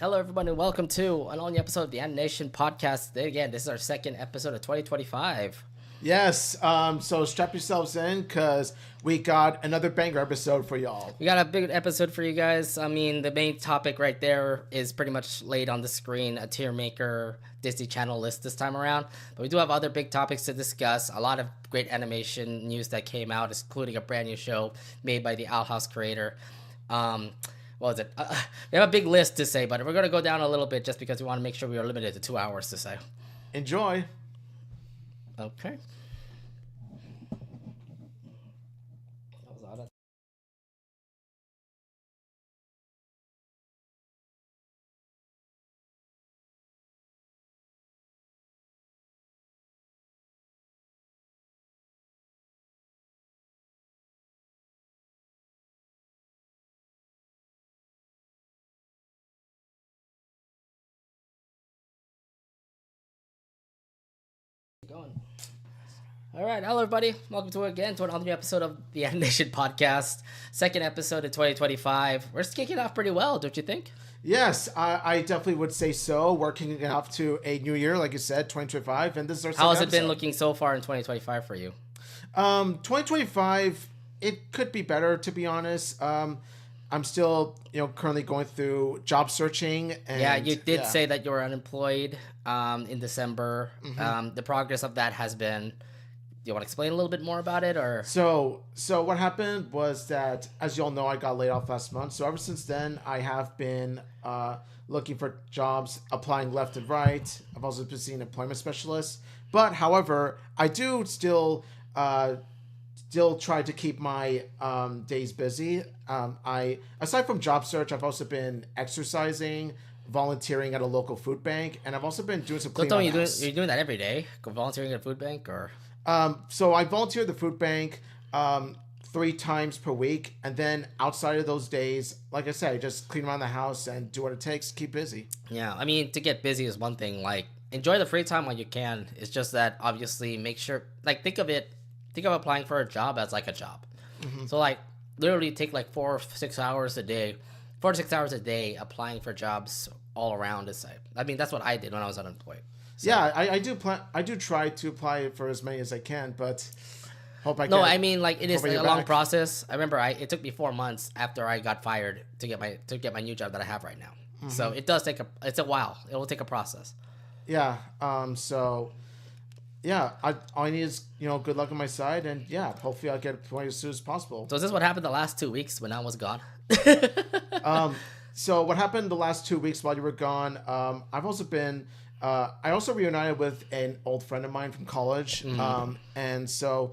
Hello, everyone, and welcome to an all-new episode of the Anination Podcast. Again, this is our second episode of 2025. Yes, so strap yourselves in because we got another banger episode for y'all. We got a big episode for you guys. I mean, the main topic right there is pretty much laid on the screen, a Tiermaker Disney Channel list this time around. But we do have other big topics to discuss, a lot of great animation news that came out, including a brand new show made by the Owl House creator. What was it? We have a big list to say, but we're going to go down a little bit just because we want to make sure we are limited to 2 hours to say. Enjoy. Okay. Going. All right, hello everybody. Welcome to another new episode of the Anination Podcast. Second episode of 2025. We're just kicking off pretty well, don't you think? Yes, I definitely would say so. Working up to a new year, like you said, 2025, and this is our second How has it episode. been looking so far in 2025 for you? 2025, it could be better, to be honest. I'm still, currently going through job searching. And, yeah, you did say that you were unemployed in December. Mm-hmm. The progress of that has been. Do you want to explain a little bit more about it, or? So what happened was that, as you all know, I got laid off last month. So ever since then, I have been looking for jobs, applying left and right. I've also been seeing employment specialists. But however, I do still try to keep my days busy. I aside from job search, I've also been exercising, volunteering at a local food bank, and I've also been doing some cleaning. You're doing that every day, volunteering at a food bank, or? So I volunteer at the food bank 3 times per week, and then outside of those days, like I said, I just clean around the house and do what it takes to keep busy. Yeah, I mean, to get busy is one thing. Like, enjoy the free time while you can. It's just that obviously make sure, like, think of applying for a job as like a job. Mm-hmm. So like literally take like 4 to 6 hours a day applying for jobs all around. I mean, that's what I did when I was unemployed. So. Yeah, I do try to apply for as many as I can, but hope I can. No, I mean, like, it is a long back. process. I remember it took me 4 months after I got fired to get my new job that I have right now. Mm-hmm. So it does it's a while. It will take a process. Yeah. So yeah, all I need is, good luck on my side, and yeah, hopefully I'll get employed as soon as possible. So is this what happened the last 2 weeks when I was gone? So what happened the last 2 weeks while you were gone? I've also been. I also reunited with an old friend of mine from college, Mm-hmm. and so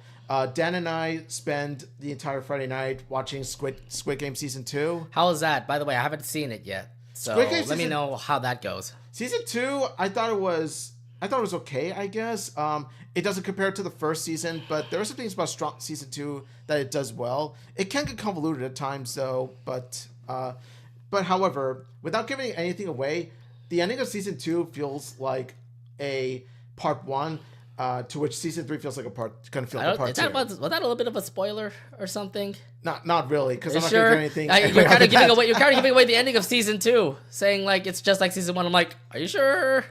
Dan and I spent the entire Friday night watching Squid Game season 2. How was that? By the way, I haven't seen it yet, so let me know how that goes. Season 2, I thought it was okay, I guess. It doesn't compare to the first season, but there are some things about strong season 2 that it does well. It can get convoluted at times, though, but however, without giving anything away, the ending of season 2 feels like a part 1, to which season 3 feels like a part 2. Was that a little bit of a spoiler or something? Not really, because I'm not sure? going to do anything. You're kind of giving away the ending of season 2, saying like it's just like season 1. I'm like, are you sure?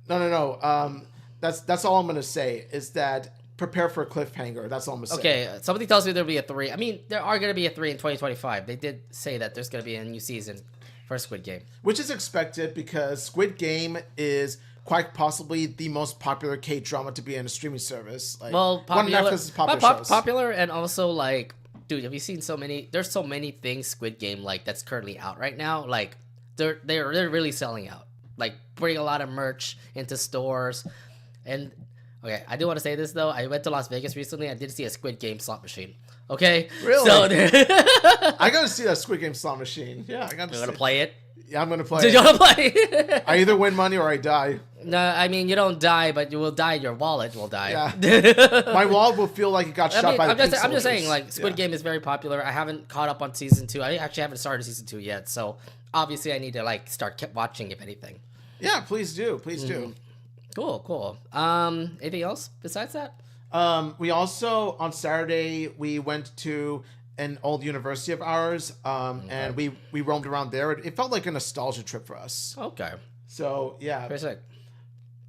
No. That's all I'm going to say is that prepare for a cliffhanger. That's all I'm going to say. Okay, somebody tells me there'll be a 3. I mean, there are going to be a 3 in 2025. They did say that there's going to be a new season for Squid Game. Which is expected because Squid Game is quite possibly the most popular K-drama to be in a streaming service. Like, well, popular, one of Netflix's popular shows. Popular, and also like, dude, have you seen so many? There's so many things Squid Game like that's currently out right now. Like, they're really selling out. Like, bring a lot of merch into stores, and okay, I do want to say this though. I went to Las Vegas recently. I did see a Squid Game slot machine. Okay, really? So I gotta see that Squid Game slot machine. Yeah, I gotta. You're gonna play it? Yeah, I'm gonna play. Did you want to play? I either win money or I die. No, I mean you don't die, but you will die. Your wallet will die. Yeah. My wallet will feel like it got shot by the pink I'm just saying, soldiers. like, Squid Game is very popular. I haven't caught up on season 2. I actually haven't started season 2 yet, so obviously I need to like start watching if anything. Yeah, please do. Cool. Anything else besides that? We also on Saturday we went to an old university of ours, and we roamed around there. It felt like a nostalgia trip for us. Okay. So yeah. Very sick.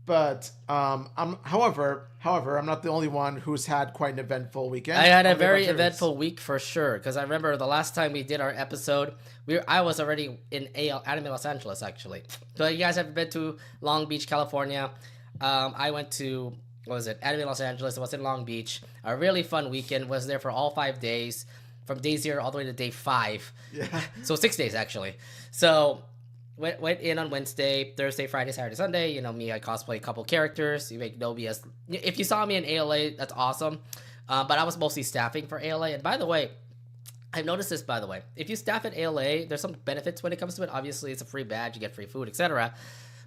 But however, I'm not the only one who's had quite an eventful weekend. I had a very eventful week for sure, because I remember the last time we did our episode, I was already in Anime Los Angeles, actually. So you guys have been to Long Beach, California. I went to, Anime Los Angeles. I was in Long Beach. A really fun weekend. Was there for all 5 days, from day 0 all the way to day 5. Yeah. So 6 days, actually. So went in on Wednesday, Thursday, Friday, Saturday, Sunday. You know me, I cosplay a couple characters. You make know me as, if you saw me in ALA, that's awesome. But I was mostly staffing for ALA. And by the way, I've noticed this, by the way. If you staff at ALA, there's some benefits when it comes to it. Obviously, it's a free badge, you get free food, etc.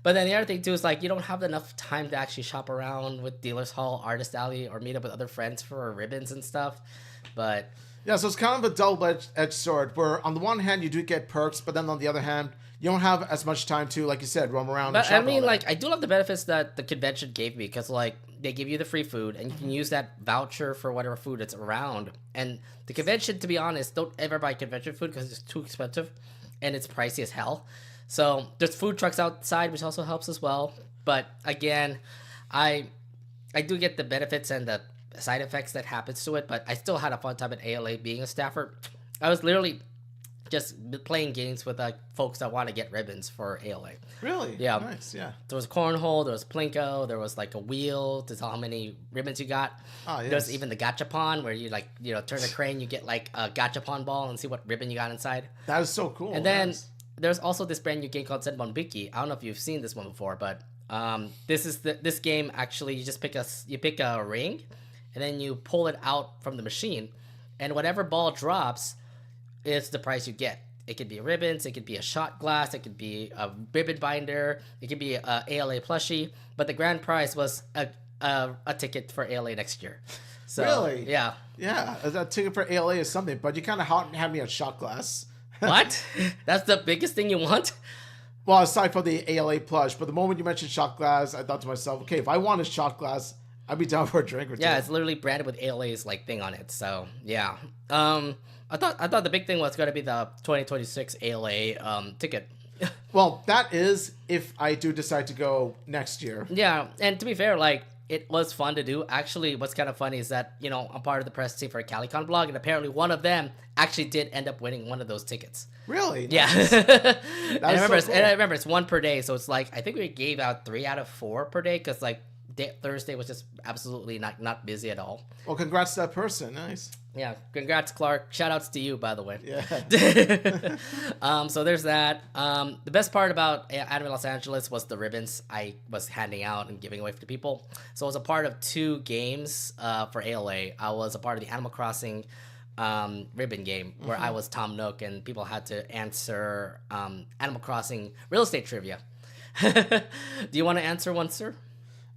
But then the other thing too is like you don't have enough time to actually shop around with Dealers Hall, Artist Alley, or meet up with other friends for ribbons and stuff. But yeah, so it's kind of a double-edged sword. Where on the one hand you do get perks, but then on the other hand you don't have as much time to, like you said, roam around. But and shop I mean, like I do love the benefits that the convention gave me, because like they give you the free food and you can use that voucher for whatever food it's around. And the convention, to be honest, don't ever buy convention food because it's too expensive and it's pricey as hell. So there's food trucks outside, which also helps as well. But again, I do get the benefits and the side effects that happens to it, but I still had a fun time at ALA being a staffer. I was literally just playing games with folks that want to get ribbons for ALA. Really? Yeah. Nice, yeah. There was cornhole, there was plinko, there was like a wheel to tell how many ribbons you got. Oh, yes. There's even the gachapon where you turn a crane, you get like a gachapon ball and see what ribbon you got inside. That is so cool. And then there's also this brand new game called Senbon Biki. I don't know if you've seen this one before, but this game actually you just pick a ring and then you pull it out from the machine, and whatever ball drops is the price you get. It could be ribbons, it could be a shot glass, it could be a ribbon binder, it could be a ALA plushie, but the grand prize was a ticket for ALA next year. So, really? Yeah. Yeah, a ticket for ALA is something, but you kind of had me at shot glass. What? That's the biggest thing you want? Well, aside from the ALA plush, but the moment you mentioned shot glass, I thought to myself, okay, if I wanted shot glass, I'd be down for a drink or two. Yeah, it's literally branded with ALA's like thing on it. So yeah, I thought the big thing was gonna be the 2026 ALA ticket. Well, that is if I do decide to go next year. Yeah, and to be fair, like it was fun to do. Actually, what's kind of funny is that I'm part of the press team for a CaliCon blog, and apparently one of them actually did end up winning one of those tickets. Really? Yeah. And I remember it's one per day, so it's like I think we gave out 3 out of 4 per day because like Thursday was just absolutely not busy at all. Well, congrats to that person. Nice. Yeah, congrats, Clark. Shout outs to you, by the way. Yeah. So there's that. The best part about Anime Los Angeles was the ribbons I was handing out and giving away to people. So I was a part of 2 games for ALA. I was a part of the Animal Crossing ribbon game where I was Tom Nook and people had to answer Animal Crossing real estate trivia. Do you want to answer one, sir?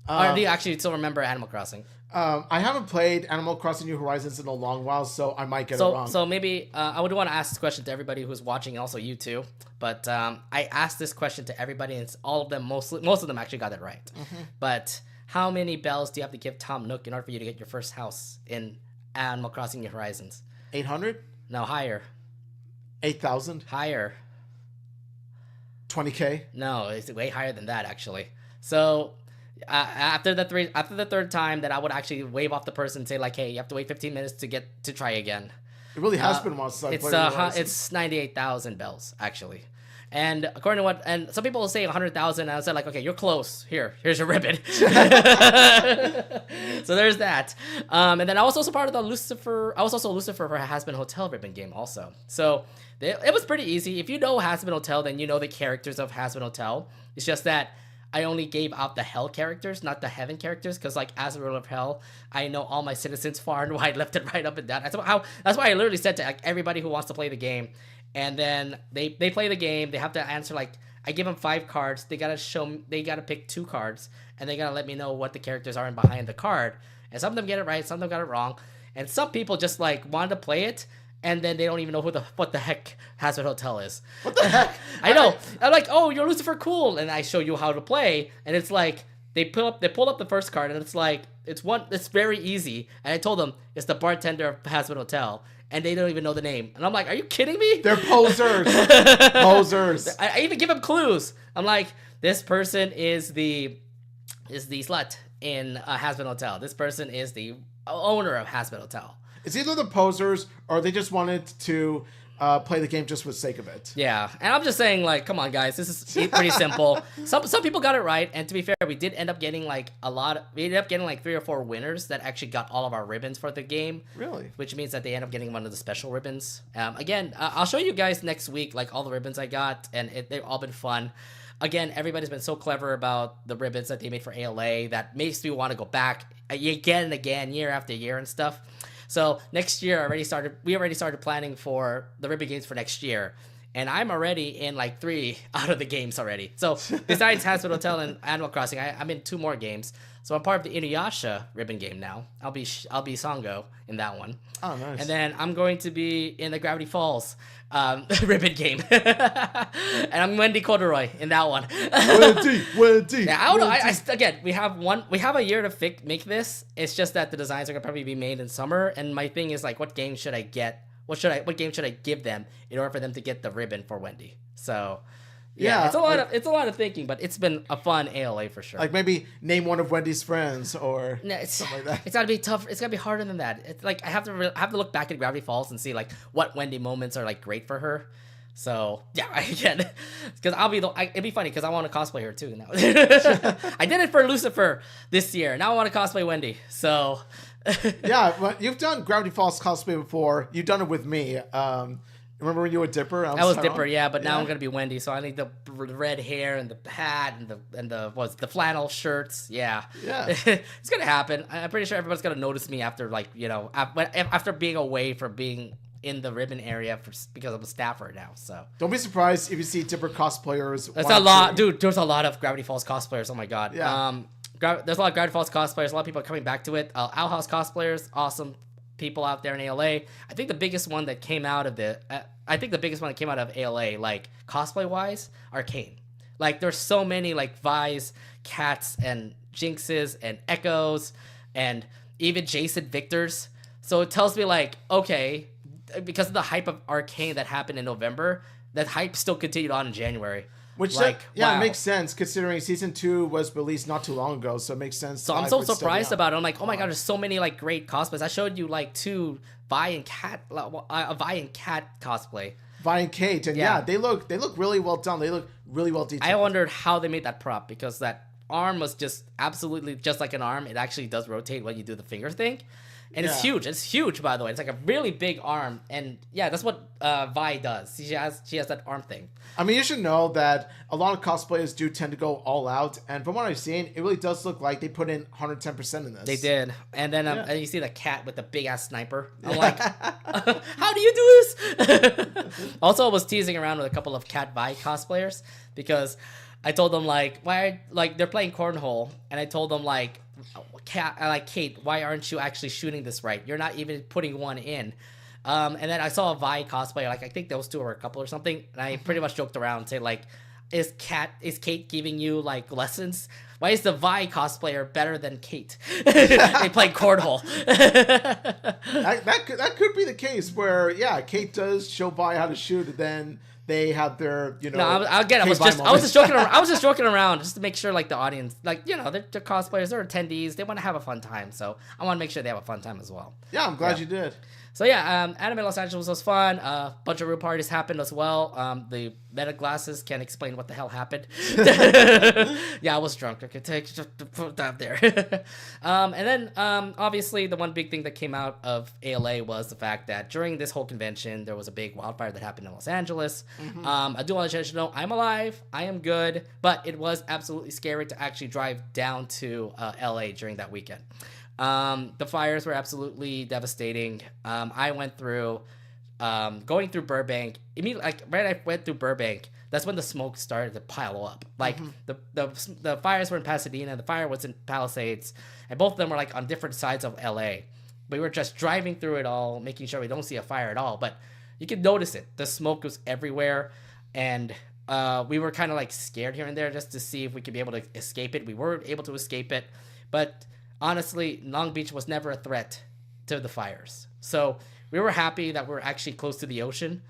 Or do you actually still remember Animal Crossing? I haven't played Animal Crossing New Horizons in a long while, so I might get it wrong. So maybe I would want to ask this question to everybody who's watching, also you too. But I asked this question to everybody, and it's all of them. Most of them actually got it right. But how many bells do you have to give Tom Nook in order for you to get your first house in Animal Crossing New Horizons? 800? No, higher. 8,000? Higher. 20K? No, it's way higher than that actually. So after the third time that I would actually wave off the person and say like, hey, you have to wait 15 minutes to try again. It really has been once. It's 98,000 bells actually. And according to and some people will say 100,000, and I said like, okay, you're close. Here's your ribbon. So there's that. And then I was also part of the Lucifer. I was also Lucifer for a Has-Been Hotel ribbon game also. So it was pretty easy. If you know Has-Been Hotel, then you know the characters of Has-Been Hotel. It's just that I only gave out the hell characters, not the heaven characters, because like as a ruler of hell, I know all my citizens far and wide, left and right, up and down. That's why I literally said to like everybody who wants to play the game, and then they play the game. They have to answer like I give them 5 cards. They gotta pick 2 cards, and they gotta let me know what the characters are in behind the card. And some of them get it right, some of them got it wrong, and some people just like wanted to play it. And then they don't even know what the heck Has-Been Hotel is. What the heck? I know. I'm like, oh, you're Lucifer, cool. And I show you how to play. And it's like, they pulled up the first card, and it's like, it's very easy. And I told them, it's the bartender of Has-Been Hotel. and they don't even know the name. And I'm like, are you kidding me? They're posers. Posers. I even give them clues. I'm like, this person is the slut in Hazbin Hotel. This person is the owner of Hazbin Hotel. It's either the posers or they just wanted to play the game just for the sake of it. Yeah, and I'm just saying, like, come on, guys, this is pretty simple. Some people got it right, and to be fair, we did end up getting like we ended up getting like 3 or 4 winners that actually got all of our ribbons for the game. Really? Which means that they end up getting one of the special ribbons. Again, I'll show you guys next week, like, all the ribbons I got, and they've all been fun. Again, everybody's been so clever about the ribbons that they made for ALA that makes me want to go back again and again, year after year and stuff. So next year, we already started planning for the ribbon games for next year. And I'm already in like 3 out of the games already. So besides Hazbin Hotel and Animal Crossing, I'm in 2 more games. So I'm part of the Inuyasha ribbon game now. I'll be Sango in that one. Oh, nice. And then I'm going to be in the Gravity Falls ribbon game. And I'm Wendy Corduroy in that one. Wendy. Yeah, I don't know. Again, we have a year to make this. It's just that the designs are gonna probably be made in summer. And my thing is like, what game should I get? What game should I give them in order for them to get the ribbon for Wendy? So. Yeah, it's a lot of thinking, but it's been a fun ALA for sure. Like maybe name one of Wendy's friends or something like that. It's gotta be tough. It's gotta be harder than that. It's like I have to look back at Gravity Falls and see like what Wendy moments are like great for her. So yeah, again, because it'd be funny because I want to cosplay her too now. I did it for Lucifer this year. Now I want to cosplay Wendy. So yeah, well, you've done Gravity Falls cosplay before. You've done it with me. Remember when you were Dipper? I was Dipper, yeah, but now I'm gonna be Wendy, so I need the red hair and the hat and the flannel shirts. Yeah, it's gonna happen. I'm pretty sure everybody's gonna notice me after after being away from being in the ribbon area because I'm a staffer now. So don't be surprised if you see Dipper cosplayers. That's a lot, dude. There's a lot of Gravity Falls cosplayers. Oh my god. Yeah. There's a lot of Gravity Falls cosplayers. A lot of people are coming back to it. Owl House cosplayers, awesome people out there in ALA. I think the biggest one that came out of ALA, like cosplay wise, Arcane. Like there's so many like Vi's, Cats, and Jinxes, and Echoes, and even Jason Victors. So it tells me like, okay, because of the hype of Arcane that happened in November, that hype still continued on in January. Which wow. It makes sense considering season 2 was released not too long ago, so it makes sense. So I'm so surprised about it. I'm like, oh my god, there's so many like great cosplays. I showed you like 2 Vi and Cat cosplay. Vi and Kate, and yeah, they look really well done. They look really well detailed. I wondered how they made that prop because that arm was just absolutely just like an arm. It actually does rotate when you do the finger thing. And it's huge. It's huge, by the way. It's like a really big arm. And yeah, that's what Vi does. She has that arm thing. I mean, you should know that a lot of cosplayers do tend to go all out. And from what I've seen, it really does look like they put in 110% in this. They did. And then and you see the cat with the big-ass sniper. I'm like, how do you do this? Also, I was teasing around with a couple of Cat Vi cosplayers because I told them, like, they're playing cornhole. And I told them, like, Kate, why aren't you actually shooting this right? You're not even putting one in. And then I saw a Vi cosplayer, like I think those 2 were a couple or something, and I pretty much joked around and say like, is Kate giving you like lessons? Why is the Vi cosplayer better than Kate? They play cornhole. that could be the case where Kate does show Vi how to shoot, and then they have their, No, I was just joking around. I was just joking around just to make sure, like, the audience, like, they're cosplayers, they're attendees, they want to have a fun time. So I want to make sure they have a fun time as well. Yeah, I'm glad you did. So yeah, Anime Los Angeles was fun. A bunch of room parties happened as well. The meta glasses can't explain what the hell happened. Yeah, I was drunk. I could put that there. And then obviously the one big thing that came out of ALA was the fact that during this whole convention there was a big wildfire that happened in Los Angeles. Mm-hmm. I do want to let you know I'm alive. I am good, but it was absolutely scary to actually drive down to LA during that weekend. The fires were absolutely devastating. I went through, going through Burbank, immediately, like right I went through Burbank, that's when the smoke started to pile up. Like the fires were in Pasadena, the fire was in Palisades, and both of them were like on different sides of LA. We were just driving through it all, making sure we don't see a fire at all, but you could notice it. The smoke was everywhere, and we were kind of like scared here and there just to see if we could be able to escape it. We were able to escape it, but honestly, Long Beach was never a threat to the fires. So we were happy that we're actually close to the ocean,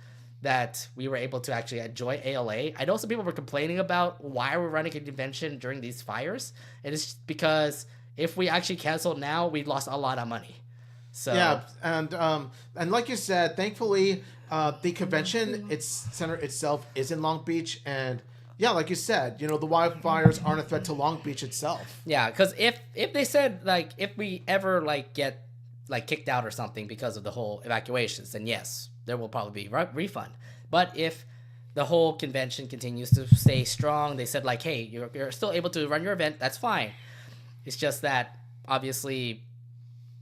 that we were able to actually enjoy ALA. I know some people were complaining about why we're running a convention during these fires. And it's because if we actually canceled now, we lost a lot of money. So yeah, and like you said, thankfully, the convention center itself is in Long Beach, and yeah, like you said, the wildfires aren't a threat to Long Beach itself. Yeah, because if they said like if we ever like get like kicked out or something because of the whole evacuations, then yes, there will probably be refund. But if the whole convention continues to stay strong, they said like, hey, you're still able to run your event. That's fine. It's just that obviously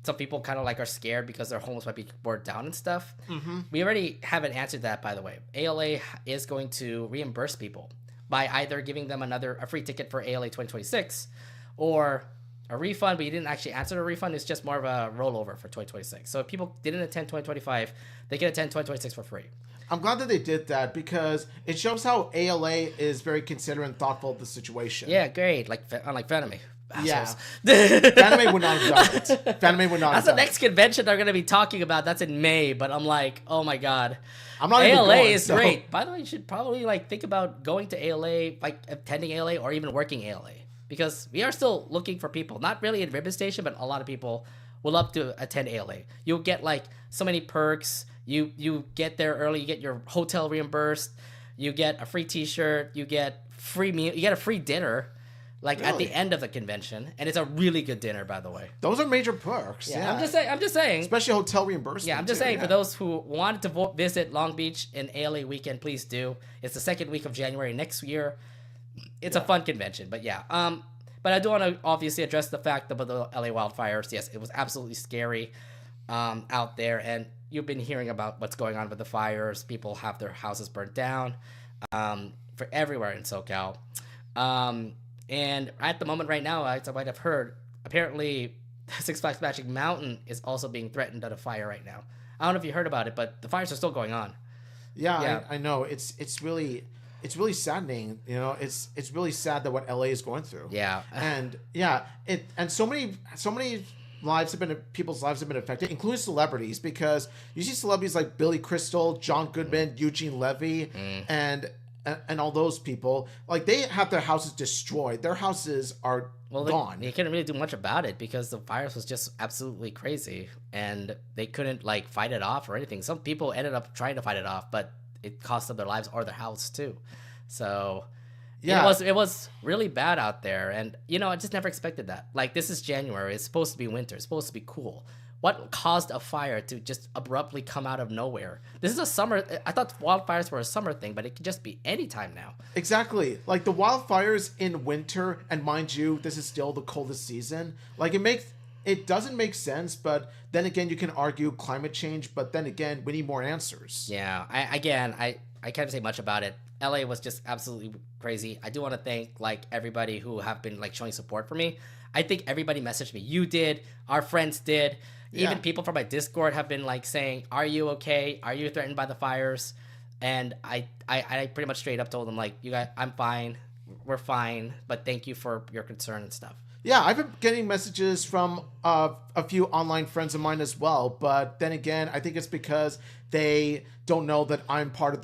some people kind of like are scared because their homes might be burned down and stuff. Mm-hmm. We already haven't answered that, by the way. ALA is going to reimburse people by either giving them a free ticket for ALA 2026 or a refund, but you didn't actually answer the refund. It's just more of a rollover for 2026. So if people didn't attend 2025, they can attend 2026 for free. I'm glad that they did that because it shows how ALA is very considerate and thoughtful of the situation. Yeah, great. Unlike Fanime. Yeah. Fanime would not have done it. Fanime would not That's have done the next convention they're going to be talking about. That's in May, but I'm like, oh my God. I'm not ALA even going, is great. By the way, you should probably think about going to ALA, like attending ALA or even working ALA. Because we are still looking for people, not really in Ribbon Station, but a lot of people will love to attend ALA. You'll get so many perks. You get there early, you get your hotel reimbursed, you get a free T-shirt, you get free meal, you get a free dinner, really? At the end of the convention, and it's a really good dinner, by the way. Those are major perks. Yeah. I'm just saying. Especially hotel reimbursement. Yeah, I'm just saying for those who wanted to visit Long Beach in ALA weekend, please do. It's the second week of January next year. It's a fun convention, but yeah. But I do want to obviously address the fact about the LA wildfires. Yes, it was absolutely scary out there, and you've been hearing about what's going on with the fires. People have their houses burnt down for everywhere in SoCal. And at the moment right now, as I might have heard, apparently Six Flags Magic Mountain is also being threatened at a fire right now. I don't know if you heard about it, but the fires are still going on. Yeah. I know. It's really saddening. It's really sad that what LA is going through. Yeah. And so many people's lives have been affected, including celebrities, because you see celebrities like Billy Crystal, John Goodman, Eugene Levy, and all those people, they have their houses destroyed. Their houses are gone. They couldn't really do much about it because the virus was just absolutely crazy, and they couldn't fight it off or anything. Some people ended up trying to fight it off, but it cost them their lives or their house too. So yeah, it was really bad out there, and I just never expected that. This is January. It's supposed to be winter. It's supposed to be cool. What caused a fire to just abruptly come out of nowhere? This is a summer. I thought wildfires were a summer thing, but it could just be any time now. Exactly. The wildfires in winter, and mind you, this is still the coldest season. It doesn't make sense, but then again, you can argue climate change, but then again, we need more answers. Yeah. I can't say much about it. LA was just absolutely crazy. I do want to thank everybody who have been showing support for me. I think everybody messaged me. You did. Our friends did. Even people from my Discord have been saying, "Are you okay? Are you threatened by the fires?" And I pretty much straight up told them you guys, I'm fine. We're fine. But thank you for your concern and stuff. Yeah, I've been getting messages from a few online friends of mine as well. But then again, I think it's because they don't know that I'm part of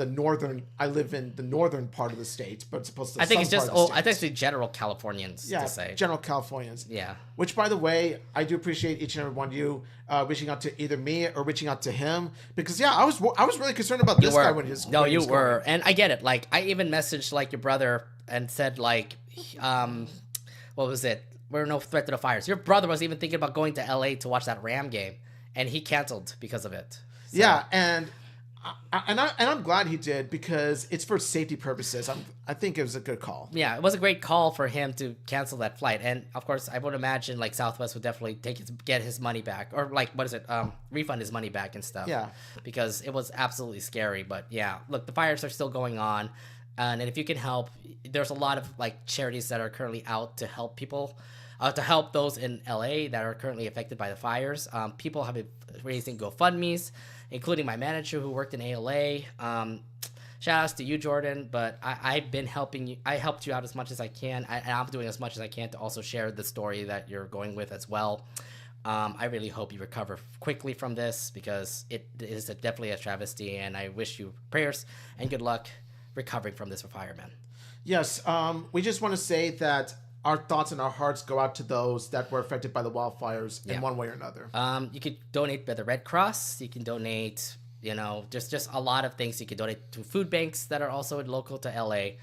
I live in the northern part of the state, but it's supposed to. I think it's just. I think it's general Californians to say. General Californians. Yeah. Which, by the way, I do appreciate each and every one of you reaching out to either me or reaching out to him, because I was really concerned about this guy when he was. No, you were, and I get it. I even messaged your brother and said what was it? We're no threat to the fires. Your brother was even thinking about going to LA to watch that Ram game, and he canceled because of it. So. Yeah, and I'm glad he did, because it's for safety purposes. I think it was a good call. Yeah, it was a great call for him to cancel that flight, and of course, I would imagine Southwest would definitely get his money back, or refund his money back and stuff. Yeah, because it was absolutely scary. But yeah, look, the fires are still going on, and if you can help, there's a lot of charities that are currently out to help people. To help those in LA that are currently affected by the fires. People have been raising GoFundMes, including my manager who worked in ALA. Shout outs to you, Jordan, but I've been helping you. I helped you out as much as I can, and I'm doing as much as I can to also share the story that you're going with as well. I really hope you recover quickly from this because it is definitely a travesty, and I wish you prayers and good luck recovering from this for Fireman. Yes, we just want to say that our thoughts and our hearts go out to those that were affected by the wildfires in one way or another. You could donate by the Red Cross. You can donate, just a lot of things. You can donate to food banks that are also local to LA.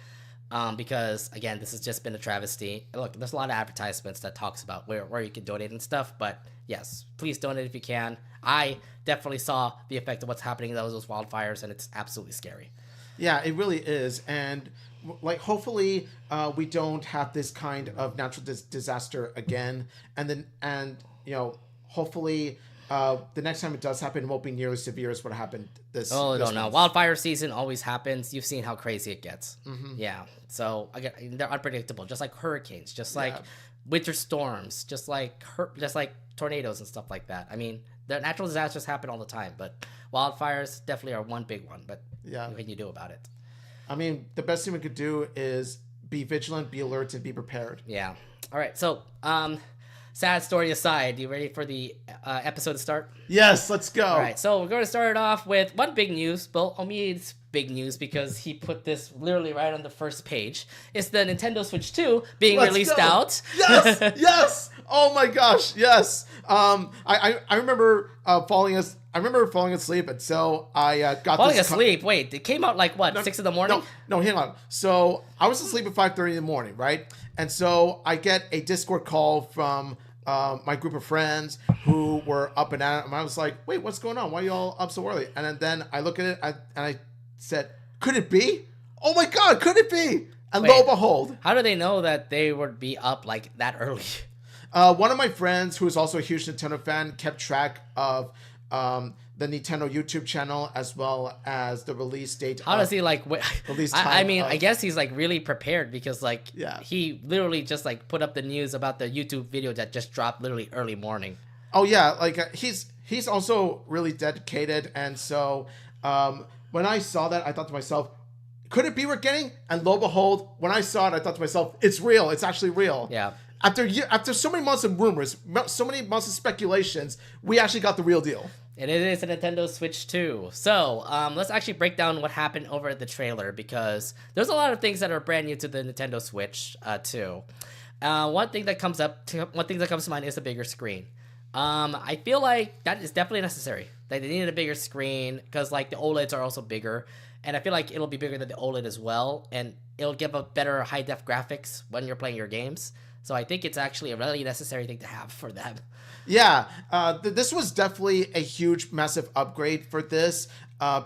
Because again, this has just been a travesty. Look, there's a lot of advertisements that talks about where you can donate and stuff, but yes, please donate if you can. I definitely saw the effect of what's happening in those wildfires, and it's absolutely scary. Yeah, it really is. And hopefully we don't have this kind of natural disaster again. And hopefully the next time it does happen, it won't be nearly severe as what happened this. Oh, this no. month. Wildfire season always happens. You've seen how crazy it gets. Mm-hmm. Yeah. So again, they're unpredictable, just like hurricanes, just like winter storms, just like tornadoes and stuff like that. I mean, the natural disasters happen all the time, but wildfires definitely are one big one. But what can you do about it? I mean, the best thing we could do is be vigilant, be alert, and be prepared. Yeah. All right. So, sad story aside, you ready for the episode to start? Yes, let's go. All right. So we're going to start it off with one big news. Well, I mean, it's big news because he put this literally right on the first page. It's the Nintendo Switch 2 being released out. Yes, yes. Oh my gosh, yes. I remember falling asleep, and so I got falling asleep. Wait, it came out like what, 6 in the morning? No, hang on. So I was asleep at 5:30 in the morning, right? And so I get a Discord call from my group of friends who were up and at it, and I was like, "Wait, what's going on? Why are you all up so early?" And then I look at it, and I said, "Could it be? Oh my God, could it be?" And lo and behold, how do they know that they would be up like that early? One of my friends, who is also a huge Nintendo fan, kept track of the Nintendo YouTube channel as well as the release date. How does he release time? I mean, I guess he's like really prepared because he literally just like put up the news about the YouTube video that just dropped literally early morning. Oh yeah, he's also really dedicated, and so when I saw that, I thought to myself, could it be we're getting? And lo and behold, when I saw it, I thought to myself, it's real. It's actually real. Yeah. After so many months of rumors, so many months of speculations, we actually got the real deal. And it is a Nintendo Switch 2. So, let's actually break down what happened over the trailer because there's a lot of things that are brand new to the Nintendo Switch 2. One thing that comes to mind is a bigger screen. I feel like that is definitely necessary. Like they needed a bigger screen because like the OLEDs are also bigger, and I feel like it'll be bigger than the OLED as well, and it'll give a better high def graphics when you're playing your games. So I think it's actually a really necessary thing to have for them. Yeah, this was definitely a huge, massive upgrade for this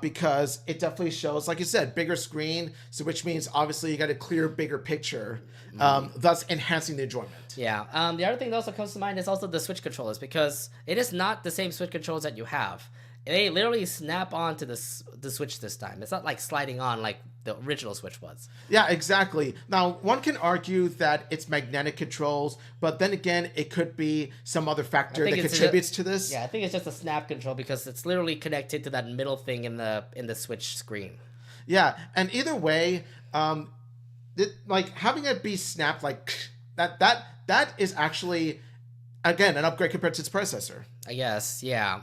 because it definitely shows, like you said, bigger screen, so which means obviously you got a clear, bigger picture, thus enhancing the enjoyment. Yeah. The other thing that also comes to mind is also the Switch controllers because it is not the same Switch controllers that you have. They literally snap onto the Switch this time. It's not like sliding on like the original Switch was. Yeah, exactly. Now, one can argue that it's magnetic controls, but then again, it could be some other factor that contributes to this. Yeah, I think it's just a snap control because it's literally connected to that middle thing in the Switch screen. Yeah, and either way, like having it be snapped like that is actually, again, an upgrade compared to its predecessor. I guess, yeah.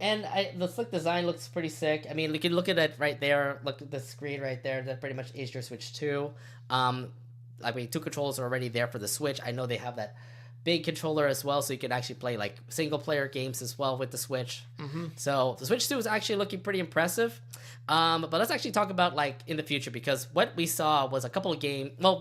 And the slick design looks pretty sick. I mean, you can look at it right there. Look at the screen right there. That pretty much is your Switch 2. I mean, 2 controllers are already there for the Switch. I know they have that big controller as well, so you can actually play like single-player games as well with the Switch. Mm-hmm. So the Switch 2 is actually looking pretty impressive. But let's actually talk about like in the future because what we saw was a couple of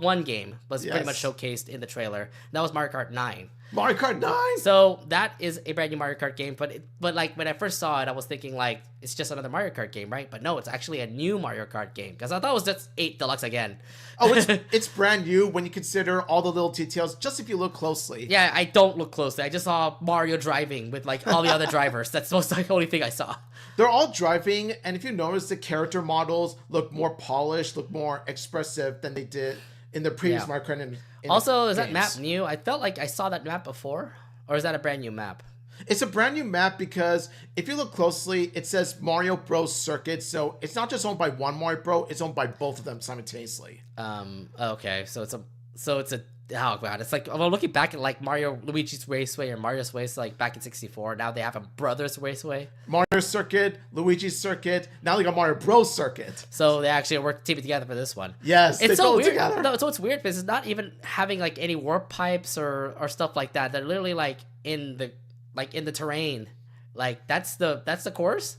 one game was pretty much showcased in the trailer. That was Mario Kart 9. Mario Kart 9? So that is a brand new Mario Kart game, but like when I first saw it, I was thinking like it's just another Mario Kart game, right? But no, it's actually a new Mario Kart game because I thought it was just 8 Deluxe again. Oh, it's brand new when you consider all the little details, just if you look closely. Yeah, I don't look closely. I just saw Mario driving with like all the other drivers. That's most like the only thing I saw. They're all driving, and if you notice, the character models look more polished, look more expressive than they did in the previous Mario Kart. Also, is that map new? I felt like I saw that map before, or is that a brand new map? It's a brand new map because if you look closely, it says Mario Bros. Circuit, so it's not just owned by one Mario Bro, it's owned by both of them simultaneously. Okay, so it's a Oh god, it's like, well, looking back at like Luigi's Raceway or Mario's Raceway, like back in 64. Now they have a Brothers Raceway, Mario Circuit, Luigi's Circuit. Now they got Mario Bros Circuit. So they actually are teaming together for this one. Yes, it's they so go weird. together. No, so it's weird because it's not even having like any warp pipes or stuff like that. They're literally like in the terrain. Like that's the course.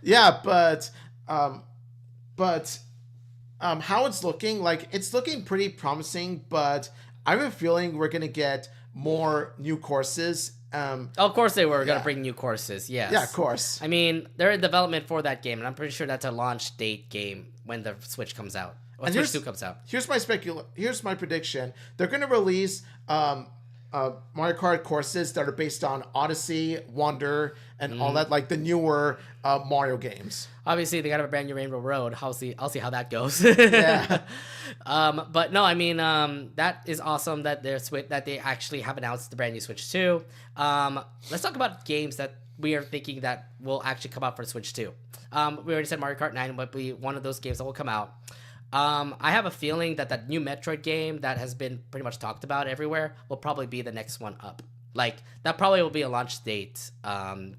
Yeah, but how it's looking, like it's looking pretty promising, but I have a feeling we're gonna get more new courses. Of course they were gonna bring new courses. Yes. Yeah, of course. I mean, they're in development for that game, and I'm pretty sure that's a launch date game when the Switch comes out. When Switch 2 comes out. Here's my prediction. They're gonna release Mario Kart courses that are based on Odyssey, Wonder, and all that, like the newer Mario games. Obviously, they got a brand new Rainbow Road. I'll see how that goes. Yeah. But no, I mean, that is awesome that they actually have announced the brand new Switch 2. Let's talk about games that we are thinking that will actually come out for Switch 2. We already said Mario Kart 9 would be one of those games that will come out. I have a feeling that new Metroid game that has been pretty much talked about everywhere will probably be the next one up. Like, that probably will be a launch date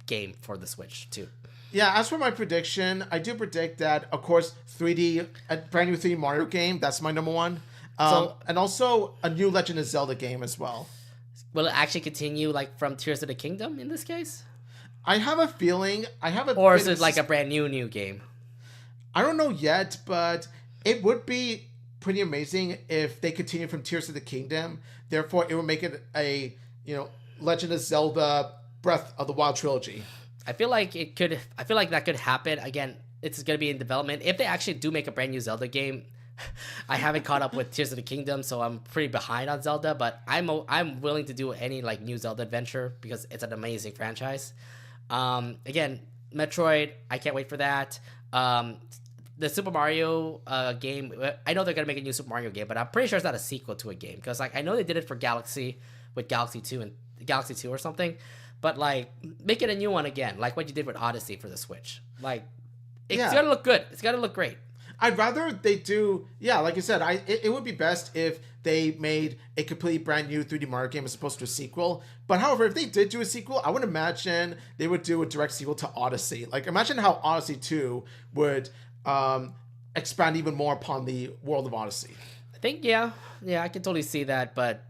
game for the Switch, too. Yeah, as for my prediction, I do predict that, of course, a brand new 3D Mario game, that's my number one. And also a new Legend of Zelda game as well. Will it actually continue, like, from Tears of the Kingdom in this case? I have a feeling, Or is it like a brand new game? I don't know yet, but it would be pretty amazing if they continue from Tears of the Kingdom. Therefore, it would make it a, Legend of Zelda Breath of the Wild trilogy. I feel like that could happen. Again, it's going to be in development. If they actually do make a brand new Zelda game, I haven't caught up with Tears of the Kingdom, so I'm pretty behind on Zelda, but I'm willing to do any like new Zelda adventure because it's an amazing franchise. Again, Metroid, I can't wait for that. The Super Mario game, I know they're going to make a new Super Mario game, but I'm pretty sure it's not a sequel to a game because like I know they did it for Galaxy with Galaxy 2 and Galaxy 2 or something. But, like, make it a new one again, like what you did with Odyssey for the Switch. Like, it's got to look good. It's got to look great. I'd rather they do, like I said, it would be best if they made a completely brand new 3D Mario game as opposed to a sequel. But, however, if they did do a sequel, I would imagine they would do a direct sequel to Odyssey. Like, imagine how Odyssey 2 would expand even more upon the world of Odyssey. I think, yeah, I can totally see that, but...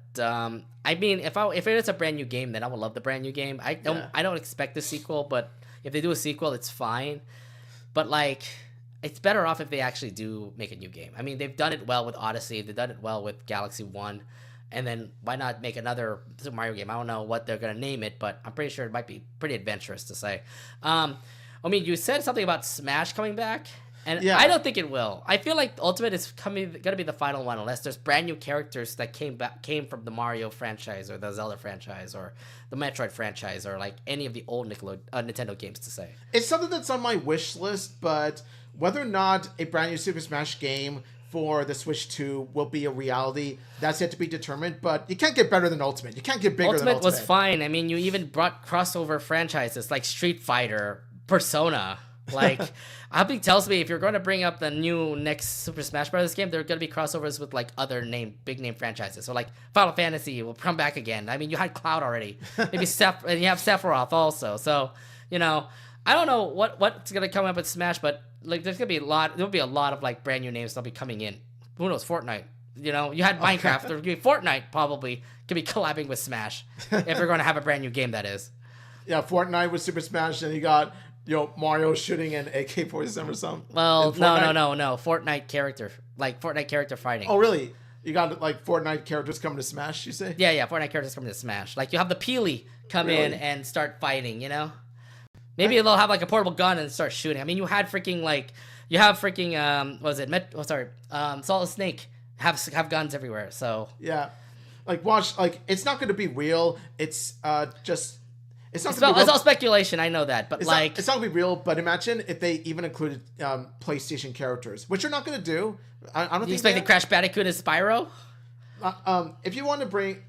I mean, if it is a brand new game, then I would love the brand new game. I don't expect a sequel, but if they do a sequel, it's fine. But like, it's better off if they actually do make a new game. I mean, they've done it well with Odyssey, they've done it well with Galaxy 1, and then why not make another Super Mario game? I don't know what they're gonna name it, but I'm pretty sure it might be pretty adventurous to say. I mean, you said something about Smash coming back. And I don't think it will. I feel like Ultimate is going to be the final one unless there's brand new characters that came from the Mario franchise or the Zelda franchise or the Metroid franchise or like any of the old Nintendo games to say. It's something that's on my wish list, but whether or not a brand new Super Smash game for the Switch 2 will be a reality, that's yet to be determined, but you can't get better than Ultimate. You can't get bigger than Ultimate. Ultimate was fine. I mean, you even brought crossover franchises like Street Fighter, Persona. Like, Abby tells me if you're going to bring up the new next Super Smash Bros. Game, there are going to be crossovers with, like, other big name franchises. So, like, Final Fantasy will come back again. I mean, you had Cloud already. Maybe and you have Sephiroth also. So, I don't know what's going to come up with Smash, but, like, there's going to be there'll be a lot of, like, brand new names that'll be coming in. Who knows? Fortnite. You had Minecraft. There'll be Fortnite probably could be collabing with Smash if we're going to have a brand new game, that is. Yeah, Fortnite with Super Smash, and you got... Mario shooting an AK-47 or something. Well, no. Fortnite character. Like, Fortnite character fighting. Oh, really? You got, like, Fortnite characters coming to Smash, you say? Yeah, Fortnite characters coming to Smash. Like, you have the Peely come in and start fighting, Maybe they'll have, like, a portable gun and start shooting. I mean, what was it? Solid Snake have guns everywhere, so... Yeah. Like, watch, like, it's not going to be real. It's just... It's all speculation, I know that, but it's not going to be real, but imagine if they even included PlayStation characters, which you're not going to do. I don't think... You expecting Crash Bandicoot as Spyro? If you want to bring...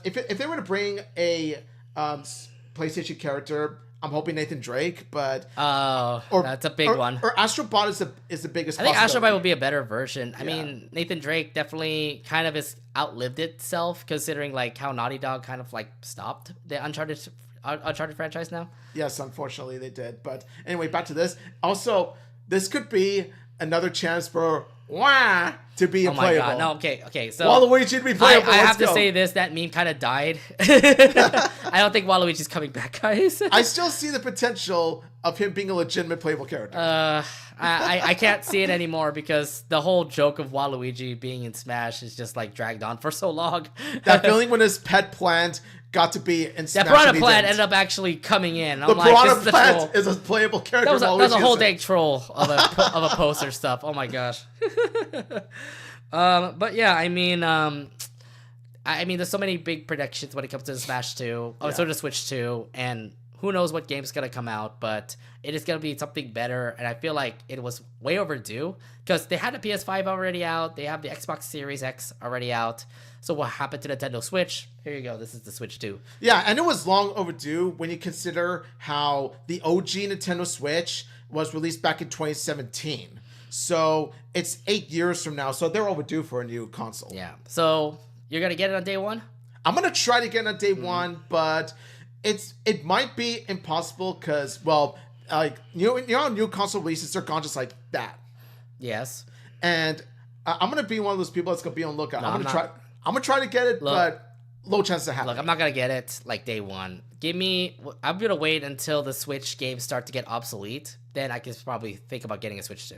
if they were to bring a PlayStation character, I'm hoping Nathan Drake, but that's a big one. Or Astrobot is the biggest. I think Astrobot would be a better version. I mean, Nathan Drake definitely kind of has outlived itself, considering like how Naughty Dog kind of like stopped the Uncharted franchise now. Yes, unfortunately they did. But anyway, back to this. Also, this could be another chance for Wah to be playable. My God. No, okay. So Waluigi to be playable. I have to say this, that meme kind of died. I don't think Waluigi's coming back, guys. I still see the potential of him being a legitimate playable character. I can't see it anymore because the whole joke of Waluigi being in Smash is just like dragged on for so long. That feeling when his pet plant got to be in Smash. That piranha plant ended up actually coming in. The piranha plant is a playable character. That was a whole dang troll of a poster stuff. Oh my gosh. But yeah, I mean, there's so many big predictions when it comes to the Smash 2. Oh, so to Switch 2, and who knows what game's gonna come out, but it is gonna be something better. And I feel like it was way overdue because they had the PS5 already out, they have the Xbox Series X already out. So what happened to Nintendo Switch? Here you go. This is the Switch 2. Yeah, and it was long overdue when you consider how the OG Nintendo Switch was released back in 2017. So it's 8 years from now. So they're overdue for a new console. Yeah. So you're gonna get it on day one? I'm gonna try to get it on day one, but it might be impossible because, well, like new console releases are gone just like that. Yes. And I'm gonna be one of those people that's gonna be on lookout. I'm gonna try to get it, but low chance to happen. Look, I'm not gonna get it like day one. I'm gonna wait until the Switch games start to get obsolete. Then I can probably think about getting a Switch 2.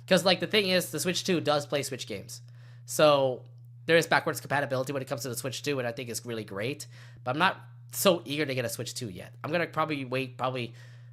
Because like the thing is, the Switch 2 does play Switch games, so there is backwards compatibility when it comes to the Switch 2, and I think it's really great. But I'm not so eager to get a Switch 2 yet. I'm gonna probably wait a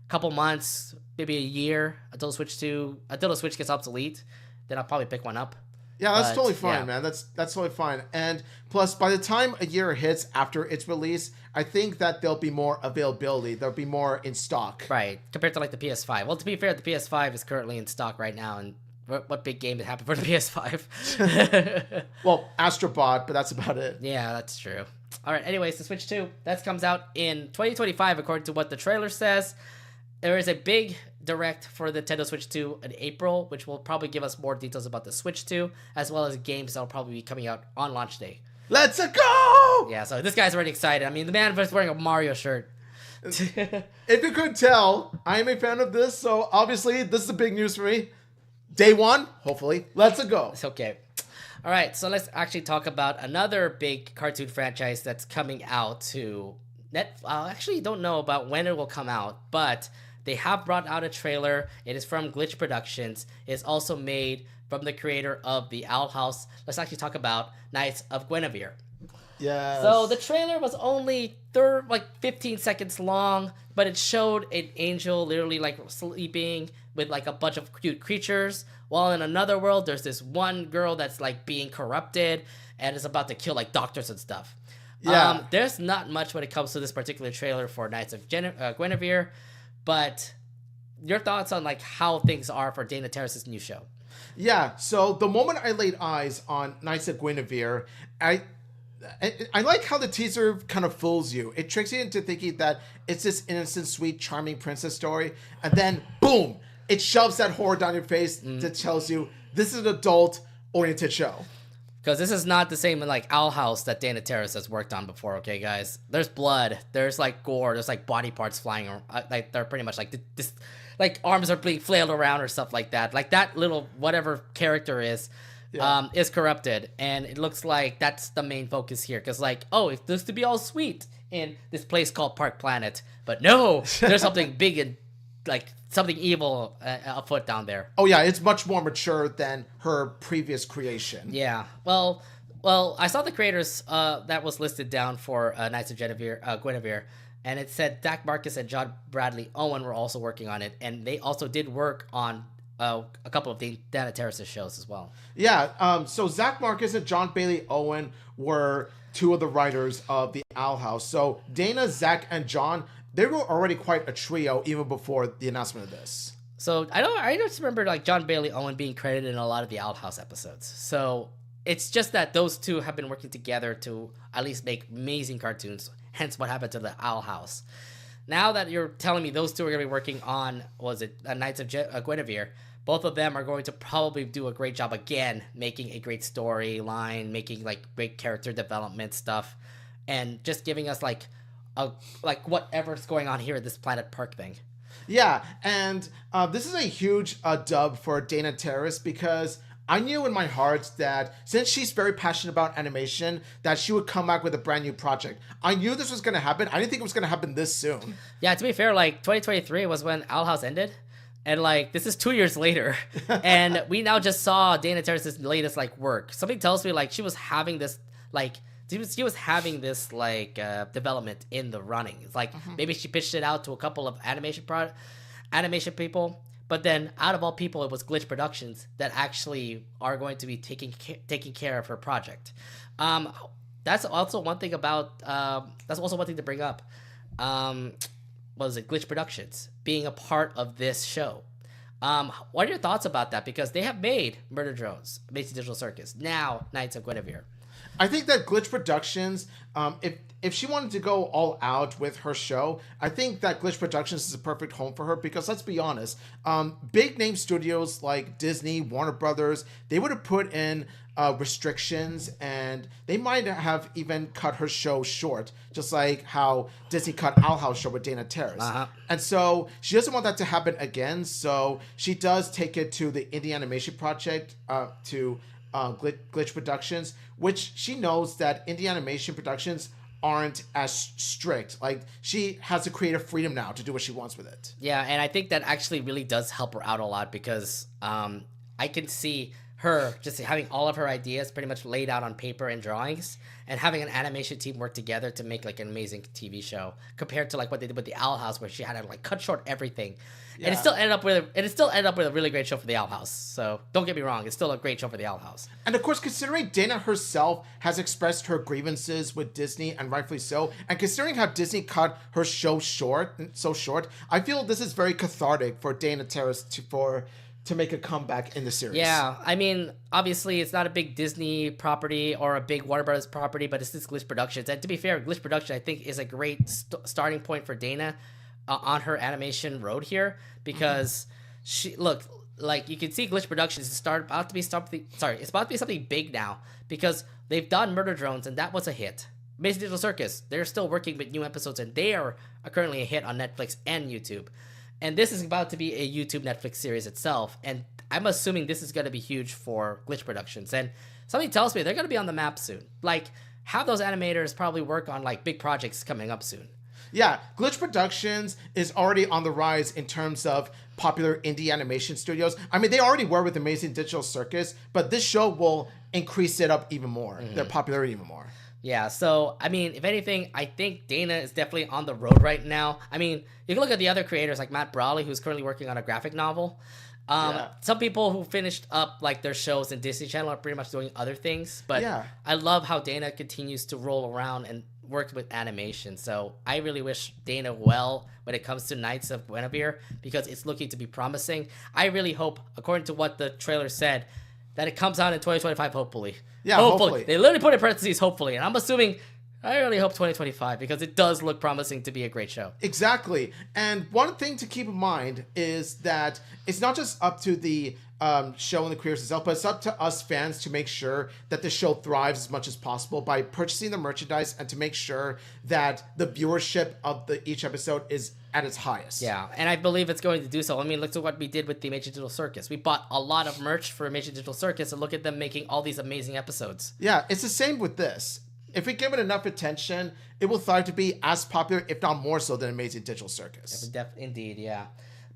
couple months, maybe a year until the Switch gets obsolete. Then I'll probably pick one up. Yeah, that's totally fine, man. That's totally fine. And plus, by the time a year hits after its release, I think that there'll be more availability. There'll be more in stock. Right, compared to like the PS5. Well, to be fair, the PS5 is currently in stock right now, and what big game happened for the PS5? Well, Astrobot, but that's about it. Yeah, that's true. All right, anyways, the Switch 2, that comes out in 2025, according to what the trailer says. There is a big direct for the Nintendo Switch 2 in April, which will probably give us more details about the Switch 2, as well as games that will probably be coming out on launch day. Let's go! Yeah, so this guy's already excited. I mean, the man was wearing a Mario shirt. If you could tell, I am a fan of this, so obviously this is the big news for me. Day one, hopefully. Let's go. It's okay. All right, so let's actually talk about another big cartoon franchise that's coming out to I actually don't know about when it will come out, but they have brought out a trailer. It is from Glitch Productions. It is also made from the creator of the Owl House. Let's actually talk about Knights of Guinevere. Yes. So the trailer was only 15 seconds long, but it showed an angel literally like sleeping with like a bunch of cute creatures, while in another world there's this one girl that's like being corrupted and is about to kill like doctors and stuff. Yeah. There's not much when it comes to this particular trailer for Knights of Guinevere, but your thoughts on like how things are for Dana Terrace's new show? Yeah, so the moment I laid eyes on Knights of Guinevere, I like how the teaser kind of fools you. It tricks you into thinking that it's this innocent, sweet, charming princess story, and then boom, it shoves that horror down your face that tells you this is an adult-oriented show. Because this is not the same like Owl House that Dana Terrace has worked on before, okay, guys? There's blood, there's like gore, there's like body parts flying around. Like they're pretty much like this, like arms are being flailed around or stuff like that. Like that little whatever character is corrupted, and it looks like that's the main focus here. Because like, oh, it used to be all sweet in this place called Park Planet, but no, there's something big and like something evil afoot down there. Oh yeah, it's much more mature than her previous creation. Yeah, well, I saw the creators that was listed down for Knights of Guinevere, and it said Zach Marcus and John Bradley Owen were also working on it, and they also did work on a couple of Dana Terrace's shows as well. Yeah, so Zach Marcus and John Bailey Owen were two of the writers of the Owl House. So Dana, Zach, and John, they were already quite a trio even before the announcement of this. So I just remember like John Bailey Owen being credited in a lot of the Owl House episodes. So it's just that those two have been working together to at least make amazing cartoons. Hence what happened to the Owl House. now that you're telling me those two are going to be working on, Knights of Guinevere, both of them are going to probably do a great job again, making a great storyline, making like great character development stuff, and just giving us like whatever's going on here at this Planet Park thing. Yeah, and this is a huge dub for Dana Terrace, because I knew in my heart that since she's very passionate about animation, that she would come back with a brand new project. I knew this was going to happen. I didn't think it was going to happen this soon. Yeah, to be fair, like 2023 was when Owl House ended. And like this is 2 years later, and we now just saw Dana Terrace's latest like work. Something tells me like she was having this development in the running. It's like maybe she pitched it out to a couple of animation people, but then out of all people, it was Glitch Productions that actually are going to be taking care of her project. That's also one thing to bring up. Glitch Productions being a part of this show. What are your thoughts about that? Because they have made Murder Drones, Amazing Digital Circus, now Knights of Guinevere. I think that Glitch Productions, if she wanted to go all out with her show, I think that Glitch Productions is a perfect home for her, because let's be honest, big name studios like Disney, Warner Brothers, they would have put in restrictions, and they might have even cut her show short, just like how Disney cut Owl House show with Dana Terrace. And so she doesn't want that to happen again, so she does take it to the Indie Animation Project, to Glitch Productions, which she knows that Indie Animation Productions aren't as strict. Like, she has the creative freedom now to do what she wants with it. Yeah, and I think that actually really does help her out a lot, because I can see her just having all of her ideas pretty much laid out on paper and drawings, and having an animation team work together to make like an amazing TV show, compared to like what they did with the Owl House, where she had to like cut short everything. Yeah. And it still ended up with a really great show for the Owl House. So don't get me wrong, it's still a great show for the Owl House. And of course, considering Dana herself has expressed her grievances with Disney, and rightfully so, and considering how Disney cut her show so short, I feel this is very cathartic for Dana Terrace to make a comeback in the series. Yeah, I mean, obviously it's not a big Disney property or a big Warner Brothers property, but it's this Glitch Productions. And to be fair, Glitch Production, I think, is a great starting point for Dana on her animation road here, because you can see Glitch Productions is about to be something big now, because they've done Murder Drones, and that was a hit. Amazing Digital Circus, they're still working with new episodes, and they are currently a hit on Netflix and YouTube. And this is about to be a YouTube Netflix series itself. And I'm assuming this is going to be huge for Glitch Productions. And something tells me they're going to be on the map soon. Like, have those animators probably work on, like, big projects coming up soon. Yeah, Glitch Productions is already on the rise in terms of popular indie animation studios. I mean, they already were with Amazing Digital Circus, but this show will increase it up even more, their popularity even more. Yeah, so, I mean, if anything, I think Dana is definitely on the road right now. I mean, you can look at the other creators like Matt Brawley, who's currently working on a graphic novel. Some people who finished up like their shows in Disney Channel are pretty much doing other things. But I love how Dana continues to roll around and work with animation. So I really wish Dana well when it comes to Knights of Guinevere, because it's looking to be promising. I really hope, according to what the trailer said, that it comes out in 2025, hopefully. Yeah, hopefully. They literally put in parentheses, hopefully. And I'm assuming, I really hope 2025, because it does look promising to be a great show. Exactly. And one thing to keep in mind is that it's not just up to the show and the creators itself, but it's up to us fans to make sure that the show thrives as much as possible by purchasing the merchandise, and to make sure that the viewership of each episode is at its highest. Yeah, and I believe it's going to do so. I mean, look at what we did with the Amazing Digital Circus. We bought a lot of merch for Amazing Digital Circus, and look at them making all these amazing episodes. Yeah, it's the same with this. If we give it enough attention, it will thrive to be as popular, if not more so, than Amazing Digital Circus. Indeed, yeah.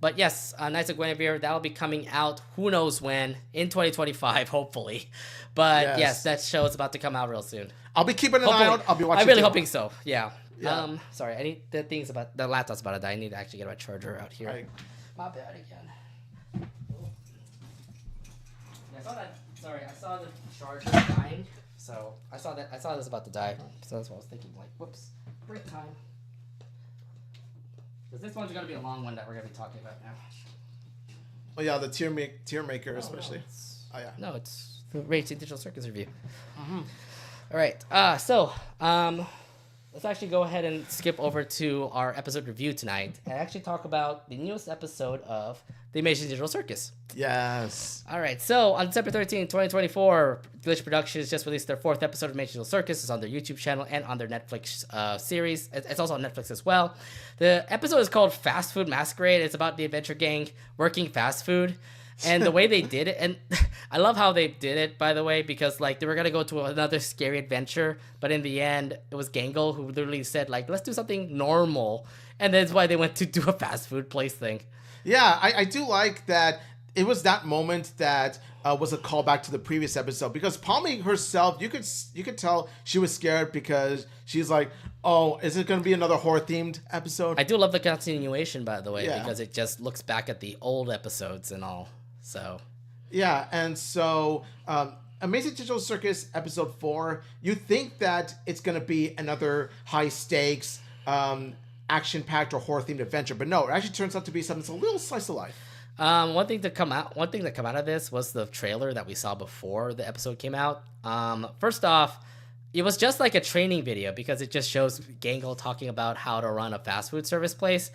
But yes, Knights of Guinevere, that'll be coming out who knows when, in 2025, hopefully. But yes, that show is about to come out real soon. I'll be keeping an eye out. I'll be watching. I'm really hoping so, yeah. Sorry, I need the laptop's about to die. I need to actually get my charger out here. My bad again. I saw the charger dying. So I saw this was about to die. So that's what I was thinking. Like, whoops, break time. Because this one's gonna be a long one that we're gonna be talking about now. Oh yeah, the Tiermaker especially. No, it's the Amazing Digital Circus review. All right. let's actually go ahead and skip over to our episode review tonight and actually talk about the newest episode of the Amazing Digital Circus. Yes. All right, so on December 13th, 2024, Glitch Productions just released their 4th episode of Amazing Digital Circus. It's on their YouTube channel and on their Netflix series. It's also on Netflix as well. The episode is called Fast Food Masquerade. It's about the adventure gang working fast food. And the way they did it, and I love how they did it, by the way, because like they were gonna go to another scary adventure, but in the end, it was Gangle who literally said like, let's do something normal, and that's why they went to do a fast food place thing. Yeah, I do like that. It was that moment that was a callback to the previous episode, because Palmy herself, you could tell she was scared because she's like, oh, is it going to be another horror themed episode? I do love the continuation, by the way, because it just looks back at the old episodes and all. So yeah, and so Amazing Digital Circus episode 4, you think that it's going to be another high stakes, action-packed or horror-themed adventure, but no, it actually turns out to be something that's a little slice of life. One thing that come out of this was the trailer that we saw before the episode came out. First off, it was just like a training video because it just shows Gangle talking about how to run a fast food service place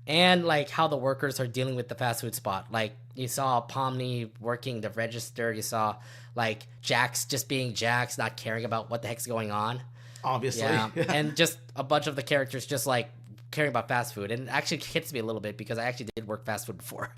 and like how the workers are dealing with the fast food spot. Like you saw Pomni working the register, you saw like Jax just being Jax, not caring about what the heck's going on. Obviously. Yeah. And just a bunch of the characters just like caring about fast food, and it actually hits me a little bit because I actually did work fast food before.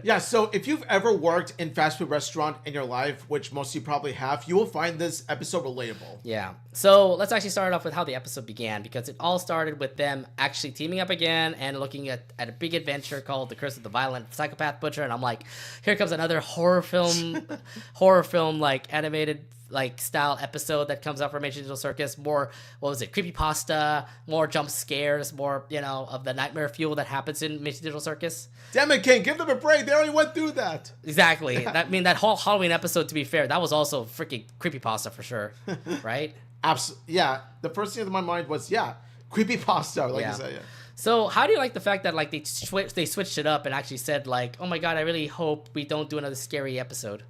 Yeah, so if you've ever worked in fast food restaurant in your life, which most of you probably have, you will find this episode relatable. Yeah, so let's actually start off with how the episode began, because it all started with them actually teaming up again and looking at a big adventure called The Curse of the Violent Psychopath Butcher, and I'm like, here comes another horror film like animated like style episode that comes out from Amazing Digital Circus. More, what was it, creepypasta, more jump scares, more, of the nightmare fuel that happens in Amazing Digital Circus. Damn it, King, give them a break. They already went through that. Exactly. That whole Halloween episode, to be fair, that was also freaking creepypasta for sure, right? Absolutely. Yeah, the first thing in my mind was, creepypasta, like you said, yeah. So how do you like the fact that like they switched it up and actually said like, oh my god, I really hope we don't do another scary episode?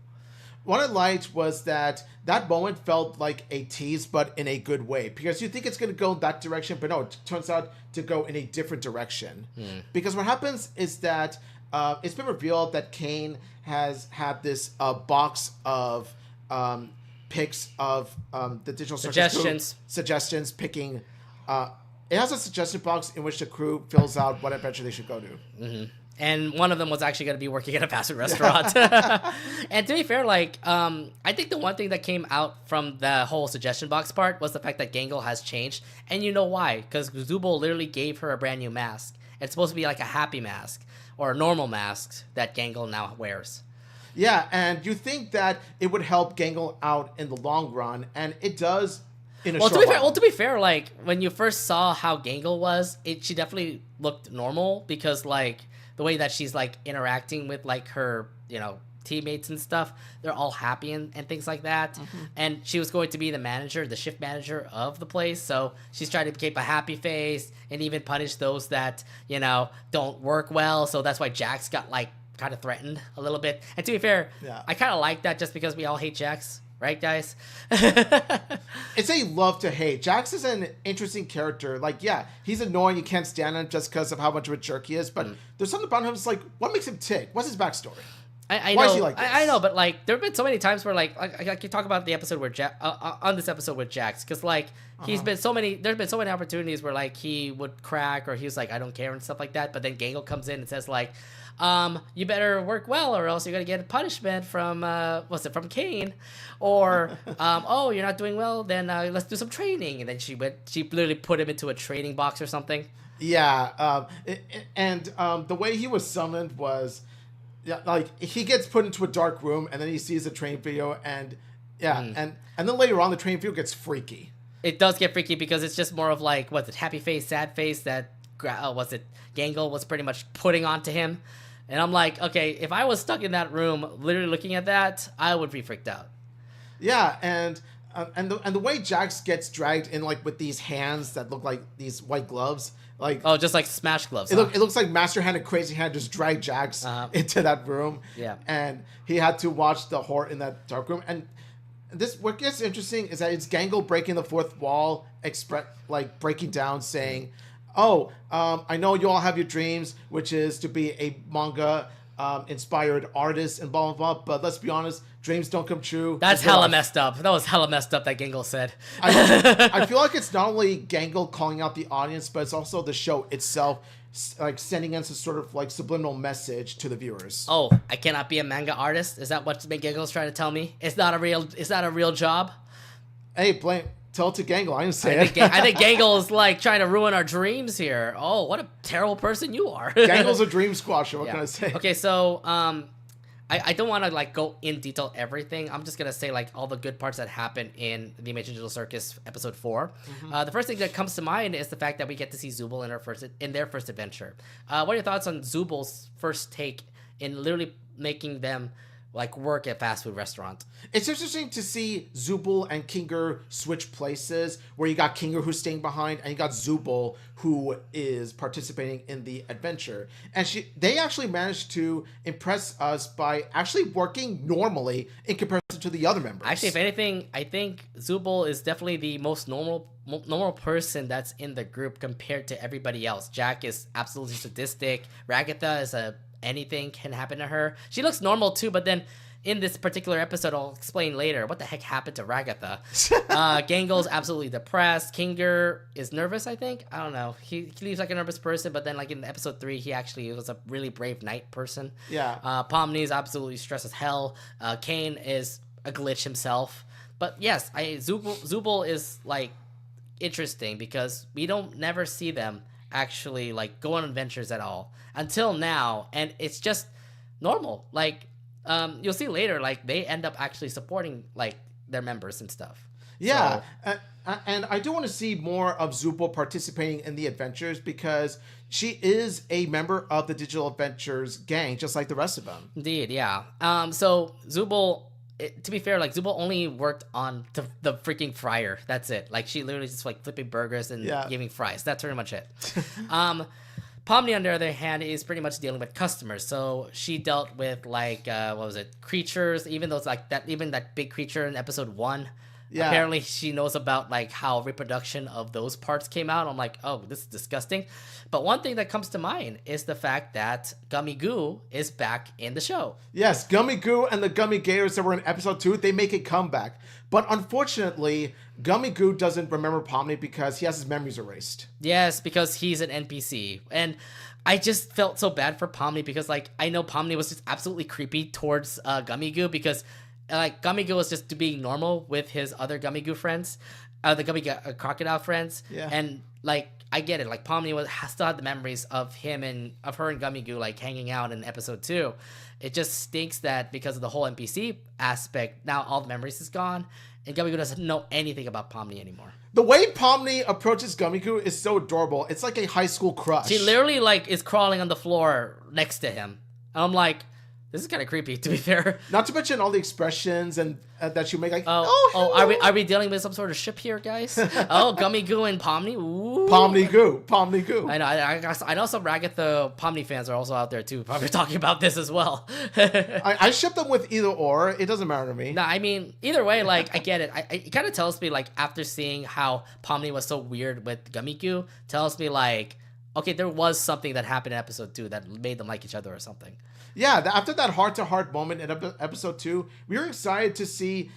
What I liked was that moment felt like a tease, but in a good way. Because you think it's going to go that direction, but no, it turns out to go in a different direction. Because what happens is that it's been revealed that Kane has had this box of picks of the Digital Circus suggestions, picking... it has a suggestion box in which the crew fills out what adventure they should go to. Mm-hmm. And one of them was actually going to be working at a fast food restaurant. And to be fair, like, I think the one thing that came out from the whole suggestion box part was the fact that Gangle has changed. And you know why? Because Zubul literally gave her a brand new mask. It's supposed to be like a happy mask or a normal mask that Gangle now wears. Yeah, and you think that it would help Gangle out in the long run, and it does in a short while. To be fair, like, when you first saw how Gangle was, she definitely looked normal because, like, the way that she's like interacting with like her, teammates and stuff, they're all happy and things like that. Mm-hmm. And she was going to be the shift manager of the place. So she's trying to keep a happy face and even punish those that, don't work well. So that's why Jax got like kind of threatened a little bit. And to be fair, I kind of like that just because we all hate Jax. Right, guys? It's a love to hate. Jax is an interesting character. Like, he's annoying. You can't stand him just because of how much of a jerk he is. But there's something about him that's like, what makes him tick? What's his backstory? Why is he like this? I know, but like, there have been so many times where like I can talk about the episode where on this episode with Jax, because like there's been so many opportunities where like he would crack or he was like, I don't care and stuff like that. But then Gangle comes in and says like, you better work well or else you're gonna get a punishment from from Kane, or oh, you're not doing well, then let's do some training. And then she literally put him into a training box or something. Yeah, and the way he was summoned was, like he gets put into a dark room and then he sees a train video and and then later on the train video gets freaky. It does get freaky because it's just more of like, what's it, happy face, sad face that Gangle was pretty much putting onto him. And I'm like, okay, if I was stuck in that room, literally looking at that, I would be freaked out. Yeah, and the way Jax gets dragged in, like with these hands that look like these white gloves, like just like Smash gloves. It looks like Master Hand and Crazy Hand just dragged Jax into that room. Yeah, and he had to watch the horror in that dark room. And what gets interesting is that it's Gangle breaking the fourth wall, breaking down, saying, "Oh, I know you all have your dreams, which is to be a manga inspired artist and blah blah blah. But let's be honest, dreams don't come true." That's hella messed up. That was hella messed up that Gangle said. I feel like it's not only Gangle calling out the audience, but it's also the show itself, like sending in some sort of like subliminal message to the viewers. Oh, I cannot be a manga artist? Is that what Gangle's trying to tell me? It's not a real job? Hey, tell it to Gangle. I didn't say it. I think Gangle is like trying to ruin our dreams here. Oh, what a terrible person you are. Gangle's a dream squasher. What can I say? Okay, so I don't want to like go in detail everything. I'm just gonna say like all the good parts that happen in the Amazing Digital Circus episode 4. The first thing that comes to mind is the fact that we get to see Zooble in their first adventure. What are your thoughts on Zooble's first take in literally making them like work at fast food restaurant? It's interesting to see Zooble and Kinger switch places, where you got Kinger who's staying behind and you got Zooble who is participating in the adventure. And they actually managed to impress us by actually working normally in comparison to the other members. Actually, if anything, I think Zooble is definitely the most normal person that's in the group compared to everybody else. Jack is absolutely sadistic. Ragatha is anything can happen to her. She looks normal too, but then in this particular episode, I'll explain later what the heck happened to Ragatha. Gangle's absolutely depressed. Kinger is nervous, I think. I don't know. He leaves like a nervous person, but then like in episode 3, he actually was a really brave knight person. Yeah. Pomni's absolutely stressed as hell. Kane is a glitch himself. But yes, Zooble is like interesting because we don't never see them actually like go on adventures at all until now, and it's just normal. Like you'll see later, like they end up actually supporting like their members and stuff. Yeah. So, and I do want to see more of Zooble participating in the adventures because she is a member of the Digital Adventures gang, just like the rest of them. Indeed, yeah. So Zooble, to be fair, like Zooble only worked on the freaking fryer. That's it. Like she literally just like flipping burgers and giving fries. That's pretty much it. Pomni, on the other hand, is pretty much dealing with customers. So she dealt with like creatures. Even though it's like that big creature in episode 1. Yeah. Apparently she knows about like how reproduction of those parts came out. I'm like, oh, this is disgusting. But one thing that comes to mind is the fact that Gummy Goo is back in the show. Yes, Gummy Goo and the Gummy Gators that were in episode 2, they make a comeback. But unfortunately, Gummy Goo doesn't remember Pomni because he has his memories erased. Yes, because he's an NPC. And I just felt so bad for Pomni because like I know Pomni was just absolutely creepy towards Gummy Goo because like Gummy Goo was just being normal with his other Gummy Goo friends, the Gummy Crocodile friends. Yeah. And like I get it, like Pomni still had the memories of her and Gummy Goo like hanging out in episode 2. It just stinks that because of the whole NPC aspect, now all the memories is gone, and Gummy Goo doesn't know anything about Pomni anymore. The way Pomni approaches Gummy Goo is so adorable. It's like a high school crush. She literally like is crawling on the floor next to him. And I'm like, this is kind of creepy, to be fair. Not to mention all the expressions and that she make, like, oh, are we dealing with some sort of ship here, guys? Oh, Gummy Goo and Pomni. Ooh. Pomni Goo. I know. I know some Ragatha Pomni fans are also out there too, probably talking about this as well. I ship them with either or. It doesn't matter to me. No, I mean either way. Like I get it. It kind of tells me like after seeing how Pomni was so weird with Gummy Goo, tells me like, okay, there was something that happened in episode 2 that made them like each other or something. Yeah, after that heart-to-heart moment in episode 2, we were excited to see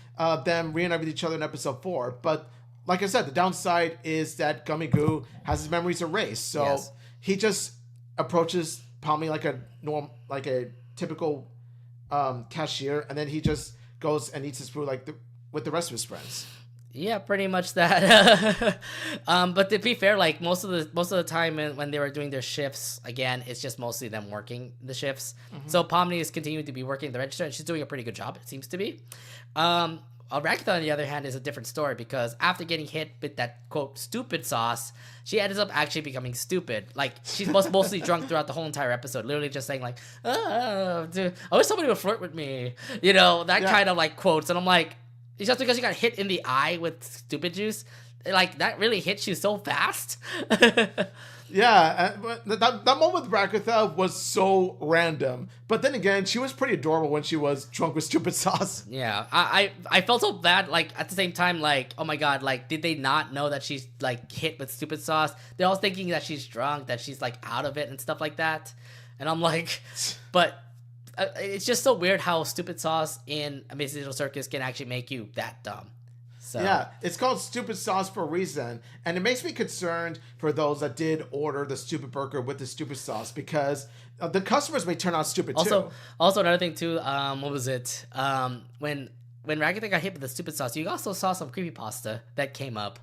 them reunite with each other in episode 4. But like I said, the downside is that Gummy Goo has his memories erased. So he just approaches Pomni like a typical cashier, and then he just goes and eats his food with the rest of his friends. Yeah, pretty much that. But to be fair, like most of the time when they were doing their shifts, again, it's just mostly them working the shifts. Mm-hmm. So Pomni is continuing to be working the register, and she's doing a pretty good job, it seems to be. Ragatha, on the other hand, is a different story because after getting hit with that, quote, stupid sauce, she ends up actually becoming stupid. Like, she's mostly drunk throughout the whole entire episode, literally just saying, like, dude, I wish somebody would flirt with me. You know, that kind of, like, quotes. And I'm like, it's just because you got hit in the eye with stupid juice, like, that really hits you so fast. Yeah, but that moment with Ragatha was so random. But then again, she was pretty adorable when she was drunk with stupid sauce. Yeah, I felt so bad. Like at the same time, like oh my god, like did they not know that she's like hit with stupid sauce? They're all thinking that she's drunk, that she's like out of it and stuff like that. And I'm like, but it's just so weird how stupid sauce in Amazing Digital Circus can actually make you that dumb. So. Yeah, it's called stupid sauce for a reason, and it makes me concerned for those that did order the stupid burger with the stupid sauce because the customers may turn out stupid too. Also another thing too. What was it? When Ragatha got hit with the stupid sauce, you also saw some creepypasta that came up.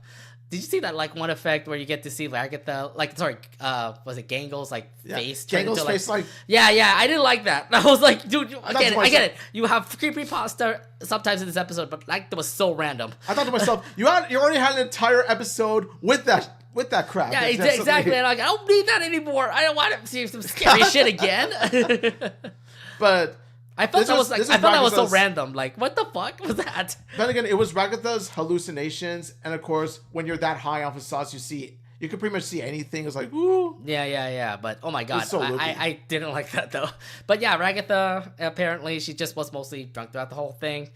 Did you see that like one effect where you get to see Ragatha, like sorry, was it Gangle's face? Gangle's face like yeah, I didn't like that. I was like, dude, I get it. You have creepypasta sometimes in this episode, but like that was so random. I thought to myself, you already had an entire episode with that crap. Yeah, exactly. And I'm like, I don't need that anymore. I don't want to see some scary shit again. But I felt that was so random. Like, what the fuck was that? Then again, it was Ragatha's hallucinations, and of course, when you're that high off of sauce, you can pretty much see anything. It's like, ooh. Yeah. But oh my god, so I didn't like that though. But yeah, Ragatha apparently she just was mostly drunk throughout the whole thing.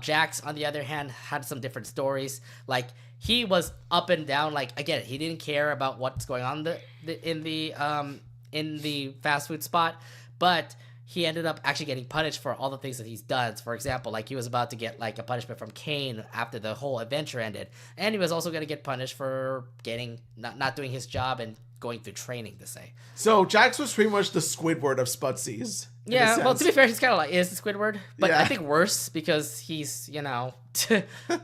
Jax, on the other hand, had some different stories. Like he was up and down. Like again, he didn't care about what's going on in the fast food spot, but he ended up actually getting punished for all the things that he's done. For example, like he was about to get like a punishment from Kane after the whole adventure ended. And he was also going to get punished for not doing his job and going through training, to say. So Jax was pretty much the Squidward of Spudsies. Yeah, well, to be fair, he's kind of like, is the Squidward. But yeah. I think worse because he's, a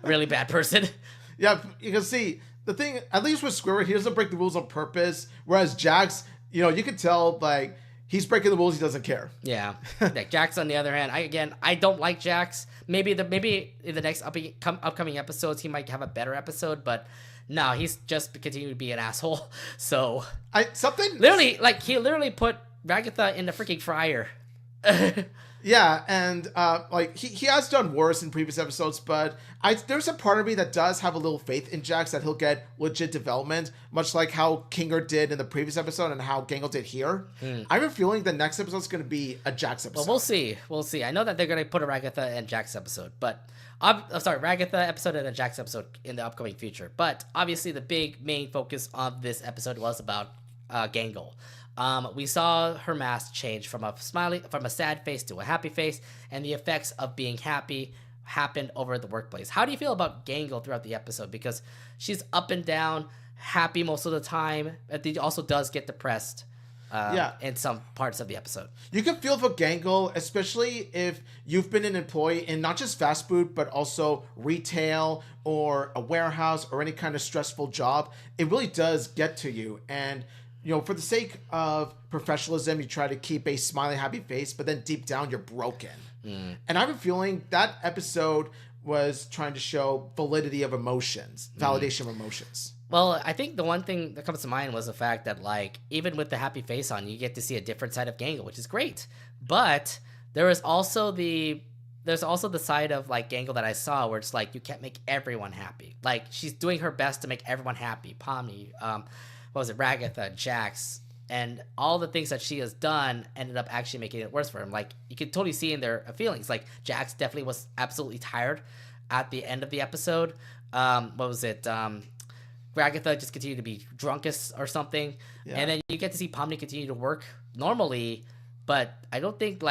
really bad person. Yeah, you can see, the thing, at least with Squidward, he doesn't break the rules on purpose. Whereas Jax, you can tell, like, he's breaking the rules. He doesn't care. Yeah. Jax, on the other hand, I don't like Jax. Maybe in the next upcoming episodes, he might have a better episode, but no, he's just continuing to be an asshole. So he literally put Ragatha in the freaking fryer. Yeah, and he has done worse in previous episodes, but there's a part of me that does have a little faith in Jax that he'll get legit development, much like how Kinger did in the previous episode and how Gangle did here. I have a feeling the next episode is going to be a Jax episode. Well, we'll see. I know that they're going to put a Ragatha and Jax episode, but Ragatha episode and a Jax episode in the upcoming future. But obviously, the big main focus of this episode was about Gangle. We saw her mask change from a sad face to a happy face, and the effects of being happy happened over the workplace. How do you feel about Gangle throughout the episode? Because she's up and down, happy most of the time, but she also does get depressed in some parts of the episode. You can feel for Gangle, especially if you've been an employee in not just fast food, but also retail or a warehouse or any kind of stressful job. It really does get to you, and for the sake of professionalism, you try to keep a smiling, happy face, but then deep down, you're broken. And I have a feeling that episode was trying to show validity of emotions, validation of emotions. Well, I think the one thing that comes to mind was the fact that, like, even with the happy face on, you get to see a different side of Gangle, which is great. But there is also there's also the side of, like, Gangle that I saw where it's like, you can't make everyone happy. Like, she's doing her best to make everyone happy. Pomni, Ragatha, Jax, and all the things that she has done ended up actually making it worse for him. Like, you could totally see in their feelings. Like, Jax definitely was absolutely tired at the end of the episode. Ragatha just continued to be drunkest or something. Yeah. And then you get to see Pomni continue to work normally, but I don't think,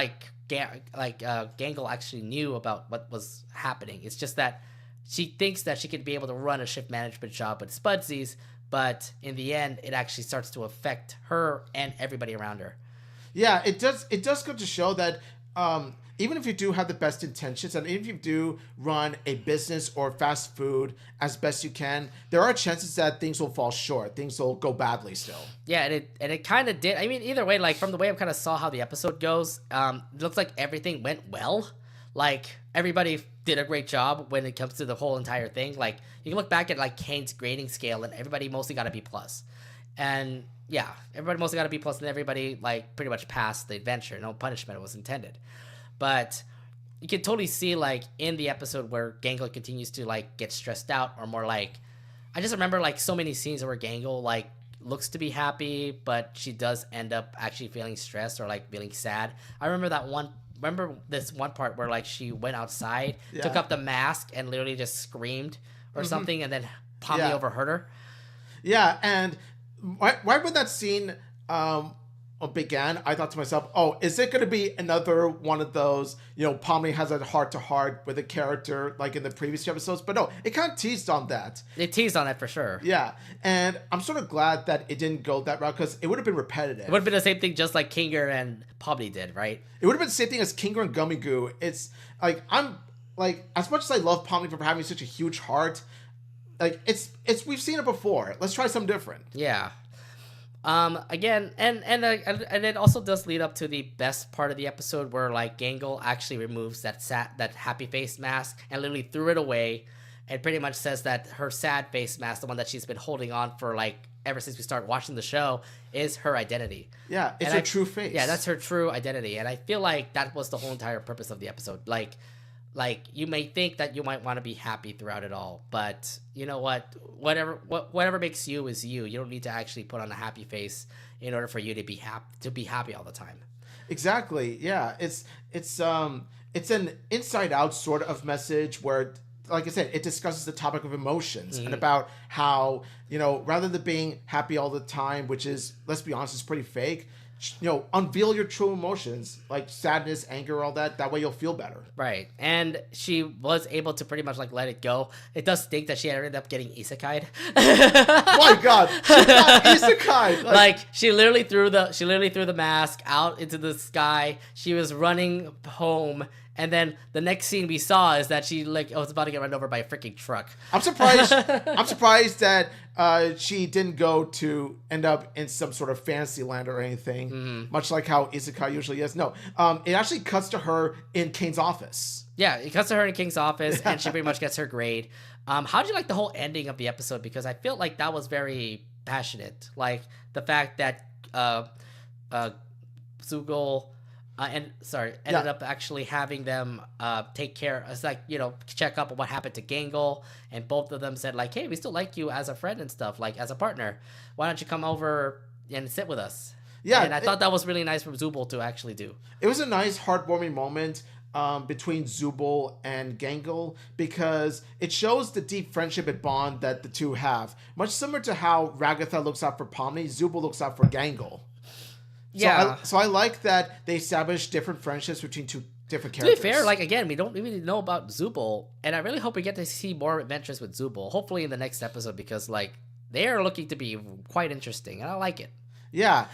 Gangle actually knew about what was happening. It's just that she thinks that she could be able to run a shift management job with Spudsies, but in the end, it actually starts to affect her and everybody around her. Yeah, it does. It does go to show that even if you do have the best intentions, and even if you do run a business or fast food as best you can, there are chances that things will fall short. Things will go badly still. Yeah, and it kind of did. I mean, either way, like from the way I kind of saw how the episode goes, it looks like everything went well. Like, everybody did a great job when it comes to the whole entire thing. Like, you can look back at, like, Kane's grading scale, and everybody mostly got a B+. And, yeah, everybody mostly got a B+, and everybody, like, pretty much passed the adventure. No punishment was intended. But you can totally see, like, in the episode where Gangle continues to, like, get stressed out, or more like... I just remember, like, so many scenes where Gangle, like looks to be happy, but she does end up actually feeling stressed or like feeling sad. I remember this one part where like she went outside, took up the mask, and literally just screamed or something, and then Pomni overheard her. Yeah, and right when that scene began, I thought to myself, oh, is it going to be another one of those, Pomni has a heart-to-heart with a character like in the previous episodes? But no, it kind of teased on that. It teased on it for sure. Yeah, and I'm sort of glad that it didn't go that route because it would have been repetitive. It would have been the same thing just like Kinger and Pomni did, right? It would have been the same thing as Kinger and Gummy Goo. It's like, I'm like, as much as I love Pomni for having such a huge heart, like it's we've seen it before. Let's try something different. Yeah. Again, and it also does lead up to the best part of the episode where like Gangle actually removes that happy face mask and literally threw it away, and pretty much says that her sad face mask, the one that she's been holding on for like ever since we started watching the show, is her identity. Yeah, it's her true face. Yeah, that's her true identity, and I feel like that was the whole entire purpose of the episode. Like you may think that you might want to be happy throughout it all, but you know what? Whatever makes you is you. You don't need to actually put on a happy face in order for you to be happy all the time. Exactly. Yeah. It's an inside out sort of message where, like I said, it discusses the topic of emotions and about how, rather than being happy all the time, which is, let's be honest, is pretty fake. Unveil your true emotions, like sadness, anger, all that. That way you'll feel better. Right. And she was able to pretty much like let it go. It does stink that she ended up getting isekai'd. My God, she got isekai'd. Like she literally threw the mask out into the sky. She was running home. And then the next scene we saw is that she was about to get run over by a freaking truck. I'm surprised. I'm surprised that she didn't go to end up in some sort of fantasy land or anything, much like how isekai usually is. No, it actually cuts to her in Kane's office. Yeah, it cuts to her in King's office, and she pretty much gets her grade. How did you like the whole ending of the episode? Because I feel like that was very passionate. Like the fact that Zugul ended up actually having them take care. It's like, check up on what happened to Gangle, and both of them said like, hey, we still like you as a friend and stuff, like as a partner. Why don't you come over and sit with us? Yeah, and I thought that was really nice from Zubul to actually do. It was a nice, heartwarming moment between Zubul and Gangle because it shows the deep friendship and bond that the two have. Much similar to how Ragatha looks out for Pomni, Zubul looks out for Gangle. Yeah. So I like that they established different friendships between two different characters. To be fair, like again, we don't really know about Zubul, and I really hope we get to see more adventures with Zubul. Hopefully in the next episode, because like they are looking to be quite interesting, and I like it. Yeah.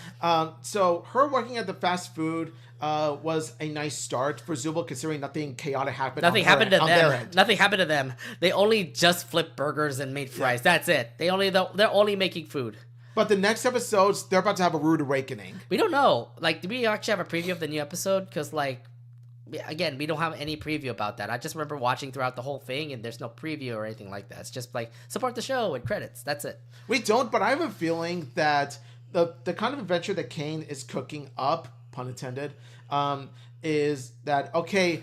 So her working at the fast food was a nice start for Zubul, considering nothing chaotic happened. Nothing happened to them. Nothing happened to them. They only just flipped burgers and made fries. Yeah. That's it. They're only making food. But the next episodes, they're about to have a rude awakening. We don't know. Like, do we actually have a preview of the new episode? Because, like, again, we don't have any preview about that. I just remember watching throughout the whole thing, and there's no preview or anything like that. It's just, like, support the show and credits. That's it. We don't, but I have a feeling that the kind of adventure that Kane is cooking up, pun intended, is that, okay,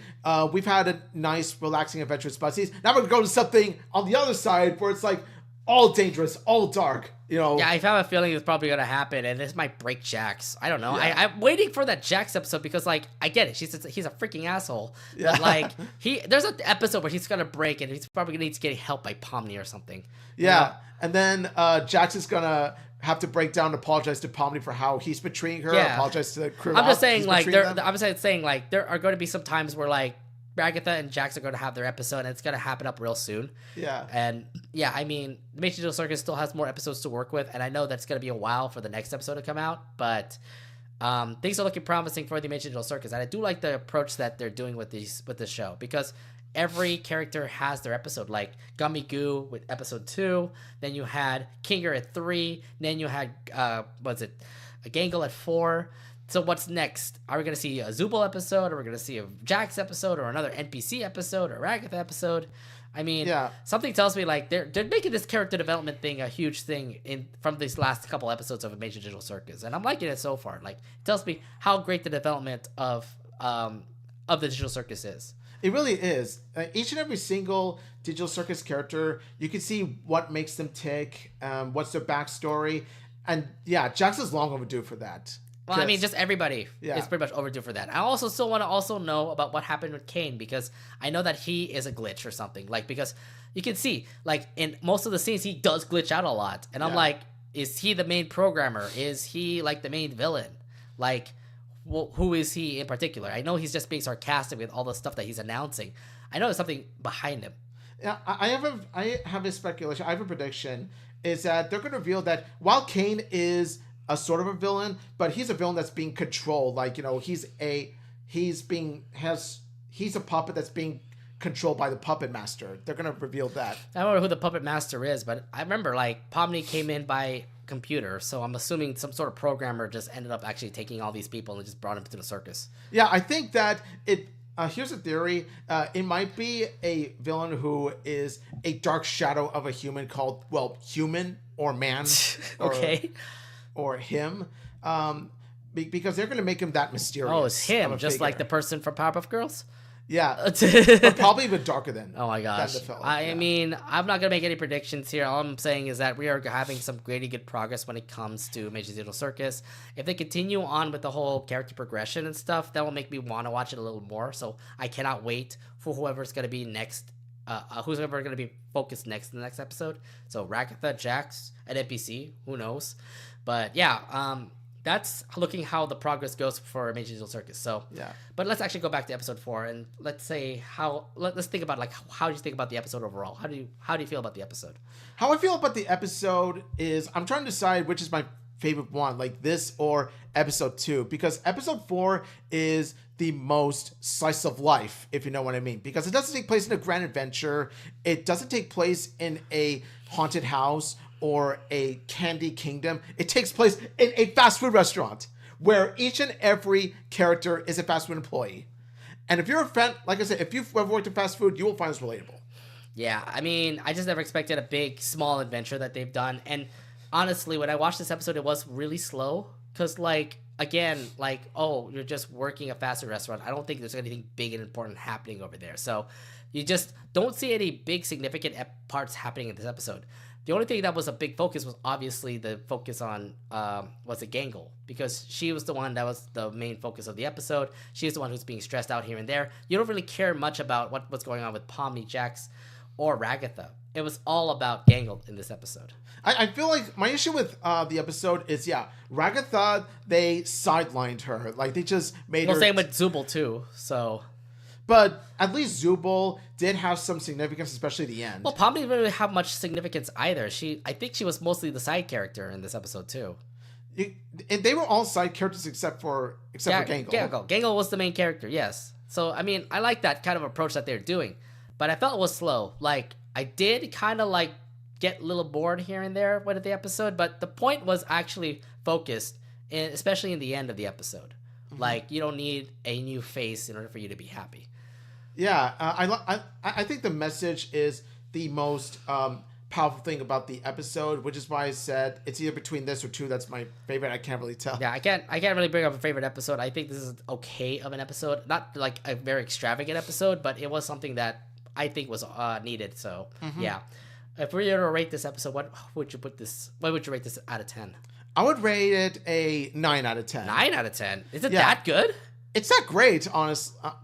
we've had a nice, relaxing adventure with Spudsies. Now we're going to go to something on the other side where it's, like, all dangerous, all dark. Yeah, I have a feeling it's probably gonna happen, and this might break Jax. I don't know. Yeah. I'm waiting for that Jax episode because, like, I get it. He's a freaking asshole. Yeah. But like, there's an episode where he's gonna break, and he's probably gonna need to get help by Pomni or something. Yeah, and then Jax is gonna have to break down and apologize to Pomni for how he's betraying her. Yeah. Apologize to the crew. I'm just saying, like, there are going to be some times where like Ragatha and Jax are going to have their episode, and it's going to happen up real soon. Yeah. And yeah, I mean, the Amazing Digital Circus still has more episodes to work with, and I know that's going to be a while for the next episode to come out, but things are looking promising for the Amazing Digital Circus, and I do like the approach that they're doing with this show, because every character has their episode. Like Gummy Goo with episode 2, then you had Kinger at 3, then you had Gangle at 4. So what's next? Are we going to see a Zubul episode? Or are we going to see a Jax episode? Or another NPC episode? Or Ragatha episode? I mean, something tells me like they're making this character development thing a huge thing from these last couple episodes of Amazing Digital Circus. And I'm liking it so far. Like, it tells me how great the development of the Digital Circus is. It really is. Each and every single Digital Circus character, you can see what makes them tick, what's their backstory. And yeah, Jax is long overdue for that. Well, I mean, just everybody Yeah. is pretty much overdue for that. I also still want to also know about what happened with Kane, because I know that he is a glitch or something. Like, because you can see, like, in most of the scenes, he does glitch out a lot. And I'm like, is he the main programmer? Is he, like, the main villain? Like, well, who is he in particular? I know he's just being sarcastic with all the stuff that he's announcing. I know there's something behind him. Yeah, I have a speculation. I have a prediction. Is that they're going to reveal that while Kane is a sort of a villain, but he's a villain that's being controlled. Like, you know, he's a puppet that's being controlled by the puppet master. They're gonna reveal that. I don't know who the puppet master is, but I remember like Pomni came in by computer, so I'm assuming some sort of programmer just ended up actually taking all these people and just brought them to the circus. Yeah, I think that it. Here's a theory. It might be a villain who is a dark shadow of a human called, well, human or man. Okay. Or him. Because they're going to make him that mysterious. Oh, it's him, just figure. like the person from Powerpuff Girls? Yeah. But probably even darker than. Oh my gosh. Than the film. I mean, I'm not going to make any predictions here. All I'm saying is that we are having some really good progress when it comes to Amazing Digital Circus. If they continue on with the whole character progression and stuff, that will make me want to watch it a little more. So I cannot wait for whoever's going to be next. Who's ever going to be focused next in the next episode. So Ragatha, Jax, and NPC, who knows? But yeah, that's looking how the progress goes for Amazing Digital Circus. So yeah. But let's actually go back to episode 4 and let's say let's think about like how do you think about the episode overall? How do you feel about the episode? How I feel about the episode is I'm trying to decide which is my favorite one, like this or episode 2, because episode 4 is the most slice of life, if you know what I mean, because it doesn't take place in a grand adventure. It doesn't take place in a haunted house or a candy kingdom. It takes place in a fast food restaurant where each and every character is a fast food employee. And if you're a fan, like I said, if you've ever worked in fast food, you will find this relatable. Yeah, I mean, I just never expected a big, small adventure that they've done. And honestly, when I watched this episode, it was really slow. Because, like, again, like, oh, you're just working a fast food restaurant. I don't think there's anything big and important happening over there. So you just don't see any big, significant parts happening in this episode. The only thing that was a big focus was obviously the focus on, was it Gangle? Because she was the one that was the main focus of the episode. She's the one who's being stressed out here and there. You don't really care much about what's going on with Pomni, Jax, or Ragatha. It was all about Gangle in this episode. I feel like my issue with the episode is, Ragatha, they sidelined her. Like, they just made her... Well, same with Zubul, too, so... But at least Zubul did have some significance, especially at the end. Well, Pomni didn't really have much significance either. I think she was mostly the side character in this episode, too. And they were all side characters except for Gangle. Gangle was the main character, yes. So, I mean, I like that kind of approach that they're doing. But I felt it was slow. Like, I did kind of, like, get a little bored here and there with the episode. But the point was actually focused, especially in the end of the episode. Mm-hmm. Like, you don't need a new face in order for you to be happy. Yeah, I think the message is the most powerful thing about the episode, which is why I said it's either between this or 2 that's my favorite. I can't really tell. Yeah, I can't really bring up a favorite episode. I think this is okay of an episode, not like a very extravagant episode, but it was something that I think was needed. So yeah, if we were to rate this episode, what would you rate this out of 10? I would rate it a 9 out of 10. 9 out of 10. Is it that good? It's not great,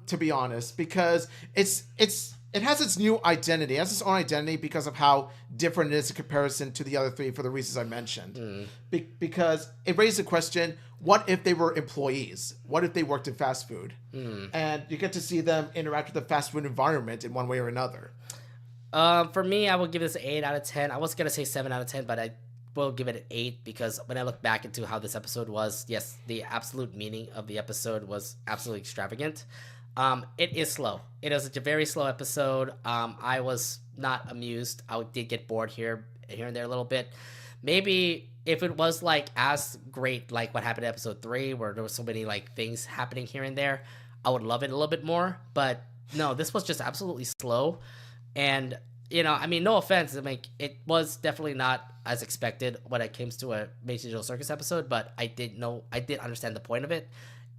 to be honest, because it has its new identity. It has its own identity because of how different it is in comparison to the other 3 for the reasons I mentioned. Because it raised the question, what if they were employees? What if they worked in fast food? And you get to see them interact with the fast food environment in one way or another. For me, I would give this an 8 out of 10. I was going to say 7 out of 10, but I will give it an 8 because when I look back into how this episode was, yes, the absolute meaning of the episode was absolutely extravagant. It is slow. It is a very slow episode. I was not amused. I did get bored here and there a little bit. Maybe if it was like as great like what happened in episode 3 where there was so many like things happening here and there, I would love it a little bit more. But no, this was just absolutely slow. And I mean, no offense. I mean, it was definitely not as expected when it came to a Amazing Digital Circus episode, but I did understand the point of it.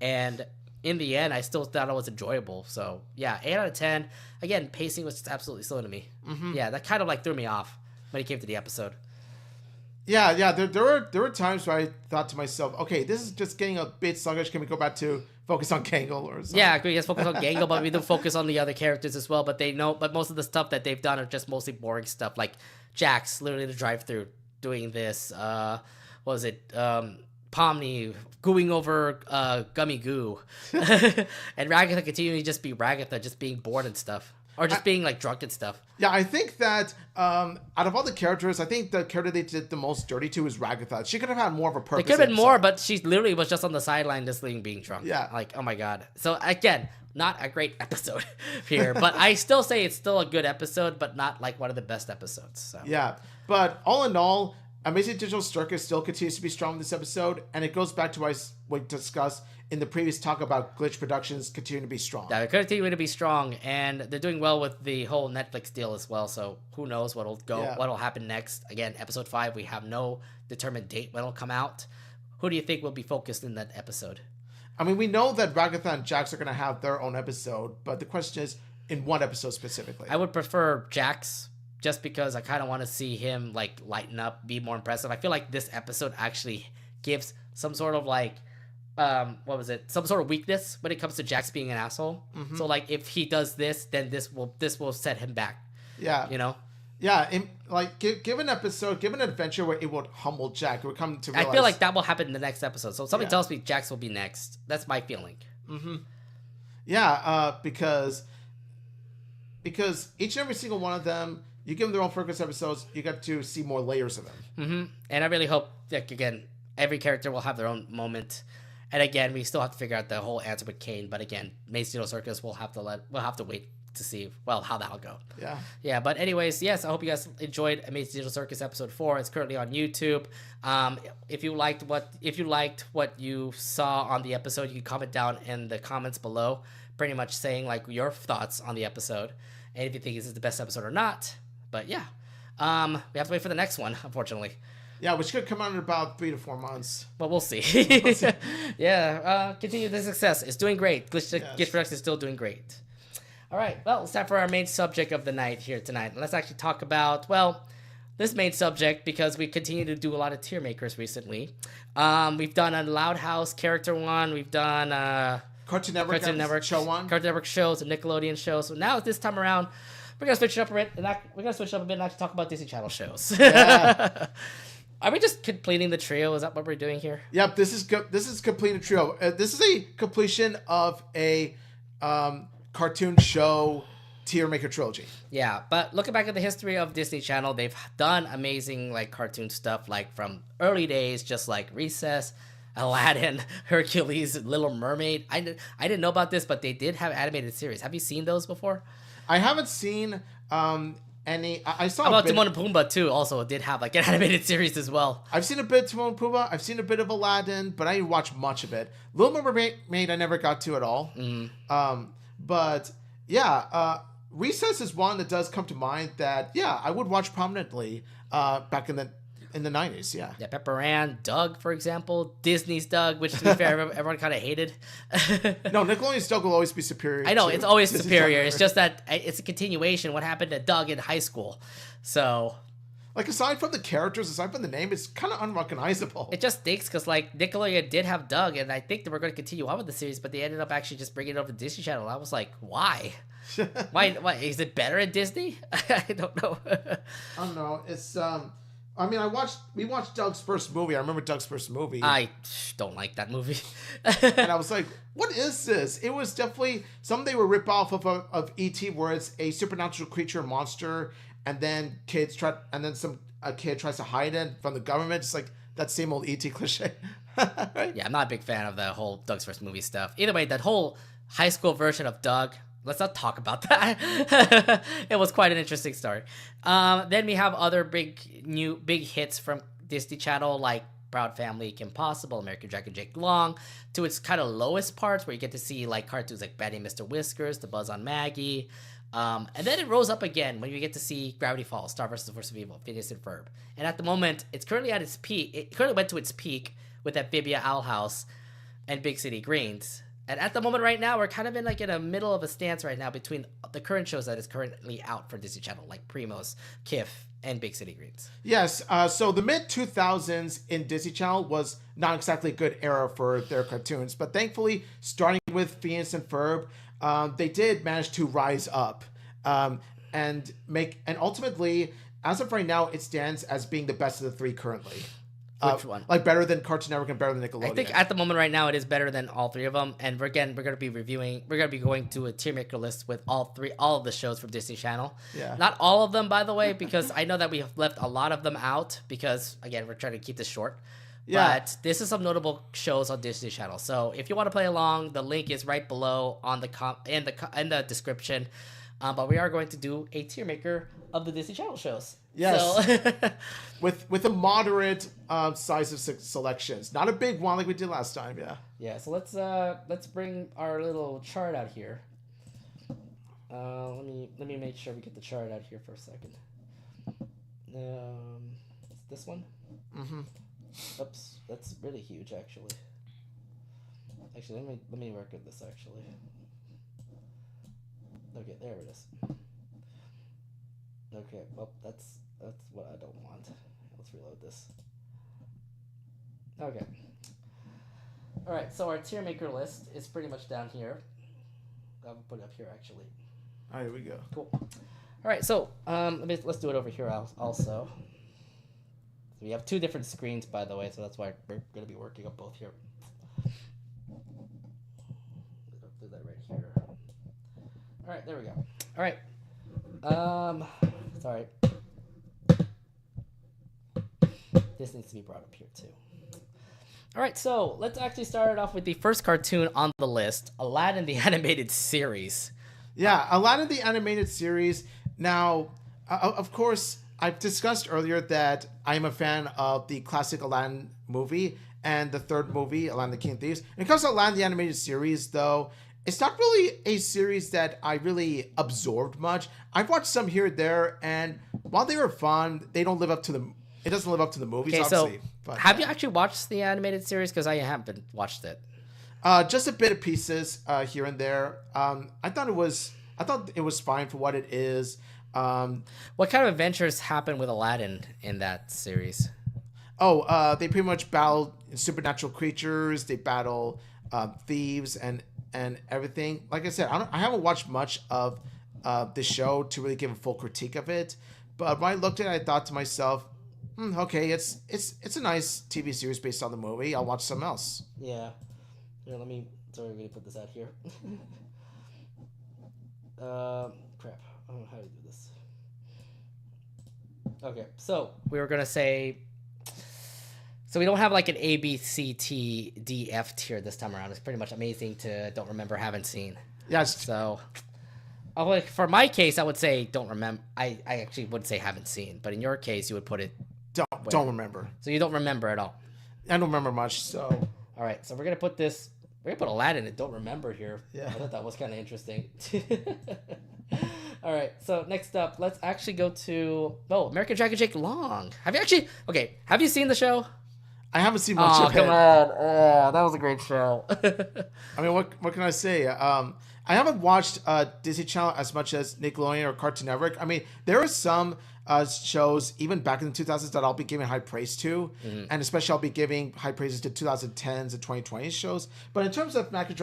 And in the end, I still thought it was enjoyable. So, yeah, 8 out of 10. Again, pacing was just absolutely slow to me. Yeah, that kind of like threw me off when it came to the episode. Yeah. There were times where I thought to myself, okay, this is just getting a bit sluggish. Can we go back to focus on Gangle or something? Yeah, I agree. Let's focus on Gangle, but we do focus on the other characters as well. But most of the stuff that they've done are just mostly boring stuff. Like Jax, literally the drive-through, doing this. What was it? Pomni gooing over Gummy Goo, and Ragatha continuing to just be Ragatha, just being bored and stuff, or just being like drunk and stuff. Yeah, I think that out of all the characters, I think the character they did the most dirty to is Ragatha. She could have had more of a purpose. It could have been more, but she literally was just on the sideline just being drunk. Yeah. Like, oh my god. So again, not a great episode here, but I still say it's still a good episode, but not like one of the best episodes. So. Yeah, but all in all, Amazing Digital Circus still continues to be strong in this episode, and it goes back to what we discussed in the previous talk about Glitch Productions continuing to be strong. Yeah, they're continuing to be strong, and they're doing well with the whole Netflix deal as well, so who knows what'll happen next. Again, episode 5, we have no determined date when it'll come out. Who do you think will be focused in that episode? I mean, we know that Ragatha and Jax are going to have their own episode, but the question is, in what episode specifically? I would prefer Jax, just because I kind of want to see him like lighten up, be more impressive. I feel like this episode actually gives some sort of like, some sort of weakness when it comes to Jax being an asshole. Mm-hmm. So like if he does this, then this will set him back. Yeah. You know? Yeah, give an episode, give an adventure where it would humble Jack. It would come to realize... I feel like that will happen in the next episode. So something tells me Jax will be next. That's my feeling. Mm-hmm. Yeah, because each and every single one of them, you give them their own focus episodes, you get to see more layers of them. Mm-hmm. And I really hope that, again, every character will have their own moment. And again, we still have to figure out the whole answer with Kane. But again, Amazing Digital Circus, we'll have to wait to see, how that'll go. Yeah. Yeah, but anyways, yes, I hope you guys enjoyed Amazing Digital Circus episode 4. It's currently on YouTube. If you liked what you saw on the episode, you can comment down in the comments below, pretty much saying like your thoughts on the episode. And if you think this is the best episode or not. But yeah, we have to wait for the next one, unfortunately. Yeah, which could come out in about 3 to 4 months. Well, we'll see. Yeah, continue the success. It's doing great. Glitch Productions is still doing great. All right, well, it's time for our main subject of the night here tonight. Let's actually talk about, this main subject, because we continue to do a lot of Tiermakers recently. We've done a Loud House character one. We've done Cartoon Network show one. Cartoon Network shows, a Nickelodeon show. So now this time around, we're gonna switch it up a bit, and actually talk about Disney Channel shows. Yeah. Are we just completing the trio? Is that what we're doing here? Yep, this is completing a trio. This is a completion of a cartoon show Tiermaker trilogy. Yeah, but looking back at the history of Disney Channel, they've done amazing like cartoon stuff, like from early days, just like Recess, Aladdin, Hercules, Little Mermaid. I didn't know about this, but they did have animated series. Have you seen those before? I haven't seen any. I saw about Timon and Pumbaa too. Also, did have like an animated series as well. I've seen a bit of Timon and Pumbaa. I've seen a bit of Aladdin, but I didn't watch much of it. Little Mermaid, I never got to at all. Mm-hmm. But yeah, Recess is one that does come to mind that I would watch prominently back in the 90s. Yeah, Pepper Ann, Doug, for example, Disney's Doug, which to be fair, everyone kind of hated. No, Nickelodeon's Doug will always be superior. I know it's always superior. It's just that it's a continuation. What happened to Doug in high school? So, like, aside from the characters, aside from the name, it's kind of unrecognizable. It just stinks because like Nickelodeon did have Doug, and I think they were going to continue on with the series, but they ended up actually just bringing it over to Disney Channel. I was like, why? Why? Is it better at Disney? I don't know. I don't know. It's I mean, we watched Doug's first movie. I remember Doug's first movie. I don't like that movie. And I was like, what is this? It was definitely something they were rip off of E.T., where it's a supernatural creature, monster, and then a kid tries to hide it from the government. It's like that same old E.T. cliche. Right? Yeah, I'm not a big fan of the whole Doug's first movie stuff. Either way, that whole high school version of Doug, let's not talk about that. It was quite an interesting story. Then we have other big hits from Disney Channel, like Proud Family, Kim Possible, American Dragon, Jake Long, to its kind of lowest parts where you get to see like cartoons like Betty and Mr. Whiskers, The Buzz on Maggie. And then it rose up again when you get to see Gravity Falls, Star vs. the Force of Evil, Phineas and Ferb. And at the moment, it's currently at its peak. It currently went to its peak with Amphibia Owl House and Big City Greens. And at the moment right now, we're kind of in a middle of a stance right now between the current shows that is currently out for Disney Channel, like Primos, Kif, and Big City Greens. Yes. So the mid 2000s in Disney Channel was not exactly a good era for their cartoons, but thankfully, starting with Phineas and Ferb, they did manage to rise up and ultimately, as of right now, it stands as being the best of the three currently. Which one? Like better than Cartoon Network and better than Nickelodeon. I think at the moment right now it is better than all three of them. And we're going to be going to a Tiermaker list with all of the shows from Disney Channel. Yeah. Not all of them, by the way, because I know that we have left a lot of them out because, again, we're trying to keep this short. Yeah. But this is some notable shows on Disney Channel. So if you want to play along, the link is right below on in the description. But we are going to do a Tiermaker of the Disney Channel shows. Yes, so with a moderate size of selections, not a big one like we did last time. Yeah. Yeah. So let's bring our little chart out here. Let me make sure we get the chart out here for a second. This one. Mm-hmm. Oops, that's really huge actually. Actually, let me work with this actually. Okay, there it is. Okay, well, that's what I don't want. Let's reload this. Okay. All right, so our Tiermaker list is pretty much down here. I'll put it up here, actually. All right, here we go. Cool. All right, so let's do it over here also. So we have two different screens, by the way, so that's why we're going to be working on both here. Do that right here. All right, there we go. All right. Sorry. This needs to be brought up here too. All right, so let's actually start it off with the first cartoon on the list, Aladdin the Animated Series. Yeah, Aladdin the Animated Series. Now, of course, I've discussed earlier that I'm a fan of the classic Aladdin movie and the third movie, Aladdin the King of Thieves. When it comes to Aladdin the Animated Series, though, it's not really a series that I really absorbed much. I've watched some here and there, and while they were fun, it doesn't live up to the movies, obviously. So have you actually watched the animated series? Because I haven't watched it. Just a bit of pieces here and there. I thought it was fine for what it is. What kind of adventures happen with Aladdin in that series? They pretty much battle supernatural creatures. They battle thieves and everything. Like I said, I haven't watched much of the show to really give a full critique of it. But when I looked at it, I thought to myself, okay, it's a nice TV series based on the movie. I'll watch something else. Yeah. Here, we're going to put this out here. Crap. I don't know how to do this. Okay, so we were going to say... So we don't have like an A, B, C, T, D, F tier this time around. It's pretty much amazing to don't remember, haven't seen. Yes. So, for my case, I would say don't remember. I actually would say haven't seen. But in your case, you would put it... Don't remember. So you don't remember at all? I don't remember much, so... All right, so we're going to put this... We're going to put Aladdin and don't remember here. Yeah. I thought that was kind of interesting. All right, so next up, let's actually go to... American Dragon Jake Long. Have you seen the show? I haven't seen much of it. Come on. Oh, that was a great show. I mean, what can I say? I haven't watched Disney Channel as much as Nickelodeon or Cartoon Network. I mean, there are some shows, even back in the 2000s, that I'll be giving high praise to. Mm-hmm. And especially I'll be giving high praises to 2010s and 2020s shows. But in terms of American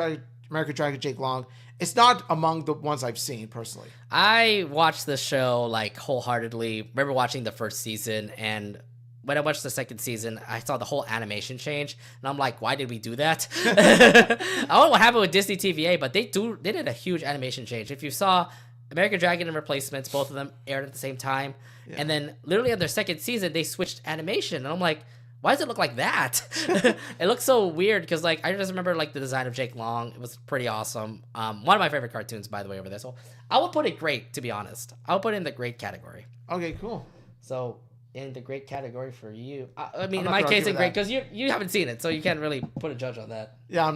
Dragon Jake Long, it's not among the ones I've seen, personally. I watched the show, wholeheartedly. Remember watching the first season, and... when I watched the second season, I saw the whole animation change, and I'm like, why did we do that? I don't know what happened with Disney TVA, but they did a huge animation change. If you saw American Dragon and Replacements, both of them aired at the same time, and then literally on their second season, they switched animation, and I'm like, why does it look like that? It looks so weird, because I just remember the design of Jake Long. It was pretty awesome. One of my favorite cartoons, by the way, over there. So I would put it great, to be honest. I would put it in the great category. Okay, cool. So... in the great category for you. I mean, in my case, in great, because you haven't seen it, so you can't really put a judge on that. Yeah,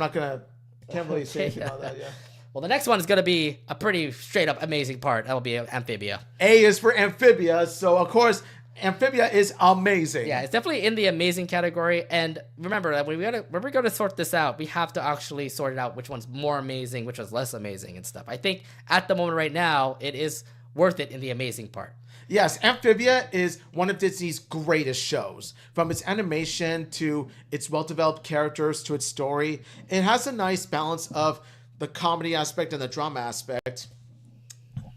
can't really say anything about that, yeah. Well, the next one is going to be a pretty straight up amazing part. That'll be Amphibia. A is for Amphibia, so of course, Amphibia is amazing. Yeah, it's definitely in the amazing category. And remember that when we're going to sort this out, we have to actually sort it out which one's more amazing, which one's less amazing and stuff. I think at the moment right now, it is worth it in the amazing part. Yes, Amphibia is one of Disney's greatest shows. From its animation to its well-developed characters to its story, it has a nice balance of the comedy aspect and the drama aspect,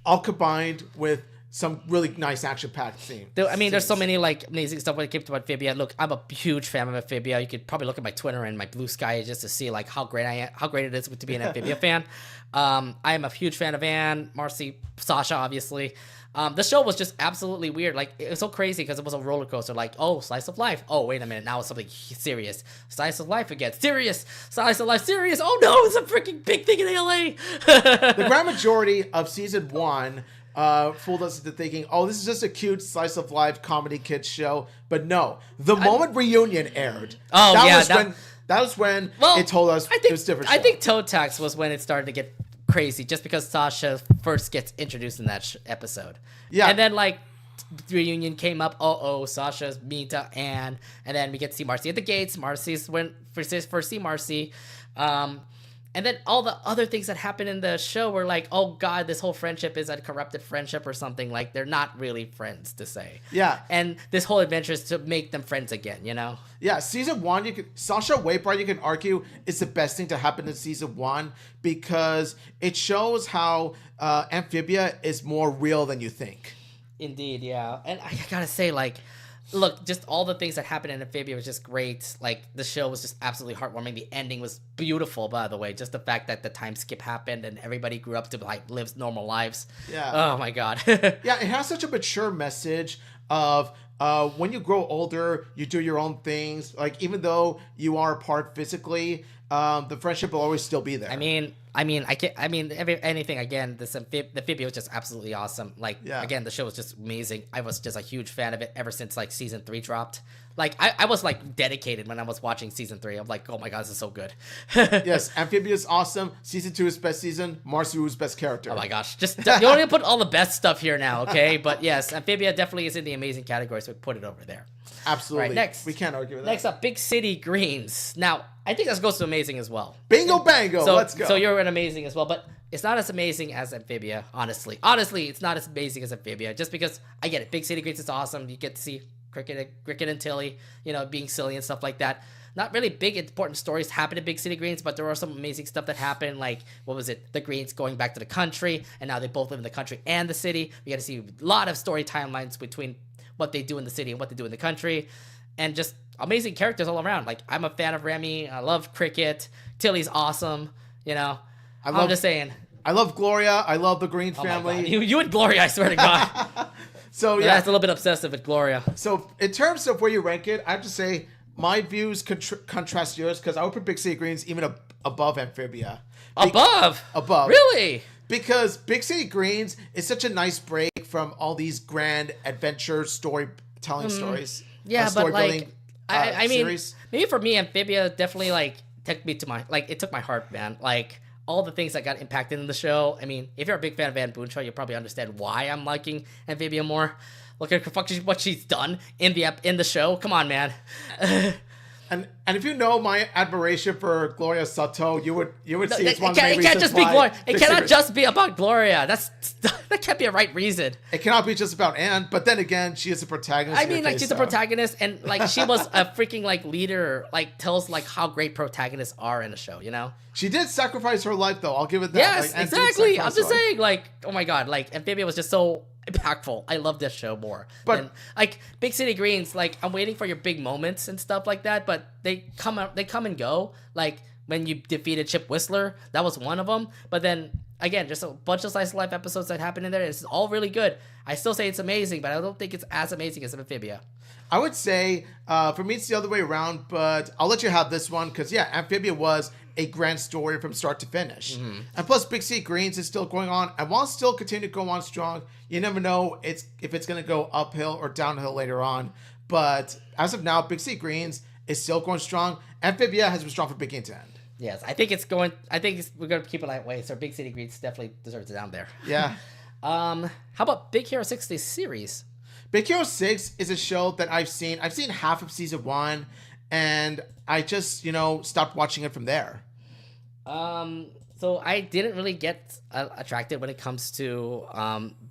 all combined with some really nice action-packed scenes. I mean, there's so many like amazing stuff when it came to Amphibia. Look, I'm a huge fan of Amphibia. You could probably look at my Twitter and my Blue Sky just to see like how great I am, how great it is to be an Amphibia fan. I am a huge fan of Anne, Marcy, Sasha, obviously. The show was just absolutely weird. Like, it was so crazy because it was a roller coaster. Like, oh, slice of life. Oh, wait a minute. Now it's something serious. Slice of life again. Serious. Slice of life. Serious. Oh, no. It's a freaking big thing in LA. The grand majority of season 1 fooled us into thinking, oh, this is just a cute slice of life comedy kids show. But no. The moment Reunion aired, that was when it told us it was different. I think Toe Tax was when it started to get crazy, just because Sasha first gets introduced in that episode. Yeah. And then, like, Reunion came up. Sasha's mean to Anne. And then we get to see Marcy at the gates. Marcy's when first see Marcy. And then all the other things that happen in the show were like, oh, God, this whole friendship is a corrupted friendship or something. Like, they're not really friends, to say. Yeah. And this whole adventure is to make them friends again, you know? Yeah, season 1, Sasha Waitbright, you can argue, is the best thing to happen in season 1 because it shows how Amphibia is more real than you think. Indeed, yeah. And I gotta say, like, look, just all the things that happened in Amphibia was just great. Like, the show was just absolutely heartwarming. The ending was beautiful, by the way. Just the fact that the time skip happened and everybody grew up to, like, live normal lives. Yeah. Oh, my God. Yeah, it has such a mature message of when you grow older, you do your own things. Like, even though you are apart physically, the friendship will always still be there. Anything again. The Amphibia was just absolutely awesome. Like, again, the show was just amazing. I was just a huge fan of it ever since like season 3 dropped. Like, I was like dedicated when I was watching season 3. I'm like, oh my God, this is so good. Yes, Amphibia is awesome. Season 2 is best season. Marcy is best character. Oh my gosh, just you don't need to put all the best stuff here now, okay? But yes, Amphibia definitely is in the amazing category, so we put it over there. Absolutely. Right, next, we can't argue with that. Next up, Big City Greens. Now, I think that goes to amazing as well. Bingo bango, let's go. So you're an amazing as well, but it's not as amazing as Amphibia, honestly. Honestly, it's not as amazing as Amphibia, just because I get it. Big City Greens is awesome. You get to see Cricket and Tilly, you know, being silly and stuff like that. Not really big important stories happen in Big City Greens, but there are some amazing stuff that happened. Like, what was it? The Greens going back to the country, and now they both live in the country and the city. We got to see a lot of story timelines between what they do in the city and what they do in the country, and just amazing characters all around. Like, I'm a fan of Remy. I love Cricket. Tilly's awesome. You know, I'm just saying. I love Gloria. I love the Green family. You and Gloria, I swear to God. So, yeah. That's a little bit obsessive with Gloria. So, in terms of where you rank it, I have to say my views contrast yours because I would put Big City Greens even above Amphibia. Above? Really? Because Big City Greens is such a nice break from all these grand adventure storytelling stories. Yeah, but like, I mean, series. Maybe for me, Amphibia definitely like took me to my, like, it took my heart, man. Like, all the things that got impacted in the show. I mean, if you're a big fan of Van Boonshaw, you'll probably understand why I'm liking Amphibia more. Look at what she's done in the show. Come on, man. And if you know my admiration for Gloria Soto, you would see it's one of the main reasons. It can't just be Gloria. It cannot just be about Gloria. That can't be a right reason. It cannot be just about Anne. But then again, she is a protagonist. I mean, like, she's a protagonist, and like she was a freaking like leader. Like, tells like how great protagonists are in a show. You know. She did sacrifice her life, though. I'll give it that. Yes, like, exactly. I'm just saying, like, oh my God, like, Amphibia was just so impactful. I love this show more. But like Big City Greens, like, I'm waiting for your big moments and stuff like that, but they come and go. Like, when you defeated Chip Whistler, that was one of them. But then again, just a bunch of slice of life episodes that happen in there. It's all really good. I still say it's amazing, but I don't think it's as amazing as Amphibia. I would say for me it's the other way around, but I'll let you have this one because Amphibia was a grand story from start to finish. Mm-hmm. And plus, Big City Greens is still going on, and while it's still continue to go on strong, you never know if it's going to go uphill or downhill later on. But as of now, Big City Greens is still going strong. Amphibia has been strong from beginning to end. Yes, we're going to keep it that way. So Big City Greens definitely deserves it down there. Yeah. How about Big Hero 6 series? Big Hero 6 is a show that I've seen half of season 1, and I just, stopped watching it from there. So I didn't really get attracted when it comes to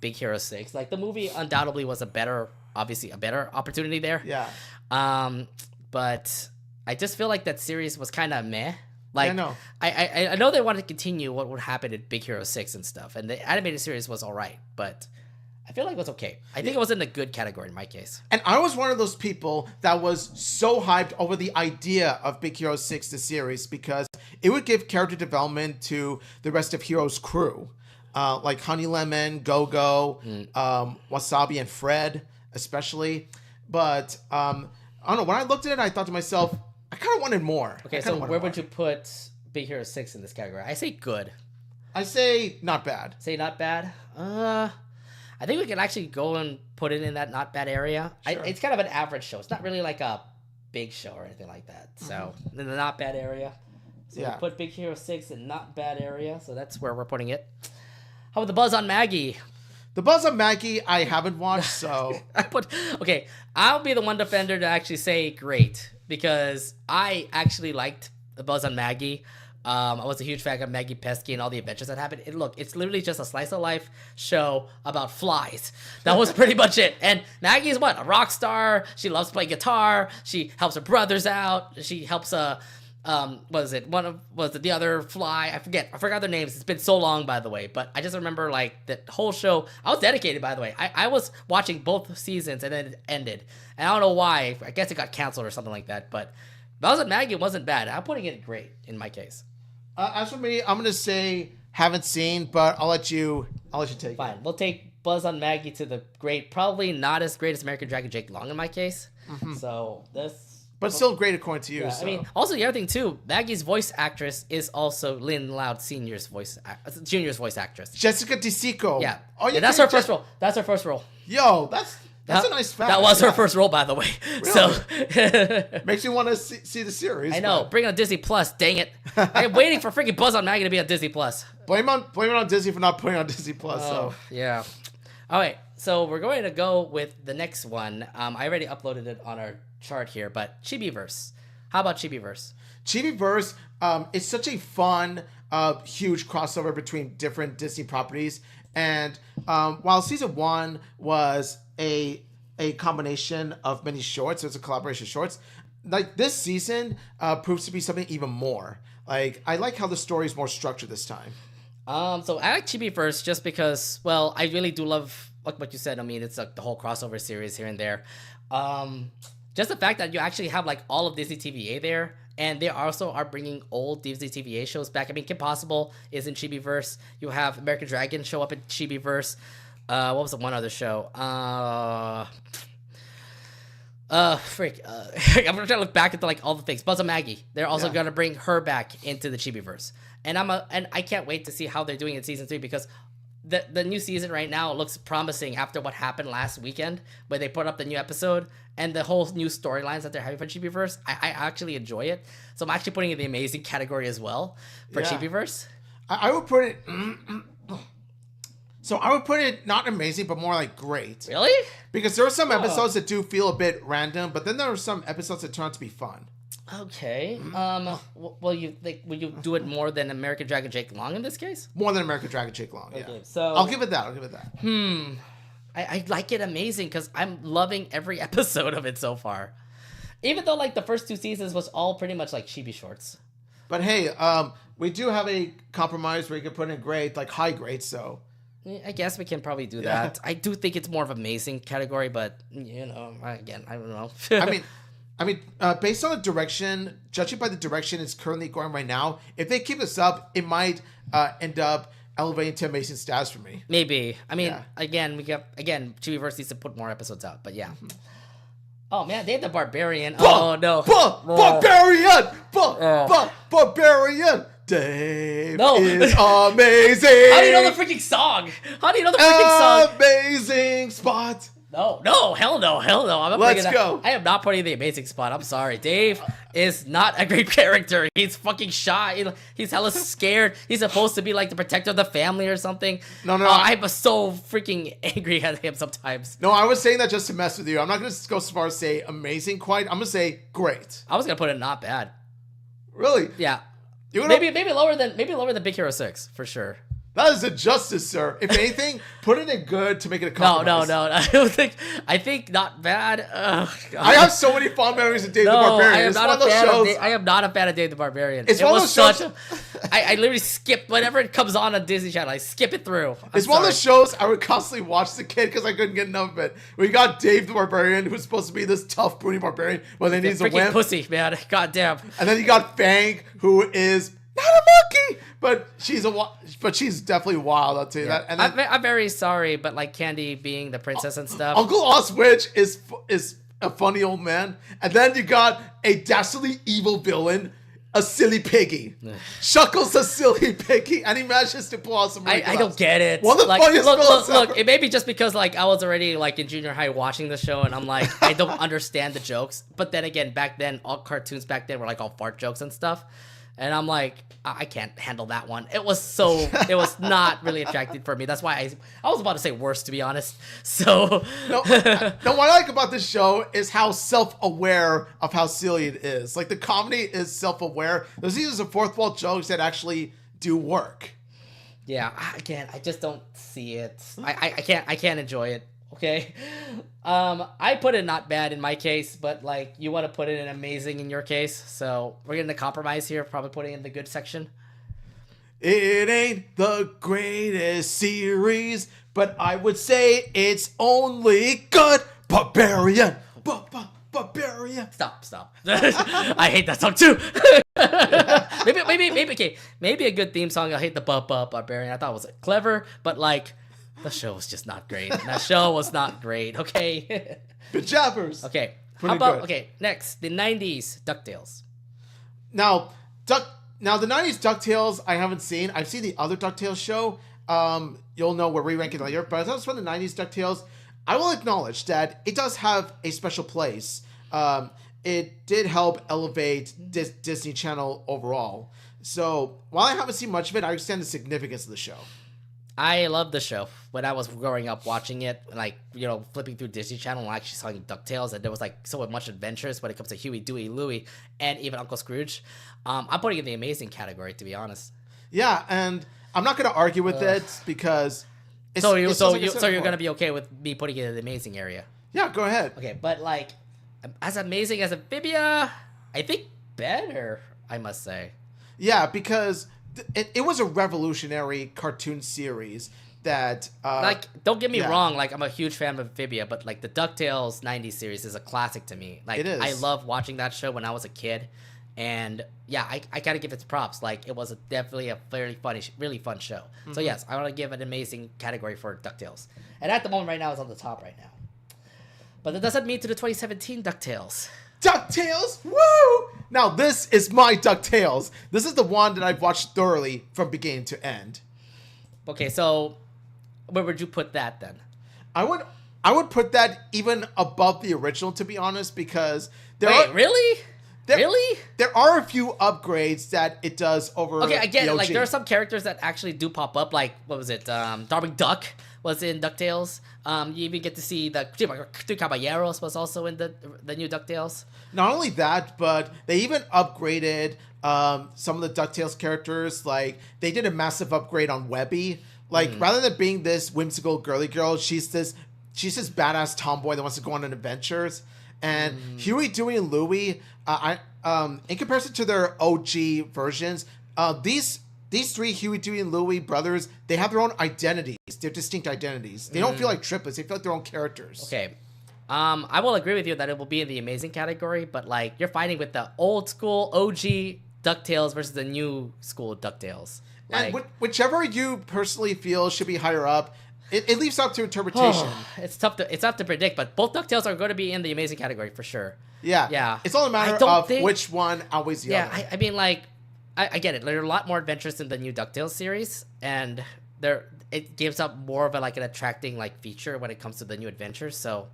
Big Hero 6. Like, the movie undoubtedly was a better opportunity there. Yeah. But I just feel like that series was kind of meh. Like, yeah, I know they wanted to continue what would happen in Big Hero 6 and stuff, and the animated series was all right, but I feel like it was okay. I think it was in the good category in my case. And I was one of those people that was so hyped over the idea of Big Hero 6, the series, because it would give character development to the rest of Hero's crew, like Honey Lemon, Go-Go, Wasabi, and Fred, especially. But I don't know. When I looked at it, I thought to myself, I kind of wanted more. Okay, so where would you put Big Hero 6 in this category? I say good. I say not bad. Say not bad? I think we can actually go and put it in that not bad area. Sure. It's kind of an average show. It's not really like a big show or anything like that. So, in the not bad area. So we put Big Hero 6 in not bad area. So that's where we're putting it. How about the Buzz on Maggie? The Buzz on Maggie, I haven't watched, so... I'll be the one defender to actually say great, because I actually liked the Buzz on Maggie. I was a huge fan of Maggie Pesky and all the adventures that happened. It's literally just a slice of life show about flies. That was pretty much it. And Maggie's a rock star. She loves playing guitar. She helps her brothers out. She helps the other fly? I forgot their names. It's been so long, by the way. But I just remember the whole show. I was dedicated, by the way. I was watching both seasons and then it ended. And I don't know why. I guess it got canceled or something like that. But Buzz and Maggie wasn't bad. I'm putting it great in my case. As for me, I'm gonna say haven't seen, but I'll let you take it. Fine. We'll take Buzz on Maggie to the great. Probably not as great as American Dragon Jake Long in my case. So this. But still great according to you. Yeah, so. I mean, also the other thing too, Maggie's voice actress is also Lynn Loud Junior's voice actress. Jessica DeSico. Yeah. Oh yeah. That's her first role. That's her first role. Yo, that's a nice fact. That was her first role, by the way. Really? So makes me want to see the series. I know. Bring it on Disney Plus. Dang it! I'm waiting for freaking Buzz on Maggie to be on Disney Plus. Blame it on Disney for not putting it on Disney Plus. Oh, yeah. All right. So we're going to go with the next one. I already uploaded it on our chart here, but Chibiverse. How about Chibiverse? Chibiverse is such a fun, huge crossover between different Disney properties. And while season 1 was a combination of many shorts, so it's a collaboration of shorts, this season proves to be something even more. I like how the story is more structured this time. So I like Chibiverse just because, well, I really do love what you said. I mean, it's the whole crossover series here and there. Just the fact that you actually have all of Disney TVA there, and they also are bringing old Disney TVA shows back. I mean, Kim Possible is in Chibiverse. You have American Dragon show up in Chibiverse. What was the one other show? I'm gonna try to look back at all the things. Buzz and Maggie. They're also gonna bring her back into the Chibiverse, and I can't wait to see how they're doing in season 3, because the new season right now looks promising after what happened last weekend where they put up the new episode and the whole new storylines that they're having for Chibiverse. I actually enjoy it, so I'm actually putting it in the amazing category as well for Chibiverse. I would put it. So I would put it not amazing, but more great. Really? Because there are some episodes that do feel a bit random, but then there are some episodes that turn out to be fun. Okay. Will you do it more than American Dragon Jake Long in this case? More than American Dragon Jake Long. Yeah. Okay, so I'll give it that. I like it amazing because I'm loving every episode of it so far. Even though the first 2 seasons was all pretty much chibi shorts. But hey, we do have a compromise where you can put in grade, high grade, so. I guess we can probably do that. I do think it's more of amazing category, but again, I don't know. I mean, based on the direction, judging by the direction it's currently going right now, if they keep this up, it might end up elevating to amazing status for me. Maybe. I mean, again, Chibiverse needs to put more episodes out, but yeah. Oh man, they have the Barbarian. Oh no, Barbarian, Barbarian. Dave is amazing. How do you know the freaking song? Amazing spot. No, hell no. I'm not Let's go. I am not putting the amazing spot. I'm sorry. Dave is not a great character. He's fucking shy. He's hella scared. He's supposed to be like the protector of the family or something. No. I'm so freaking angry at him sometimes. No, I was saying that just to mess with you. I'm not going to go so far as say amazing quite. I'm going to say great. I was gonna put it not bad. Really? Yeah. Maybe lower than Big Hero 6 for sure. That is a justice, sir. If anything, put it in good to make it a compromise. No. I think not bad. I have so many fond memories of Dave the Barbarian. I am not a fan of Dave the Barbarian. It's one of those shows. I literally skip whenever it comes on Disney Channel. I skip it through. It's one of those shows I would constantly watch as a kid because I couldn't get enough of it. We got Dave the Barbarian, who's supposed to be this tough, broody barbarian, but then he's a wimp. Pussy, man. God damn. And then you got Fang, who is not a monkey, but she's definitely wild. I'll tell you that. And then, I'm very sorry, but like Candy being the princess and stuff. Uncle Oswitch is a funny old man, and then you got a dastardly evil villain, a silly piggy. Shuckles a silly piggy, and he manages to pull out some. I don't get it. One of the funniest villains ever. Look, it may be just because like I was already like in junior high watching the show, and I'm like I don't understand the jokes. But then again, back then all cartoons back then were like all fart jokes and stuff. And I'm like, I can't handle that one. It was not really attractive for me. That's why I was about to say worse, to be honest. So no, what I like about this show is how self-aware of how silly it is. Like the comedy is self-aware. There's even some fourth wall jokes that actually do work. Yeah, I just don't see it. I can't enjoy it. Okay, I put it not bad in my case, but like you want to put it in amazing in your case, so we're getting a compromise here. Probably putting it in the good section. It ain't the greatest series, but I would say it's only good. Barbarian, barbarian. Stop. I hate that song too. maybe a good theme song. I hate the barbarian. I thought it was clever, but like. The show was just not great. That show was not great, okay? Good jabbers. Okay. Pretty How about, good. okay, next, the 90s DuckTales. Now the 90s DuckTales I haven't seen. I've seen the other DuckTales show. You'll know we're re-ranking later, but as for the 90s DuckTales, I will acknowledge that it does have a special place. It did help elevate Disney Channel overall. So while I haven't seen much of it, I understand the significance of the show. I loved the show when I was growing up watching it, like, you know, flipping through Disney Channel and actually seeing DuckTales, and there was like so much adventures when it comes to Huey, Dewey, Louie, and even Uncle Scrooge. I'm putting it in the amazing category, to be honest. Yeah, and I'm not going to argue with it because it's, so you're going to be okay with me putting it in the amazing area. Yeah, go ahead. Okay, but like as amazing as Amphibia, I think better, I must say. Yeah, because it was a revolutionary cartoon series that like, don't get me wrong, like I'm a huge fan of Amphibia, but like the DuckTales 90s series is a classic to me. Like, it is. I love watching that show when I was a kid, and yeah, I gotta give it props. Like, it was definitely a very funny, really fun show. Mm-hmm. So yes, I want to give an amazing category for DuckTales, and at the moment right now it's on the top right now. But that doesn't mean to the 2017 DuckTales. DuckTales? Woo! Now, this is my DuckTales. This is the one that I've watched thoroughly from beginning to end. Okay, so where would you put that then? I would put that even above the original, to be honest, because really? There are a few upgrades that it does over. Okay, I get the it. OG. Like, there are some characters that actually do pop up. Like, what was it? Darwin Duck was in DuckTales. You even get to see the Two Caballeros was also in the new DuckTales. Not only that, but they even upgraded some of the DuckTales characters. Like, they did a massive upgrade on Webby. Like, rather than being this whimsical girly girl, she's this badass tomboy that wants to go on adventures. And Huey, Dewey, and Louie, in comparison to their OG versions, these three Huey, Dewey, and Louie brothers, they have their own identities. They're distinct identities. They don't feel like triplets. They feel like their own characters. Okay. I will agree with you that it will be in the amazing category, but like, you're fighting with the old school OG DuckTales versus the new school DuckTales. Like, and whichever you personally feel should be higher up, it leaves up to interpretation. It's tough to predict, but both DuckTales are going to be in the amazing category for sure. Yeah. It's all a matter of which one outweighs the other. I mean, like, I get it. There are a lot more adventures in the new DuckTales series, and it gives up more of an attracting feature when it comes to the new adventures. So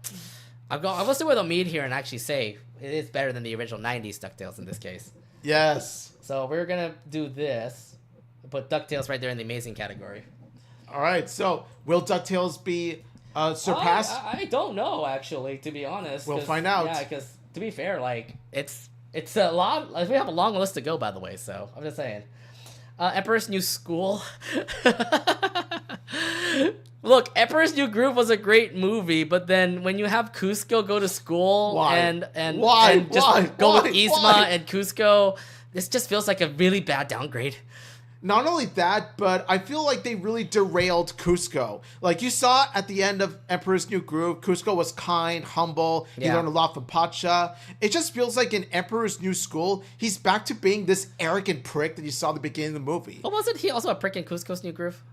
I will see what they'll meet here and actually say it is better than the original 90s DuckTales in this case. Yes. So we're going to do this. Put DuckTales right there in the amazing category. All right. So will DuckTales be surpassed? I don't know, actually, to be honest. We'll find out. Yeah, because to be fair, it's a lot. We have a long list to go, by the way, so I'm just saying. Emperor's New School. Look, Emperor's New Groove was a great movie, but then when you have Cusco go to school and go with Yzma and Cusco, this just feels like a really bad downgrade. Not only that, but I feel like they really derailed Cusco. Like you saw at the end of Emperor's New Groove, Cusco was kind, humble. He learned a lot from Pacha. It just feels like in Emperor's New School, he's back to being this arrogant prick that you saw at the beginning of the movie. But wasn't he also a prick in Cusco's New Groove?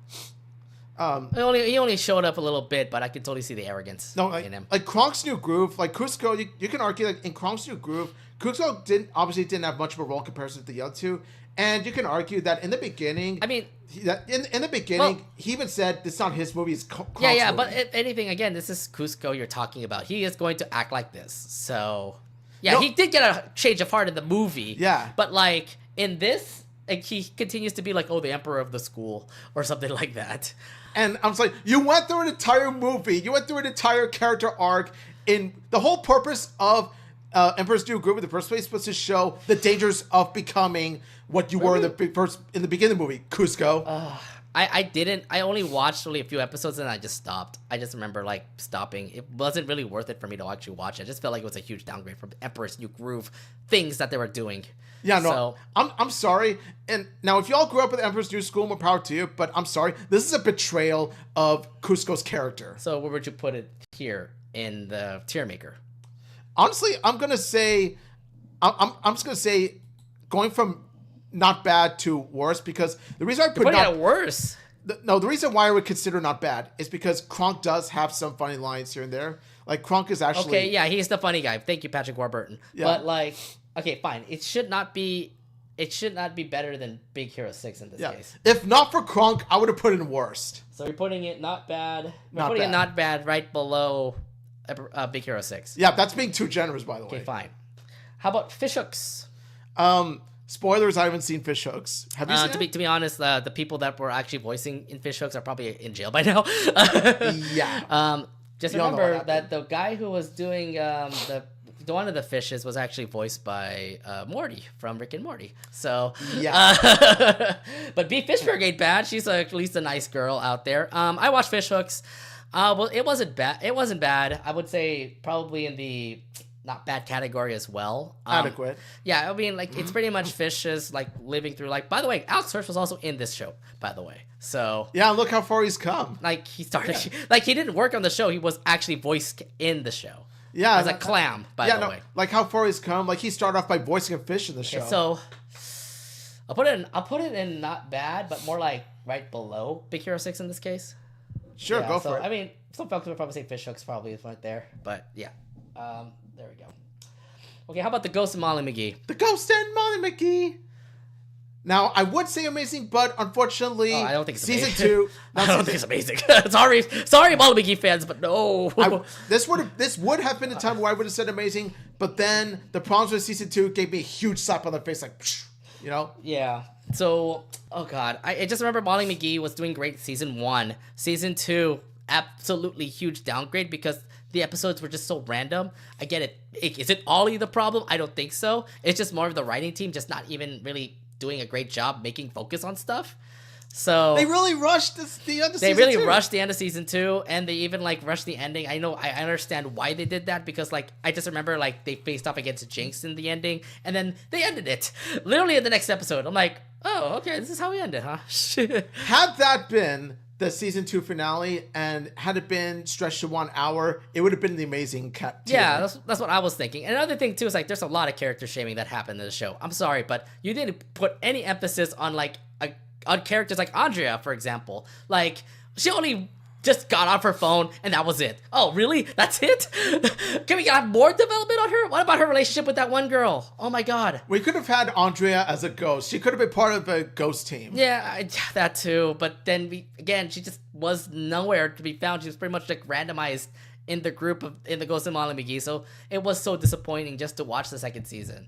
He only showed up a little bit, but I could totally see the arrogance in him. Like Kronk's New Groove, like Cusco, you can argue that in Kronk's New Groove, Cusco obviously didn't have much of a role comparison to the other two. And you can argue that in the beginning, he even said it's not his movie, it's Kronk's movie. But if anything, again, this is Cusco you're talking about. He is going to act like this. So, he did get a change of heart in the movie. Yeah. But, in this, he continues to be the emperor of the school or something like that. And I'm like, you went through an entire movie. You went through an entire character arc. In the whole purpose of Emperor's New Groove in the first place was to show the dangers of becoming what you were in the beginning of the movie, Cusco. I only watched only a few episodes and I just stopped. I just remember stopping. It wasn't really worth it for me to actually watch it. I just felt like it was a huge downgrade from Emperor's New Groove things that they were doing. Yeah, no, so, I'm sorry. And now, if y'all grew up with Emperor's New School, more power to you. But I'm sorry, this is a betrayal of Cusco's character. So where would you put it here in the Tiermaker? Honestly, I'm gonna say, I'm just gonna say, going from not bad to worse, because the reason I put it worse. The reason why I would consider not bad is because Kronk does have some funny lines here and there. Like Kronk is actually he's the funny guy. Thank you, Patrick Warburton. Yeah. But okay, fine. It should not be better than Big Hero 6 in this case. If not for Kronk, I would have put it in worst. So you're putting it not bad. It not bad right below Big Hero 6. Yeah, that's being too generous, by the way. Okay, fine. How about Fishhooks? Spoilers, I haven't seen Fishhooks. Have you seen it? To be honest, the people that were actually voicing in Fishhooks are probably in jail by now. Yeah. Just remember that the guy who was doing the one of the fishes was actually voiced by Morty from Rick and Morty. So yeah. But B Fishburne ain't bad. She's at least a nice girl out there. I watched Fishhooks. Well, it wasn't bad. It wasn't bad. I would say probably in the not bad category as well. Adequate. Yeah, I mean, it's pretty much fishes living through. By the way, Alex Hirsch was also in this show. By the way, so yeah, look how far he's come. He started. He didn't work on the show. He was actually voiced in the show. Yeah, as a clam. By the way, how far he's come. He started off by voicing a fish in the show. So I'll put it in not bad, but more right below Big Hero 6 in this case. Sure, go for it. I mean, some folks would probably say Fishhooks probably is right there, but yeah. There we go. Okay, how about the Ghost and Molly McGee? The Ghost and Molly McGee. Now, I would say amazing, but unfortunately, I don't think it's season amazing. 2. I don't think it's amazing. sorry, Molly McGee fans, but no. This would have been a time where I would have said amazing, but then the problems with season 2 gave me a huge slap on the face, Yeah. So, oh god, I just remember Molly McGee was doing great season 1. Season 2, absolutely huge downgrade because the episodes were just so random. I get it. Is it Ollie the problem? I don't think so. It's just more of the writing team just not even really doing a great job making focus on stuff. So they really rushed the end of season 2. They really rushed the end of season 2, and they even rushed the ending. I know, I understand why they did that because I just remember they faced off against Jinx in the ending, and then they ended it literally in the next episode. I'm like, oh, okay, this is how we end it, huh? Had that been the season 2 finale, and had it been stretched to 1 hour, it would have been the amazing cut. Yeah, that's what I was thinking. And another thing too is there's a lot of character shaming that happened in the show. I'm sorry, but you didn't put any emphasis on on characters like Andrea, for example. She only just got off her phone and that was it. Oh, really? That's it? Can we have more development on her? What about her relationship with that one girl? Oh my god. We could have had Andrea as a ghost. She could have been part of a ghost team. Yeah, that too. But then she just was nowhere to be found. She was pretty much like randomized in the group in the Ghost of Molly McGee. So it was so disappointing just to watch the second season.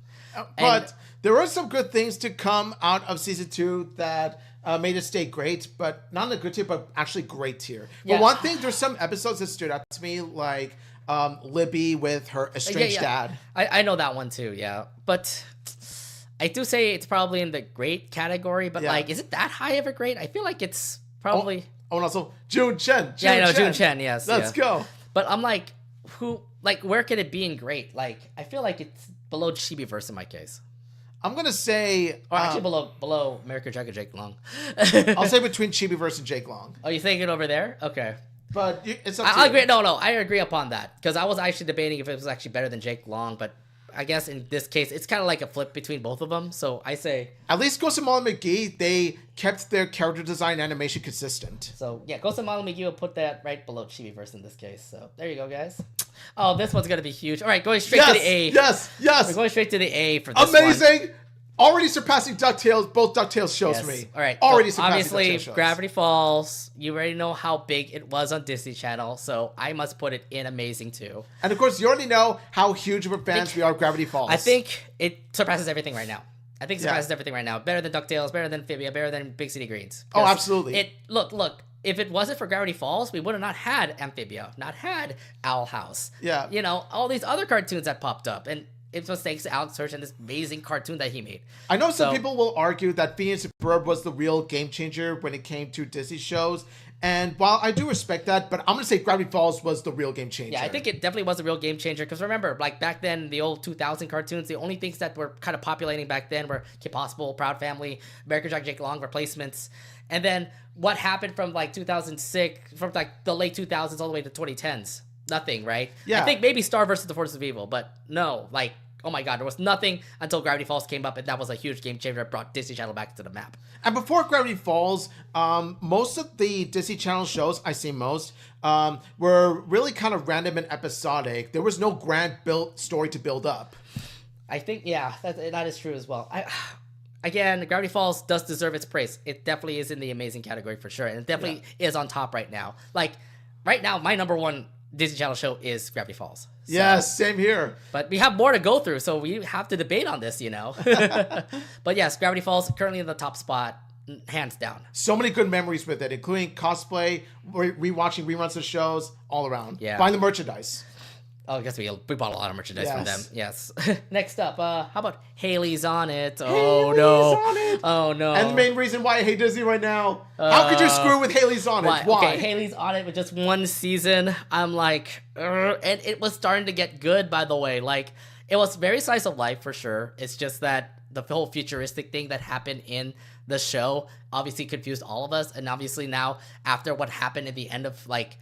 But there were some good things to come out of season 2 that made it stay great, but not in a good tier, but actually great tier. Yeah. For one thing, there's some episodes that stood out to me, like Libby with her estranged dad. I know that one too, yeah. But I do say it's probably in the great category, but like, is it that high of a great? I feel like it's probably... Oh, and also June Chen. June Chen, yes. Let's go. But I'm like, where could it be in great? Like, I feel like it's below Chibiverse in my case. I'm going to say... Or actually below American Dragon Jake Long. I'll say between Chibiverse and Jake Long. Oh, you thinking over there? Okay. But it's up to I agree. No, I agree upon that. Because I was actually debating if it was actually better than Jake Long, but I guess in this case, it's kind of like a flip between both of them. So I say... At least Ghost of Molly McGee, they kept their character design animation consistent. So, yeah, Ghost of Molly McGee will put that right below Chibiverse in this case. So, there you go, guys. Oh, this one's going to be huge. All right, going straight to the A. Yes. We're going straight to the A for this Amazing. one. Already surpassing DuckTales. Both DuckTales shows for me. All right. Already so surpassing obviously, DuckTales shows. Gravity Falls. You already know how big it was on Disney Channel, so I must put it in Amazing too. And of course, you already know how huge of a fans we are of Gravity Falls. I think it surpasses everything right now. Everything right now. Better than DuckTales, better than Amphibia, better than Big City Greens. Oh, absolutely. Look. If it wasn't for Gravity Falls, we would have not had Amphibia, not had Owl House. Yeah. You know, all these other cartoons that popped up. And it was thanks to Alex Hirsch and this amazing cartoon that he made. I know some people will argue that Phineas and Ferb was the real game changer when it came to Disney shows. And while I do respect that, but I'm going to say Gravity Falls was the real game changer. Yeah, I think it definitely was a real game changer. Because remember, like back then, the old 2000 cartoons, the only things that were kind of populating back then were Kim Possible, Proud Family, American Jack Jake Long replacements. And then what happened from like 2006, from like the late 2000s all the way to 2010s? Nothing, right? Yeah. I think maybe Star versus the Forces of Evil, but no, like, oh my god, there was nothing until Gravity Falls came up, and that was a huge game changer that brought Disney Channel back to the map. And before Gravity Falls, most of the Disney Channel shows, I say most, were really kind of random and episodic. There was no grand story to build up. I think, yeah, that is true as well. Again, Gravity Falls does deserve its praise. It definitely is in the amazing category for sure, and it definitely is on top right now. Like, right now, my number one Disney Channel show is Gravity Falls. So, yes, same here. But we have more to go through, so we have to debate on this, you know. But yes, Gravity Falls currently in the top spot, hands down. So many good memories with it, including cosplay, rewatching reruns of shows, all around. Yeah. Buying the merchandise. Oh, I guess we bought a lot of merchandise from them. Yes. Next up, how about Haley's on It? Haley's on It. Oh no. And the main reason why I hate Disney right now. How could you screw with Haley's on It? Why? Okay, Haley's on It with just one season. I'm like, and it was starting to get good, by the way. Like, it was very slice of life for sure. It's just that the whole futuristic thing that happened in the show obviously confused all of us. And obviously now, after what happened at the end of like,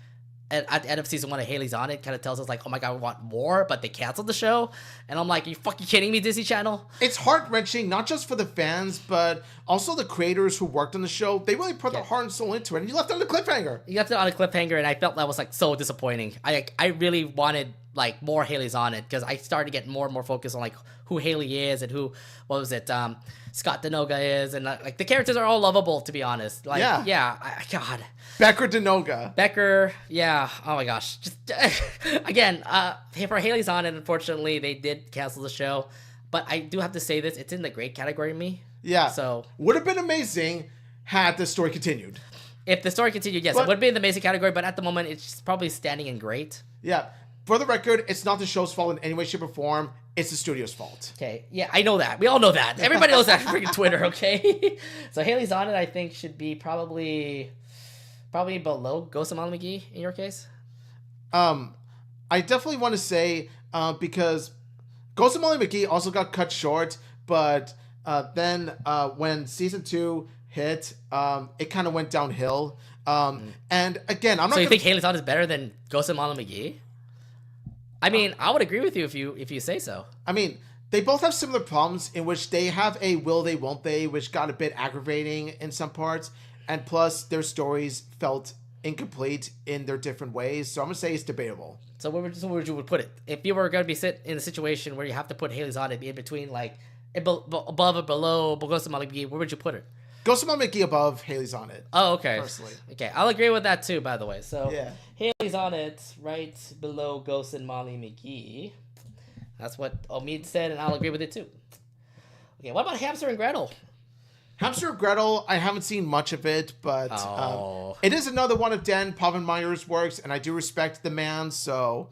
at the end of season 1 of Haley's on It, kind of tells us like, oh my god, we want more, but they canceled the show. And I'm like, are you fucking kidding me, Disney Channel? It's heart-wrenching, not just for the fans, but also the creators who worked on the show. They really put their heart and soul into it, and you left it on a cliffhanger. You left it on a cliffhanger, and I felt that was like so disappointing. I really wanted like more Haley's on It, because I started to get more and more focused on like who Haley is and who, what was it, Scott Denoga is, and like the characters are all lovable, to be honest. Like, God. Becker Denoga. Yeah. Oh my gosh. Just again, for Haley's on It, unfortunately, they did cancel the show. But I do have to say this: it's in the great category of me. Yeah. So would have been amazing had the story continued. If the story continued, yes, it would be in the amazing category. But at the moment, it's probably standing in great. Yeah. For the record, it's not the show's fault in any way, shape, or form. It's the studio's fault. Okay, yeah, I know that. We all know that. Everybody knows that freaking Twitter, okay? So Haley's on It, I think, should be probably below Ghost of Molly McGee in your case. I definitely want to say because Ghost of Molly McGee also got cut short, but then when season 2 hit, it kind of went downhill. And again, I'm not. So you think Haley's on It is better than Ghost of Molly McGee? I mean, I would agree with you if you say so. I mean, they both have similar problems in which they have a will they, won't they, which got a bit aggravating in some parts. And plus, their stories felt incomplete in their different ways. So I'm gonna say it's debatable. So where would you put it? If you were going to be sit in a situation where you have to put Haley's on it in between, like above or below Ghost of Molly McGee, where would you put it? Ghost of Molly McGee above, Haley's on it. Oh, okay. Personally. Okay, I'll agree with that too, by the way. So yeah. Haley's on it right below Ghost and Molly McGee. That's what Omid said, and I'll agree with it too. Okay, what about Hamster and Gretel? Hamster and Gretel, I haven't seen much of it, but it is another one of Dan Povenmire's works, and I do respect the man, so...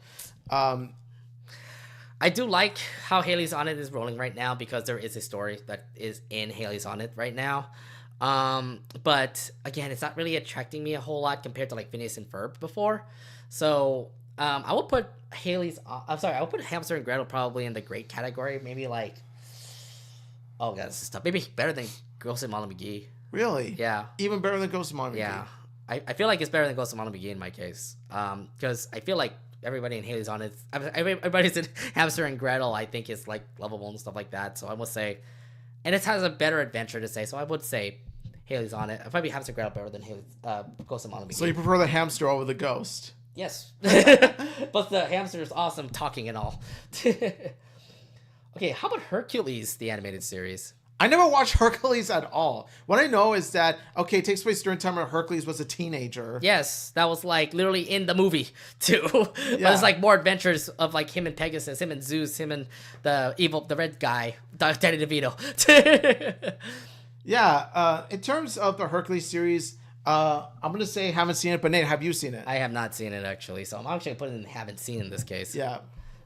I do like how Haley's on it is rolling right now because there is a story that is in Haley's on it right now. But again, it's not really attracting me a whole lot compared to like Phineas and Ferb before. So I would put I would put Hamster and Gretel probably in the great category. Maybe like, oh god, this is tough. Maybe better than Ghost of Molly McGee. Really? Yeah. Even better than Ghost of Molly McGee? Yeah. I feel like it's better than Ghost of Molly McGee in my case. Because I feel like everybody in Haley's on it. Everybody's in Hamster and Gretel, I think, is like lovable and stuff like that. So I would say, and it has a better adventure to say. So I would say Haley's on it. I'd probably Hamster and Gretel better than Ghost of Molly McGee. So you prefer the hamster over the ghost? Yes. But the hamster is awesome talking and all. Okay, how about Hercules, the animated series? I never watched Hercules at all. What I know is that, okay, it takes place during time when Hercules was a teenager. Yes, that was like literally in the movie too. But it's like more adventures of like him and Pegasus, him and Zeus, him and the red guy, Danny DeVito. Yeah, in terms of the Hercules series, I'm going to say haven't seen it, but Nate, have you seen it? I have not seen it actually, so I'm actually putting in haven't seen in this case. Yeah.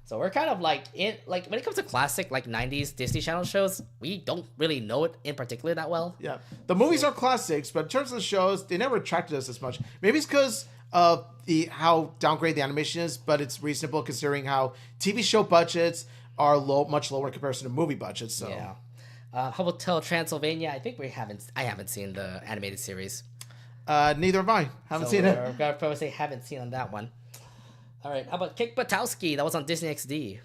So we're kind of like when it comes to classic like 90s Disney Channel shows, we don't really know it in particular that well. Yeah. The movies are classics, but in terms of the shows, they never attracted us as much. Maybe it's because of how downgraded the animation is, but it's reasonable considering how TV show budgets are much lower in comparison to movie budgets. So yeah. Hotel Transylvania, I think I haven't seen the animated series. Neither have I. Haven't seen it. I'd probably say haven't seen on that one. All right, how about Kick Buttowski? That was on Disney XD.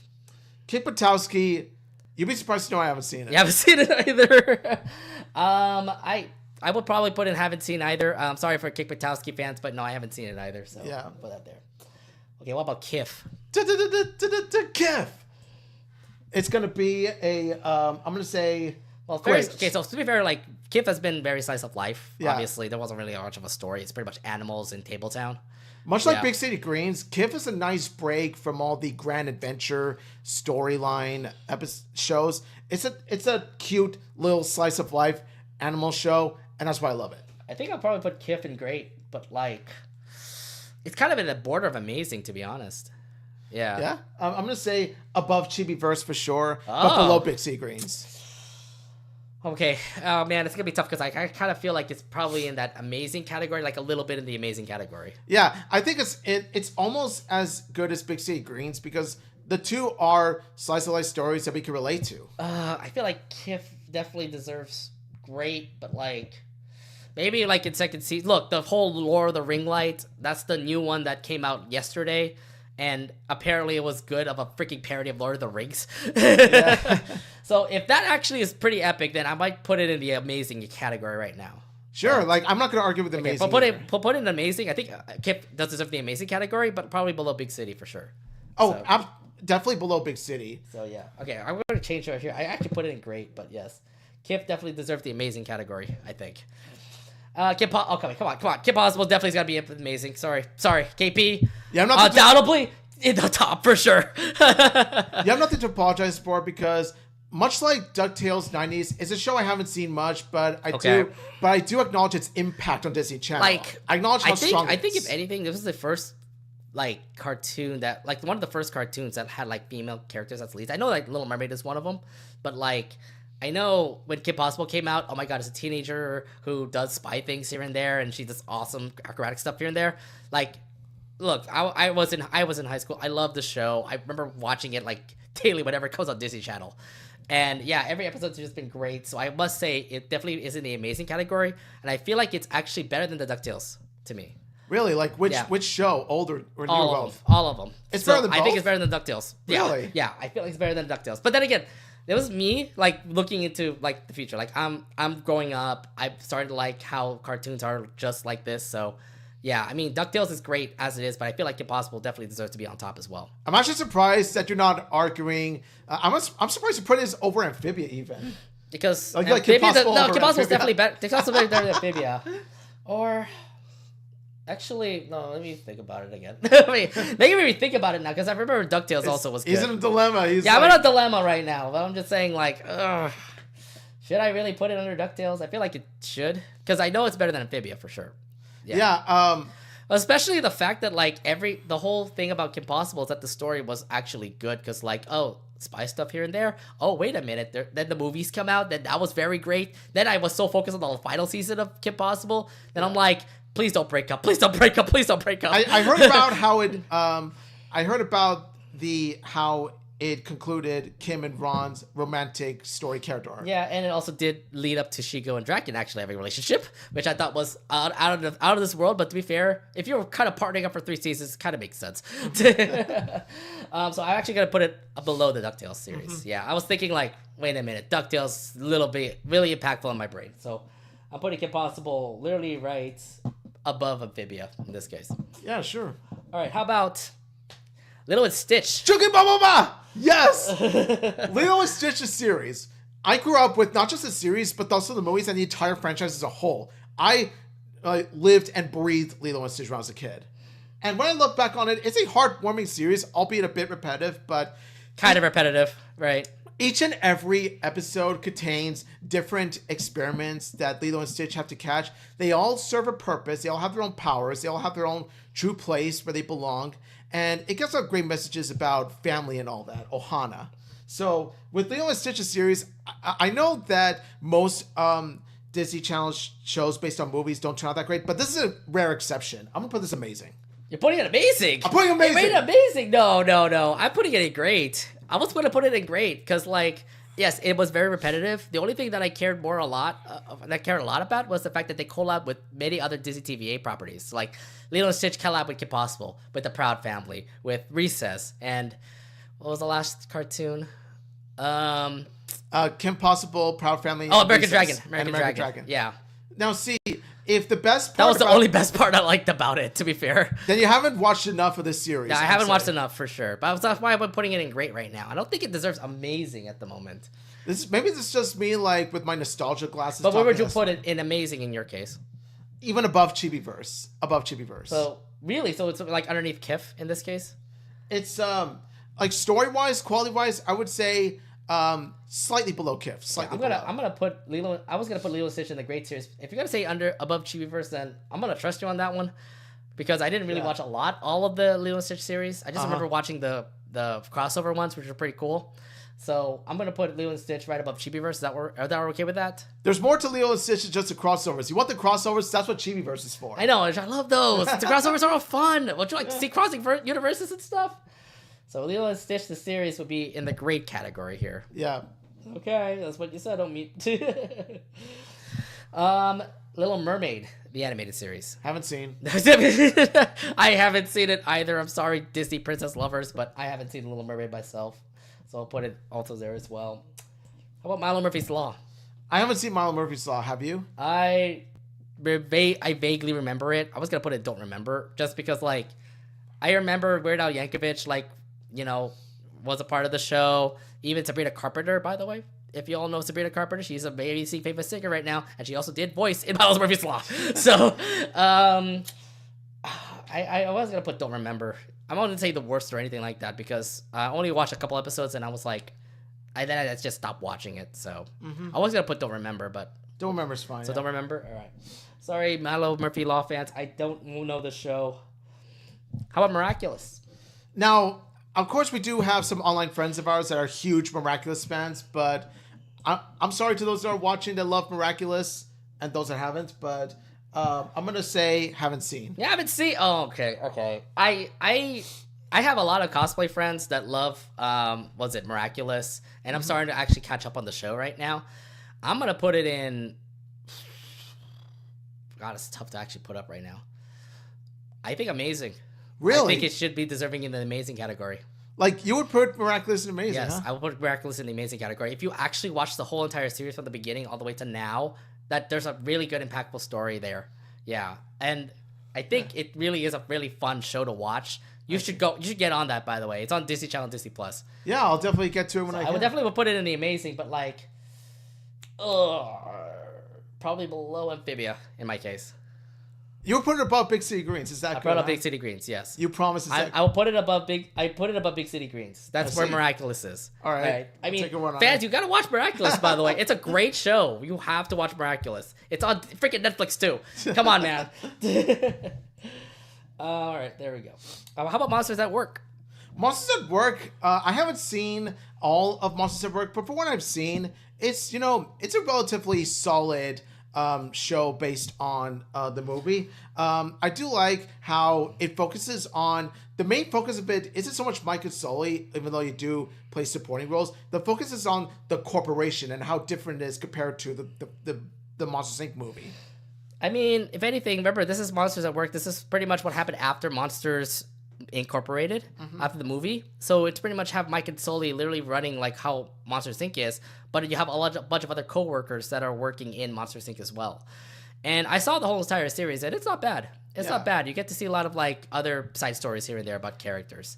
Kick Buttowski, you'd be surprised to know I haven't seen it. You haven't seen it either. I would probably put in haven't seen either. I'm sorry for Kick Buttowski fans, but no, I haven't seen it either. So yeah, I'll put that there. Okay, what about Kif? Kif. It's gonna be I'm gonna say. Well, okay. So to be fair, like Kif has been very slice of life. Yeah. Obviously, there wasn't really much of a story. It's pretty much animals in Tabletown. Much like Big City Greens, Kif is a nice break from all the grand adventure storyline shows. It's a cute little slice of life animal show, and that's why I love it. I think I'll probably put Kif in great, but like, it's kind of in the border of amazing, to be honest. Yeah. Yeah? I'm going to say above Chibiverse for sure, but below Big City Greens. Okay. Oh, man, it's going to be tough because I kind of feel like it's probably in that amazing category, like a little bit in the amazing category. Yeah, I think it's almost as good as Big City Greens because the two are slice of life stories that we can relate to. I feel like Kif definitely deserves great, but like... Maybe like in second season. Look, the whole Lord of the Ring Light, that's the new one that came out yesterday. And apparently it was good of a freaking parody of Lord of the Rings. Yeah. So if that actually is pretty epic, then I might put it in the amazing category right now. Sure, like I'm not going to argue with amazing. But put it in amazing. I think Kip does deserve the amazing category, but probably below Big City for sure. Oh, so. I'm definitely below Big City. So yeah. Okay, I'm going to change it here. I actually put it in great, but yes. Kip definitely deserves the amazing category, I think. Come on. Kim Possible definitely got to be amazing. Sorry, KP. Yeah, I'm not undoubtedly in the top for sure. Yeah, I have nothing to apologize for because much like DuckTales 90s, it's a show I haven't seen much, but I do acknowledge its impact on Disney Channel. Like, I acknowledge how strong it is. I think if anything, this was the first like cartoon that like one of the first cartoons that had like female characters as leads. I know like Little Mermaid is one of them, but like. I know when Kim Possible came out, oh my god, it's a teenager who does spy things here and there, and she does awesome acrobatic stuff here and there. Like, look, I was in high school. I love the show. I remember watching it like daily whenever it comes on Disney Channel. And yeah, every episode's just been great. So I must say it definitely is in the amazing category, and I feel like it's actually better than the DuckTales to me. Really? Like which show? Older or newer? All of them. It's better than both? I think it's better than DuckTales. Really? Yeah, I feel like it's better than DuckTales. But then again, it was me like looking into like the future. Like I'm growing up. I started to like how cartoons are just like this. So Yeah, I mean, DuckTales is great as it is, but I feel like Kim Possible definitely deserves to be on top as well. I'm actually surprised that you're not arguing. I'm surprised you put it over Amphibia even. Because Kim Possible Kim Possible is definitely better. Kim Possible is better than Amphibia. Or... Actually, no, let me think about it again. Make me think about it now, because I remember DuckTales also was good. He's in a dilemma. I'm in a dilemma right now, but I'm just saying, like, should I really put it under DuckTales? I feel like it should, because I know it's better than Amphibia for sure. Yeah. Especially the fact that, like, the whole thing about Kim Possible is that the story was actually good, because, like, spy stuff here and there. Oh, wait a minute. Then the movies come out. Then that was very great. Then I was so focused on the final season of Kim Possible. Then I'm like... Please don't break up. Please don't break up. Please don't break up. I heard about how it. I heard about how it concluded Kim and Ron's romantic story character arc. Yeah, and it also did lead up to Shigo and Draken actually having a relationship, which I thought was out of this world. But to be fair, if you're kind of partnering up for 3 seasons, it kind of makes sense. So I'm actually gonna put it below the DuckTales series. Yeah, I was thinking like, wait a minute, DuckTales a little bit really impactful in my brain. So I'm putting Kim Possible literally right above Amphibia in this case. Yeah, sure. All right, how about Lilo and Stitch? Chucky Baba! Yes! Lilo and Stitch, the series. I grew up with not just the series, but also the movies and the entire franchise as a whole. I lived and breathed Lilo and Stitch when I was a kid. And when I look back on it, it's a heartwarming series, albeit a bit repetitive, but... Kind of repetitive, right? Each and every episode contains different experiments that Lilo and Stitch have to catch. They all serve a purpose. They all have their own powers. They all have their own true place where they belong. And it gives out great messages about family and all that. Ohana. So with Lilo and Stitch's series, I know that most Disney Channel shows based on movies don't turn out that great, but this is a rare exception. I'm going to put this amazing. You're putting it amazing? I'm putting amazing. You made it amazing? No. I'm putting it in great. I was going to put it in great because, like, yes, it was very repetitive. The only thing that I cared a lot about was the fact that they collab with many other Disney TVA properties. Like, Lilo and Stitch collab with Kim Possible, with The Proud Family, with Recess, and what was the last cartoon? Kim Possible, Proud Family. Oh, American Dragon. American Dragon. Yeah. Now, see, if the best part that was the only best part I liked about it, to be fair. Then you haven't watched enough of this series. Yeah, I haven't watched enough for sure. But that's why I'm putting it in great right now. I don't think it deserves amazing at the moment. Maybe this is just me, like, with my nostalgia glasses. But where would you put it in amazing in your case? Even above Chibiverse. Above Chibiverse. So, really? So it's like underneath Kif in this case? It's, like, story-wise, quality-wise, I would say... slightly below Kif. I'm gonna put Lilo. I was gonna put Lilo and Stitch in the great series. If you're gonna say above Chibiverse, then I'm gonna trust you on that one, because I didn't really watch all of the Lilo and Stitch series. I just remember watching the crossover ones, which were pretty cool. So I'm gonna put Lilo and Stitch right above Chibiverse. Is that we're okay with that? There's more to Lilo and Stitch than just the crossovers. You want the crossovers? That's what Chibiverse is for. I know. I love those. The crossovers are all fun. Would you like to see crossing universes and stuff? So Lilo and Stitch, the series, would be in the great category here. Yeah. Okay, that's what you said. Don't mean. Little Mermaid, the animated series. Haven't seen. I haven't seen it either. I'm sorry, Disney princess lovers, but I haven't seen Little Mermaid myself, so I'll put it also there as well. How about Milo Murphy's Law? I haven't seen Milo Murphy's Law. Have you? I vaguely remember it. I was gonna put it don't remember, just because like I remember Weird Al Yankovic was a part of the show. Even Sabrina Carpenter, by the way. If you all know Sabrina Carpenter, she's a BBC famous singer right now, and she also did voice in Miles Murphy's Law. So, I was gonna put don't remember. I'm not gonna say the worst or anything like that, because I only watched a couple episodes and I was like, I just stopped watching it. So I was gonna put don't remember, but don't remember's fine. So don't remember. All right. Sorry, Milo Murphy Law fans. I don't know the show. How about Miraculous? Now, of course, we do have some online friends of ours that are huge Miraculous fans, but I'm sorry to those that are watching that love Miraculous and those that haven't, but I'm going to say haven't seen. Yeah, haven't seen. Oh, okay. I have a lot of cosplay friends that love, Miraculous, and I'm starting to actually catch up on the show right now. I'm going to put it in... God, it's tough to actually put up right now. I think Amazing. Really? I think it should be deserving in the Amazing category. Like, you would put Miraculous in Amazing, Yes, huh? I would put Miraculous in the Amazing category. If you actually watch the whole entire series from the beginning all the way to now, that there's a really good, impactful story there. Yeah, and I think it really is a really fun show to watch. You should get on that, by the way. It's on Disney Channel, Disney Plus. Yeah, I'll definitely get to it when I can. I would definitely put it in the Amazing, but like, probably below Amphibia in my case. You were putting it above Big City Greens. Is that I put it above Big City Greens, yes. You promised. I will put it above Big City Greens. That's where Miraculous is. All right. I mean, fans, you gotta watch Miraculous. By the way, it's a great show. You have to watch Miraculous. It's on freaking Netflix too. Come on, man. All right, there we go. How about Monsters at Work? Monsters at Work. I haven't seen all of Monsters at Work, but from what I've seen, it's it's a relatively solid show based on the movie. I do like how it focuses on the main focus of it isn't so much Mike and Sully, even though you do play supporting roles. The focus is on the corporation and how different it is compared to the Monsters Inc. movie. I mean, if anything, remember, this is Monsters at Work. This is pretty much what happened after Monsters Incorporated, after the movie. So it's pretty much have Mike and Sully literally running like how Monsters Inc. is, but you have a bunch of other co-workers that are working in Monsters Inc. as well. And I saw the whole entire series, and it's not bad. It's not bad. You get to see a lot of like other side stories here and there about characters.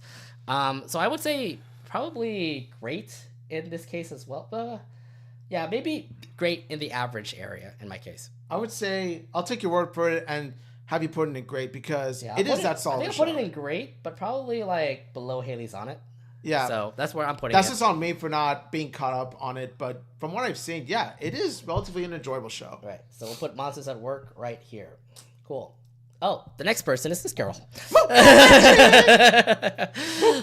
So I would say probably great in this case as well. Yeah, maybe great in the average area in my case. I would say I'll take your word for it and have you put it in great because it is that solid. I think I'll put it in great, but probably like below Haley's on it. Yeah. So that's where I'm putting that's it. That's just on me for not being caught up on it, but from what I've seen, yeah, it is relatively an enjoyable show. Right. So we'll put Monsters at Work right here. Cool. Oh, the next person is this girl.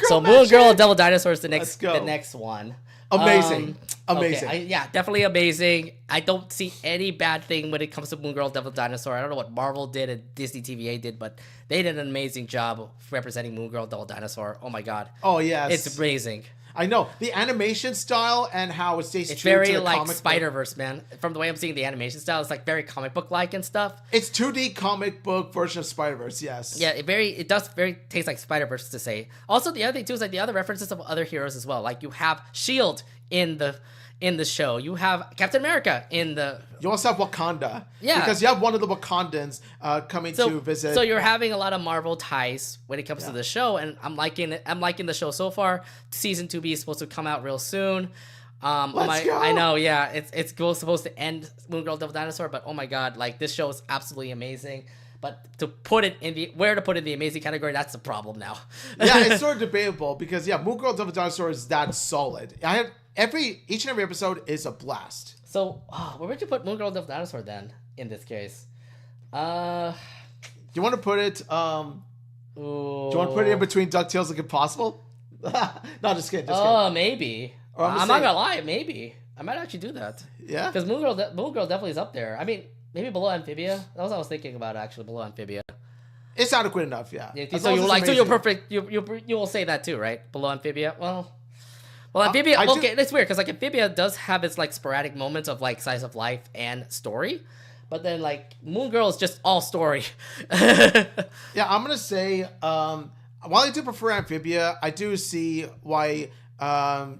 So Moon Girl and Devil Dinosaur is the next one. Amazing. Amazing. Okay. Definitely amazing. I don't see any bad thing when it comes to Moon Girl, Devil Dinosaur. I don't know what Marvel did and Disney TVA did, but they did an amazing job of representing Moon Girl, Devil Dinosaur. Oh my god. Oh yes. It's amazing. I know the animation style and how it stays true very to the like comic Spider-Verse, man. From the way I'm seeing the animation style, it's like very comic book like and stuff. It's 2D comic book version of Spider-Verse, yes. Yeah, it does very taste like Spider-Verse to say. Also, the other thing too is like the other references of other heroes as well. Like you have Shield in the show. You have Captain America in the... You also have Wakanda. Yeah. Because you have one of the Wakandans coming to visit. So you're having a lot of Marvel ties when it comes to the show, and I'm liking it. I'm liking the show so far. Season 2B is supposed to come out real soon. Let's go. I know, yeah. It's supposed to end Moon Girl Devil Dinosaur, but oh my god, like this show is absolutely amazing. But to put it in the amazing category, that's the problem now. Yeah, it's sort of debatable because Moon Girl Devil Dinosaur is that solid. Each and every episode is a blast. So, where would you put Moon Girl Devil Dinosaur then in this case? Do you want to put it? Do you want to put it in between DuckTales and Kim Possible? No, just kidding. Maybe. I'm not gonna lie, maybe I might actually do that. Yeah, because Moon Girl definitely is up there. I mean, maybe below Amphibia. That was what I was thinking about actually. Below Amphibia. It's adequate enough, yeah. So you're perfect. You will say that too, right? Below Amphibia. Well, Amphibia. Okay, that's weird because like Amphibia does have its like sporadic moments of like size of life and story, but then like Moon Girl is just all story. Yeah, I'm gonna say while I do prefer Amphibia, I do see why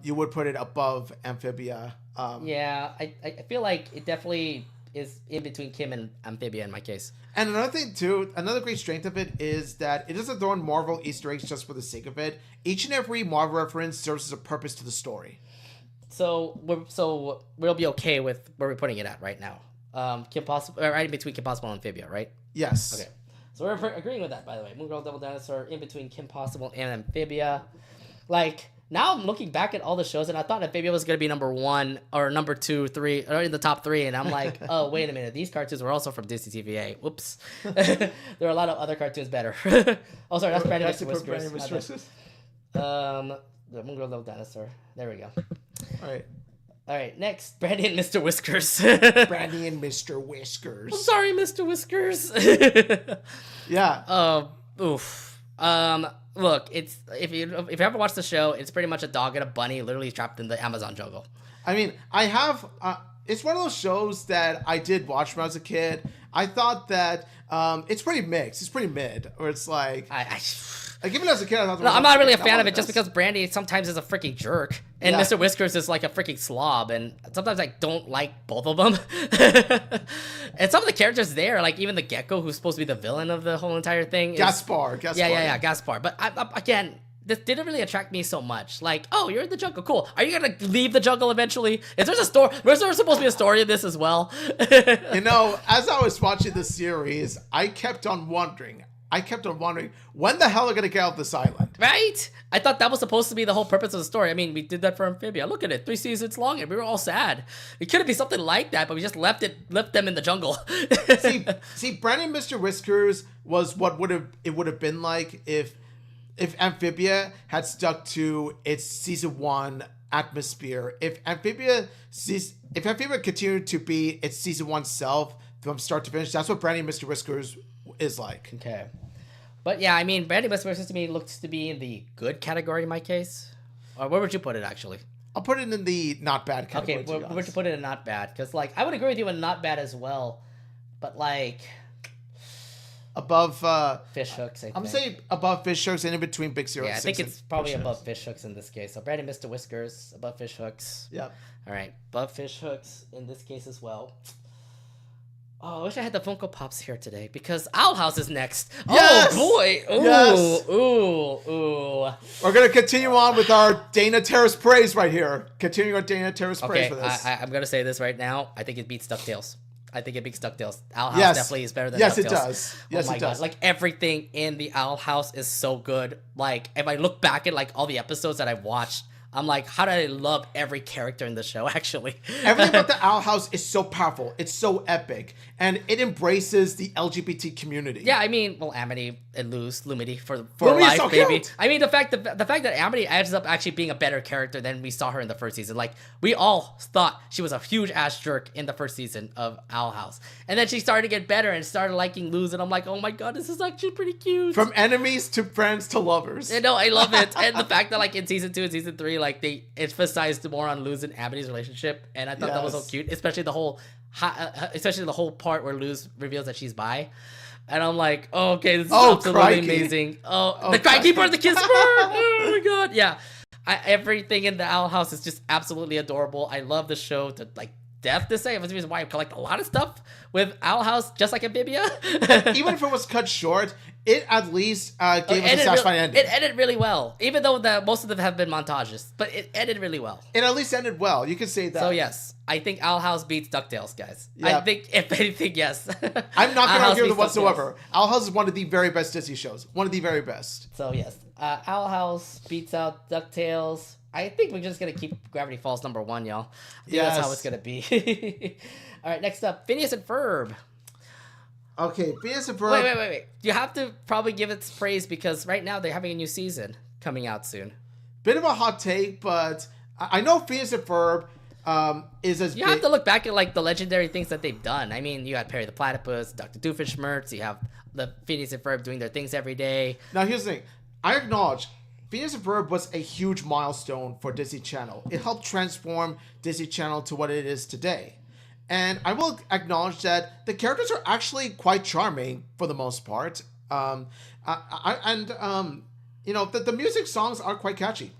you would put it above Amphibia. Yeah, I feel like it definitely is in between Kim and Amphibia in my case. And another thing too, another great strength of it is that it doesn't throw in Marvel Easter eggs just for the sake of it. Each and every Marvel reference serves as a purpose to the story. So we'll be okay with where we're putting it at right now. Kim Possible, right in between Kim Possible and Amphibia, right? Yes. Okay. So we're agreeing with that, by the way. Moon Girl, Devil Dinosaur in between Kim Possible and Amphibia. Like, now I'm looking back at all the shows, and I thought Amphibia was going to be number 1 or number 2, 3, or in the top 3, and I'm like, oh, wait a minute. These cartoons were also from Disney TVA. Whoops. There are a lot of other cartoons better. Oh, sorry, that's Brandy Mr. Whiskers. The Moon Girl, Devil Dinosaur. There we go. All right, next, Brandy and Mr. Whiskers. Brandy and Mr. Whiskers. I'm sorry, Mr. Whiskers. Yeah. Oof. Look, it's if you ever watched the show, it's pretty much a dog and a bunny literally trapped in the Amazon jungle. I mean, I have it's one of those shows that I did watch when I was a kid. I thought that it's pretty mixed. It's pretty mid, where it's like even as a kid, I thought. No, I'm not really a fan of it just because Brandy sometimes is a freaking jerk, and Mr. Whiskers is like a freaking slob, and sometimes I don't like both of them. And some of the characters there, like even the Gecko, who's supposed to be the villain of the whole entire thing, Gaspar. Gaspar. But again, this didn't really attract me so much. Like, oh, you're in the jungle, cool. Are you gonna leave the jungle eventually? Is there a story? Was there supposed to be a story in this as well? You know, as I was watching the series, I kept on wondering when the hell are they gonna get out of this island? Right? I thought that was supposed to be the whole purpose of the story. I mean, we did that for Amphibia. Look at it, 3 seasons long, and we were all sad. It could have been something like that, but we just left them in the jungle. see, Brandy and Mr. Whiskers was what would have been like if Amphibia had stuck to its season 1 atmosphere. If Amphibia continued to be its season 1 self from start to finish, that's what Brandy and Mr. Whiskers is like. Okay. But yeah, I mean, Brandy Mr. Whiskers to me looks to be in the good category in my case. Or where would you put it, actually? I'll put it in the not bad category. Okay, where would you put it in not bad? Because, like, I would agree with you in not bad as well. But, like... above fish hooks, I think. I'm saying above fish hooks and in between Big Zero. Yeah, I think it's probably above fish hooks in this case. So Brandy Mr. Whiskers, above fish hooks. Yep. All right, above fish hooks in this case as well. Oh, I wish I had the Funko Pops here today because Owl House is next. Yes! Oh boy! Ooh, yes! Ooh. We're gonna continue on with our Dana Terrace praise right here. Continuing our Dana Terrace praise for this. I'm gonna say this right now. I think it beats DuckTales. I think it beats DuckTales. Owl House definitely is better than DuckTales. Yes, it does. Yes, it does. Like, everything in the Owl House is so good. Like, if I look back at, like, all the episodes that I've watched, I'm like, how did I love every character in the show, actually? Everything about the Owl House is so powerful. It's so epic. And it embraces the LGBT community. Yeah, I mean, well, Amity and Lumity for Lumity life, is so baby. cute. I mean, the fact that Amity ends up actually being a better character than we saw her in the first season. Like, we all thought she was a huge ass jerk in the first season of Owl House. And then she started to get better and started liking Luz, and I'm like, oh my god, this is actually pretty cute. From enemies to friends to lovers. You know, I love it. And the fact that, like, in season 2 and season 3, like, they emphasized more on Luz and Amity's relationship, and I thought that was so cute, especially the whole part where Luz reveals that she's bi. And I'm like, oh, okay, this is absolutely amazing. The Cry Keeper and the Kiss Bird. Oh my god, yeah. Everything in the Owl House is just absolutely adorable. I love the show to, like, death to say. That's the reason why I collect a lot of stuff with Owl House, just like Amphibia. Even if it was cut short, it at least gave us a satisfying ending. It ended really well, even though most of them have been montages, but it ended really well. It at least ended well. You could say that. So yes, I think Owl House beats DuckTales, guys. Yeah. I think, if anything, yes. I'm not going to argue with it whatsoever. Owl House is one of the very best Disney shows. One of the very best. So yes, Owl House beats out DuckTales. I think we're just going to keep Gravity Falls number 1, y'all. I think that's how it's going to be. All right, next up, Phineas and Ferb. Okay, Phineas and Ferb. Wait. You have to probably give it praise because right now they're having a new season coming out soon. Bit of a hot take, but I know Phineas and Ferb is as You have to look back at, like, the legendary things that they've done. I mean, you got Perry the Platypus, Dr. Doofenshmirtz, you have the Phineas and Ferb doing their things every day. Now, here's the thing. I acknowledge Phineas and Ferb was a huge milestone for Disney Channel. It helped transform Disney Channel to what it is today. And I will acknowledge that the characters are actually quite charming for the most part. The music songs are quite catchy.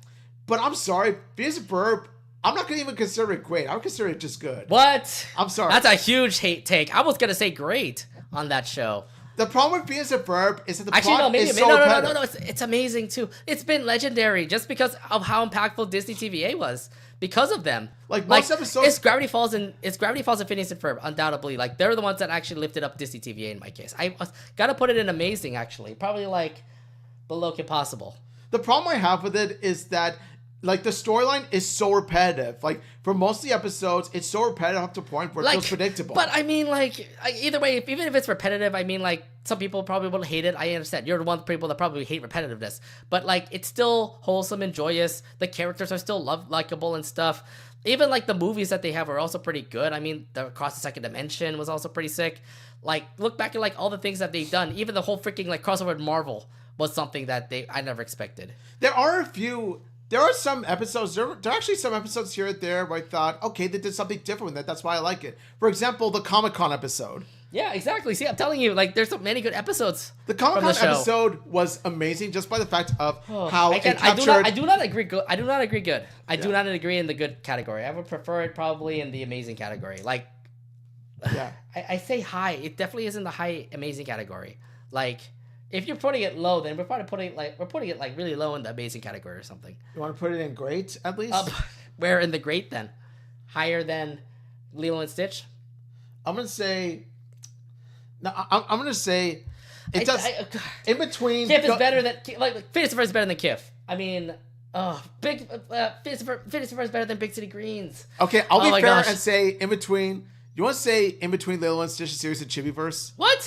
But I'm sorry, Phineas and Ferb, I'm not going to even consider it great. I would consider it just good. What? I'm sorry. That's a huge hate take. I was going to say great on that show. The problem with Phineas and Ferb is that the plot is so repetitive. No. It's amazing too. It's been legendary just because of how impactful Disney TVA was. Because of them, like most episodes, it's Gravity Falls and Phineas and Ferb, undoubtedly. Like, they're the ones that actually lifted up Disney TVA in my case. I gotta put it in amazing, actually, probably like below Kim Possible. The problem I have with it is that, like, the storyline is so repetitive. Like, for most of the episodes, it's so repetitive up to a point where it feels predictable. But I mean, like, either way, even if it's repetitive, I mean, like, some people probably will hate it. I understand. You're the one people that probably hate repetitiveness. But, like, it's still wholesome and joyous. The characters are still likable and stuff. Even, like, the movies that they have are also pretty good. I mean, the Across the Second Dimension was also pretty sick. Like, look back at, like, all the things that they've done. Even the whole freaking, like, crossover with Marvel was something that I never expected. There are a few There are some episodes. There are actually some episodes here and there where I thought, okay, they did something different with that. That's why I like it. For example, the Comic-Con episode. Yeah, exactly. See, I'm telling you, like, there's so many good episodes. The Comic-Con episode was amazing just by the fact of how it captured... I do not agree good. I do not agree good. I do not agree in the good category. I would prefer it probably in the amazing category. Like, yeah, I say high. It definitely is in the high amazing category. Like, if you're putting it low, then we're probably putting it like really low in the amazing category or something. You want to put it in great at least? Where in the great then? Higher than Lilo and Stitch? I'm gonna say. No, I'm gonna say. It does. In between. Kif is better than Phineas and Ferb is better than Kif. I mean, Phineas and Ferb is better than Big City Greens. Okay, I'll be fair and say in between. You want to say in between Lilo and Stitch series and Chibiverse? What?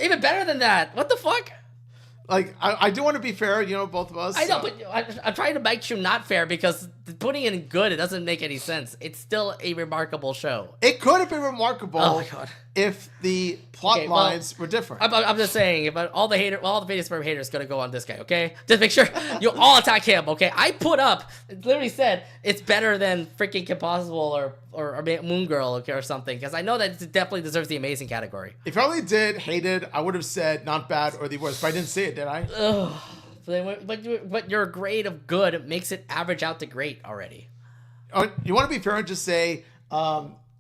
Even better than that. What the fuck? Like, I do want to be fair, both of us. I know, but I'm trying to make you not fair because putting it in good, it doesn't make any sense. It's still a remarkable show. It could have been remarkable. Oh my god. If the plot lines were different. I'm just saying, if all the Phineas and Ferb haters gonna go on this guy, okay? Just make sure you all attack him, okay? I put up, it literally said it's better than freaking Kim Possible or Moon Girl, okay, or something, because I know that it definitely deserves the amazing category. If I only did hated, I would have said not bad or the worst, but I didn't say it, did I? Ugh. But your grade of good makes it average out to great already. You want to be fair and just say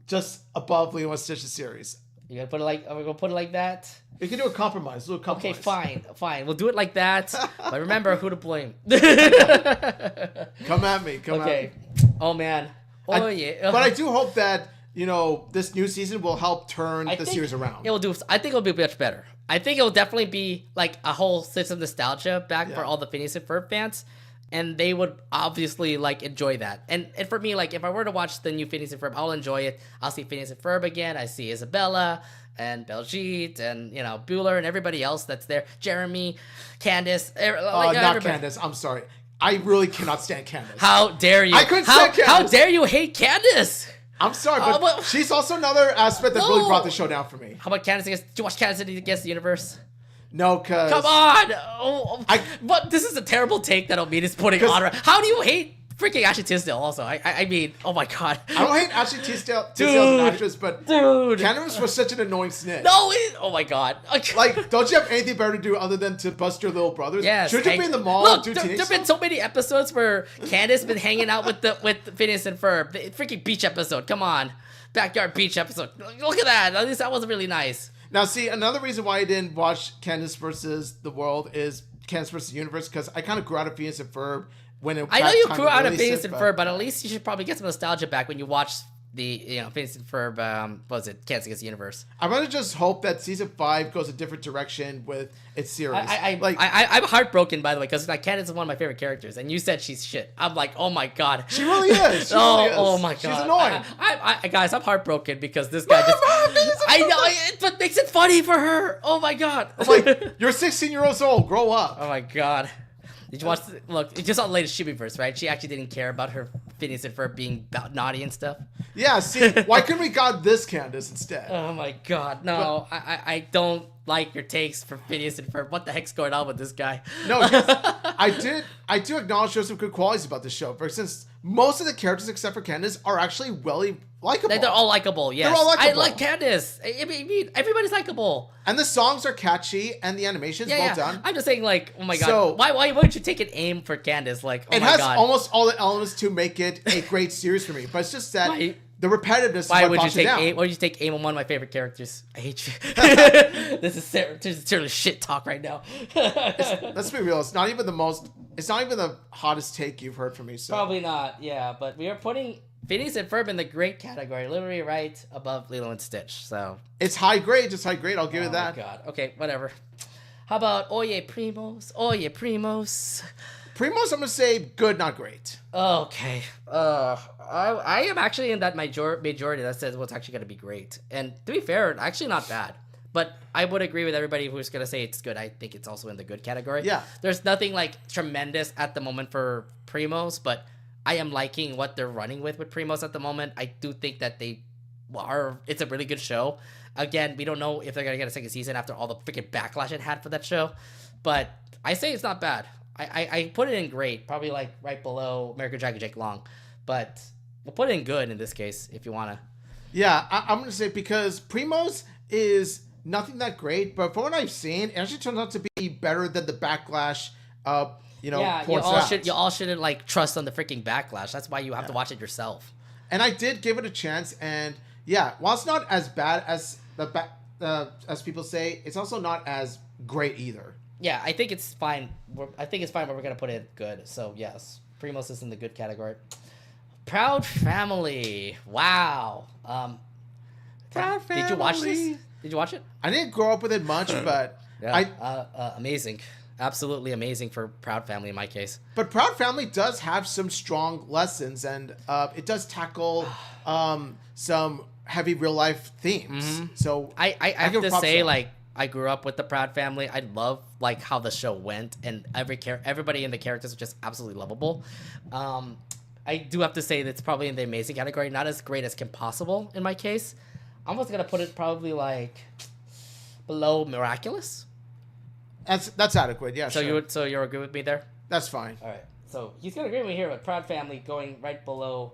just above Lilo and Stitch's series. You gonna put it like? Are we gonna put it like that? We can do a compromise. Okay, fine. We'll do it like that. But remember who to blame. Come at me. Okay. Oh man. Oh yeah. But I do hope that this new season will help turn the series around. It will do. I think it'll be much better. I think it'll definitely be like a whole sense of nostalgia back for all the Phineas and Ferb fans. And they would obviously like enjoy that. And for me, like if I were to watch the new Phineas and Ferb, I'll enjoy it. I'll see Phineas and Ferb again. I see Isabella and Beljeet and Bueller and everybody else that's there. Jeremy, Candace. Not Candace. I'm sorry. I really cannot stand Candace. How dare you? I couldn't stand Candace. How dare you hate Candace? I'm sorry, but she's also another aspect that really brought the show down for me. How about Candace did you watch Candace Against the Universe? No, cause come on! But this is a terrible take that Omid is putting on. How do you hate freaking Ashley Tisdale? Also, I mean, oh my god! I don't hate Ashley Tisdale as an actress, but Candace was such an annoying snitch. No, oh my god! Like, don't you have anything better to do other than to bust your little brothers? Yes. Should you be in the mall? Look, there've been so many episodes where Candace been hanging out with Phineas and Ferb. The freaking beach episode. Come on, backyard beach episode. Look at that. At least that was really nice. Now, see, another reason why I didn't watch Candace versus the World is Candace versus the Universe, because I kind of grew out of Phineas and Ferb when it. I know you grew out of Phineas and Ferb, but at least you should probably get some nostalgia back when you watch the Phineas and Ferb. What was it? Candace Against the Universe. I'm gonna just hope that season 5 goes a different direction with its series. I'm heartbroken, by the way, because like Candace is one of my favorite characters, and you said she's shit. I'm like, oh my god, she really is. Oh my god, she's annoying. Guys, I'm heartbroken because this guy just. I know, but makes it funny for her. Oh my god. I'm like, you're 16 years old. Grow up. Oh my god. Did you watch? Look, you just saw the latest Chibiverse, right? She actually didn't care about her Phineas and Ferb being naughty and stuff. Yeah, see, why couldn't we got this Candace instead? Oh my god, no, I don't like your takes for Phineas and Ferb. What the heck's going on with this guy? No, I do acknowledge there's some good qualities about the show. For instance, most of the characters except for Candace are actually really likable. They're all likable, yes. They're all likable. I like Candace. I mean, everybody's likable. And the songs are catchy, and the animation's well done. I'm just saying, like, oh my god, so, why would you take an aim for Candace? Like, oh it my has god. almost all the elements to make it a great series for me, but it's just that the repetitiveness. Why would you take aim? Why would you take aim on one of my favorite characters? I hate you. This is seriously shit talk right now. Let's be real. It's not even the hottest take you've heard from me. So probably not. Yeah, but we are putting Phineas and Ferb in the great category, literally right above Lilo and Stitch. So it's high grade. Just high grade. I'll give it that. Oh my god. Okay, whatever. How about Oye Primos? Oye Primos. Primos, I'm gonna say good, not great. Okay. I am actually in that majority that says what's actually gonna be great. And to be fair, actually not bad. But I would agree with everybody who's gonna say it's good. I think it's also in the good category. Yeah. There's nothing like tremendous at the moment for Primos, but I am liking what they're running with Primos at the moment. I do think that it's a really good show. Again, we don't know if they're gonna get a second season after all the freaking backlash it had for that show. But I say it's not bad. I put it in great, probably like right below American Dragon Jake Long, but we'll put it in good in this case if you want to. Yeah, I'm going to say because Primo's is nothing that great, but from what I've seen, it actually turns out to be better than the backlash, Yeah, you all shouldn't like trust on the freaking backlash. That's why you have to watch it yourself. And I did give it a chance, and yeah, while it's not as bad as as people say, it's also not as great either. Yeah, I think it's fine. I think it's fine where we're going to put it good. So, yes, Primos is in the good category. Proud Family. Wow. Proud Family. Did you watch this? Did you watch it? I didn't grow up with it much, but amazing. Absolutely amazing for Proud Family in my case. But Proud Family does have some strong lessons, and it does tackle some heavy real life themes. Mm-hmm. So I have to say, like, I grew up with the Proud Family. I love like how the show went, and everybody in the characters are just absolutely lovable. I do have to say that it's probably in the amazing category, not as great as Kim Possible in my case. I'm almost gonna put it probably like below Miraculous. That's adequate, yeah. So sure. you're agree with me there? That's fine. All right. So he's gonna agree with me here, but Proud Family going right below.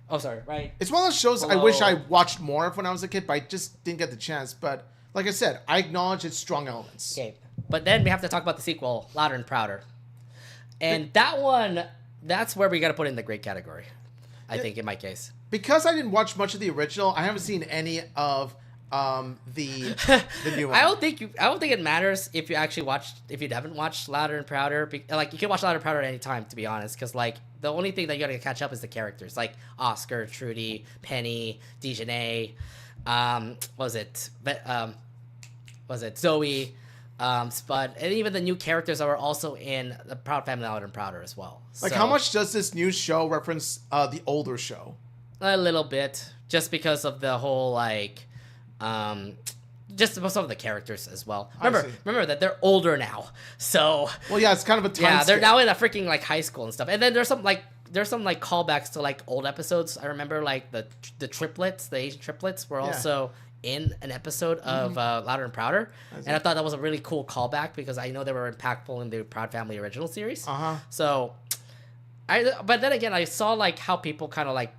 Oh, sorry, right. It's one of those shows I wish I watched more of when I was a kid, but I just didn't get the chance. But like I said, I acknowledge its strong elements. Okay, but then we have to talk about the sequel, Louder and Prouder, and that one, that's where we gotta put in the great category. I think in my case, because I didn't watch much of the original, I haven't seen any of the new one. I don't think it matters if you haven't watched Louder and Prouder. Like, you can watch Louder and Prouder at any time, to be honest, because like the only thing that you gotta catch up is the characters, like Oscar, Trudy, Penny, Dejanay, was it Zoe, Spud, and even the new characters that were also in the Proud Family Louder and Prouder as well. Like, how much does this new show reference the older show? A little bit, just because of the whole like. Just some of the characters as well. Remember that they're older now, so. Well, yeah, it's kind of a time. Yeah, they're now in a freaking like high school and stuff. And then there's some callbacks to like old episodes. I remember like the triplets, the Asian triplets, were also in an episode of Louder and Prouder, and I thought that was a really cool callback because I know they were impactful in the Proud Family original series. So, but then again, I saw like how people kind of like.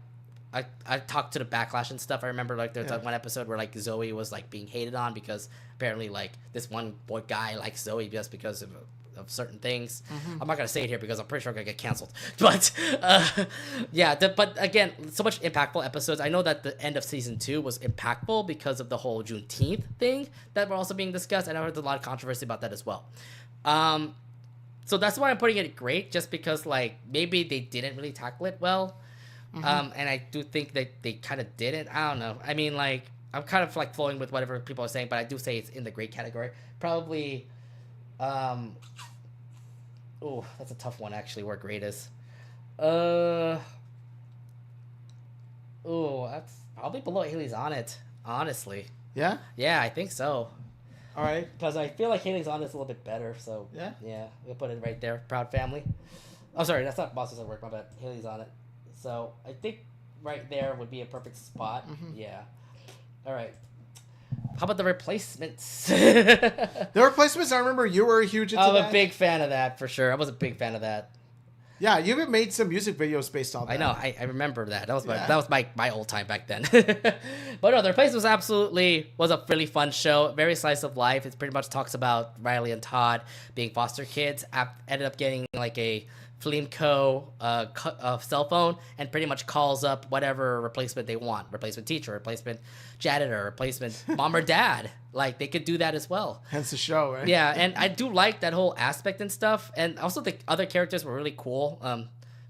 I talked to the backlash and stuff. I remember like there's like one episode where like Zoe was like being hated on because apparently like this one boy guy likes Zoe just because of certain things. I'm not gonna say it here because I'm pretty sure I'm gonna get canceled. But but again, so much impactful episodes. I know that the end of season 2 was impactful because of the whole Juneteenth thing that were also being discussed, and I heard a lot of controversy about that as well. So that's why I'm putting it great, just because like maybe they didn't really tackle it well. And I do think that they kind of didn't. I don't know. I mean, like, I'm kind of like flowing with whatever people are saying, but I do say it's in the great category. Probably, that's a tough one actually, where great is. That's probably below Haley's on it, honestly. Yeah? Yeah, I think so. All right. Because I feel like Haley's on it's a little bit better, so. Yeah, we'll put it right there. Proud Family. Oh, sorry, that's not Bosses at Work, my bad. Haley's on it. So I think right there would be a perfect spot. Yeah. All right. How about the Replacements? The Replacements, I remember you were huge into that. I'm a big fan of that, for sure. I was a big fan of that. Yeah, you even made some music videos based on that. I know. I remember that. That was my old time back then. But no, The Replacements was a really fun show. Very slice of life. It pretty much talks about Riley and Todd being foster kids. Ended up getting like a Flimco cell phone, and pretty much calls up whatever replacement they want. Replacement teacher, replacement janitor, replacement mom or dad. Like, they could do that as well. Hence the show, right? Yeah, and I do like that whole aspect and stuff. And also the other characters were really cool. A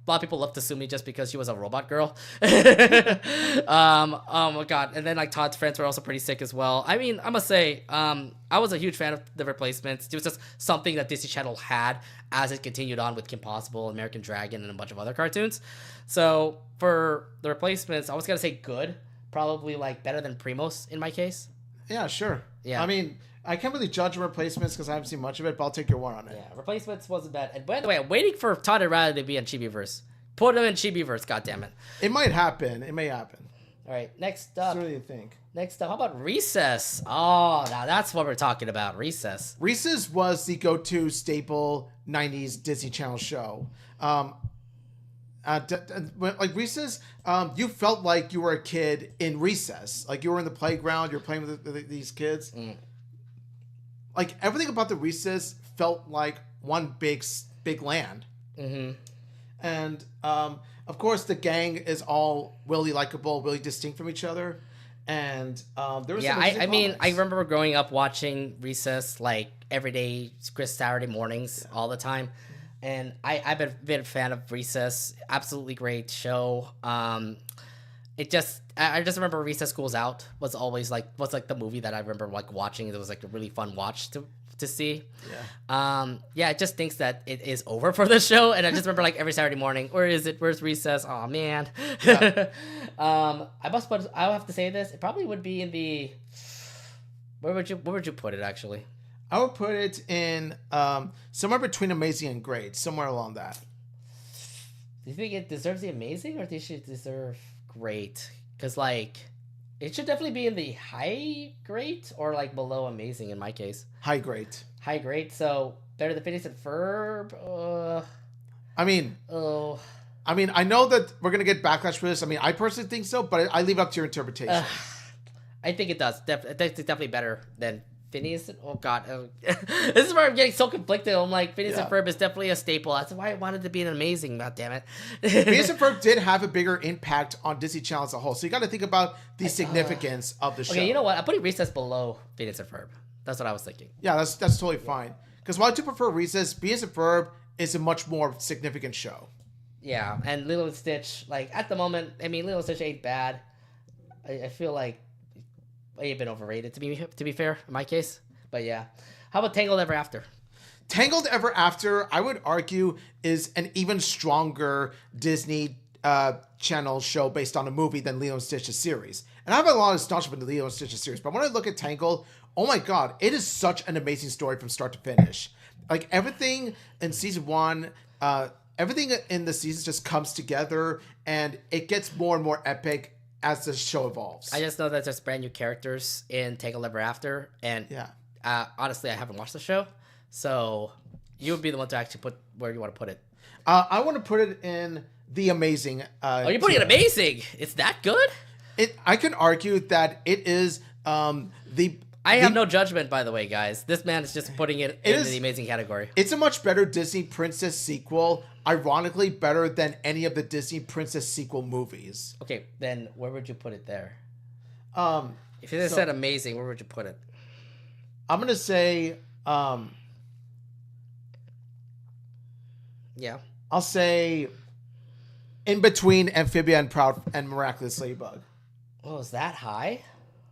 lot of people love to sue me just because she was a robot girl. Oh my god. And then like Todd's friends were also pretty sick as well. I mean, I must say, I was a huge fan of The Replacements. It was just something that Disney Channel had as it continued on with Kim Possible, American Dragon, and a bunch of other cartoons. So for The Replacements, I was gonna say good. Probably like better than Primos in my case. Yeah, sure. Yeah. I mean, I can't really judge Replacements because I haven't seen much of it, but I'll take your word on it. Yeah, Replacements wasn't bad. And by the way, I'm waiting for Todd and Riley to be in Chibiverse. Put them in Chibiverse, goddammit. It might happen. It may happen. All right, next up. So what do you think? Next up, how about Recess? Oh, now that's what we're talking about, Recess. Recess was the go-to staple 90s Disney Channel show. Like Recess, you felt like you were a kid in recess. Like you were in the playground, you're playing with these kids. Like everything about the Recess felt like one big land. Mm-hmm. And of course, the gang is all really likable, really distinct from each other. And there was I mean, I remember growing up watching Recess like every day, Saturday mornings, all the time. And I've been a fan of Recess. Absolutely great show. I just remember Recess School's Out was always like the movie that I remember like watching. It was like a really fun watch to see. It just thinks that it is over for the show, and I just remember like every Saturday morning, where's Recess? Oh man. I'll have to say this. It probably would be in the where would you put it actually? I would put it in somewhere between amazing and great, somewhere along that. Do you think it deserves the amazing, or does it deserve great? Because like, it should definitely be in the high great or like below amazing in my case. High great. High great. So better than Phineas and Ferb. I mean, I know that we're gonna get backlash for this. I mean, I personally think so, but I leave it up to your interpretation. I think it does. It's definitely better than Phineas. Oh God, this is where I'm getting so conflicted. I'm like, Phineas and Ferb is definitely a staple. That's why I wanted to be an amazing. God damn it. Phineas and Ferb did have a bigger impact on Disney Channel as a whole, so you got to think about the significance of the show. Okay, you know what? I'm putting Recess below Phineas and Ferb. That's what I was thinking. Yeah, that's totally fine. Because while I do prefer Recess, Phineas and Ferb is a much more significant show. Yeah, and Lilo and Stitch, like at the moment, I mean, Lilo and Stitch ain't bad. I feel like ain't been overrated to be fair in my case, but yeah. How about Tangled Ever After? Tangled Ever After, I would argue, is an even stronger Disney Channel show based on a movie than Lilo and Stitch the series. And I have a lot of nostalgia for the Lilo and Stitch the series, but when I look at Tangled, oh my God, it is such an amazing story from start to finish. Like everything in season one, everything in the seasons just comes together, and it gets more and more epic as the show evolves. I just know that there's brand new characters in Tangled Ever After, and honestly, I haven't watched the show, so you would be the one to actually put where you want to put it. I want to put it in the amazing. You're putting it amazing. It's that good? I can argue that it is the. I have no judgment, by the way, guys. This man is just putting it in the amazing category. It's a much better Disney Princess sequel, ironically better than any of the Disney Princess sequel movies. Okay, then where would you put it there? If you said amazing, where would you put it? I'm going to say... yeah. I'll say in between Amphibia and Proud and Miraculous Ladybug. Oh, is that high?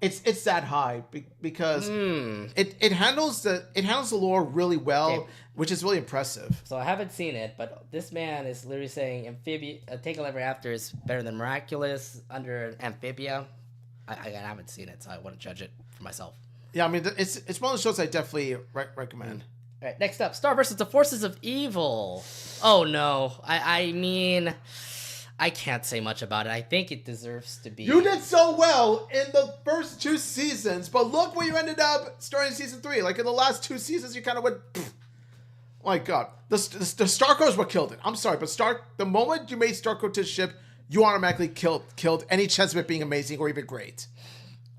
It's that high because it handles the lore really well, which is really impressive. So I haven't seen it, but this man is literally saying Tangled Ever After is better than Miraculous under Amphibia. I haven't seen it, so I wouldn't judge it for myself. Yeah, I mean it's one of the shows I definitely recommend. All right, next up, Star versus the Forces of Evil. Oh no, I mean, I can't say much about it. I think it deserves to be. You did so well in the first 2 seasons, but look where you ended up starting season 3. Like in the last 2 seasons, you kind of went. Pfft. Oh my God, the Starco is what killed it. I'm sorry, but the moment you made Starco to ship, you automatically killed any chance of it being amazing or even great.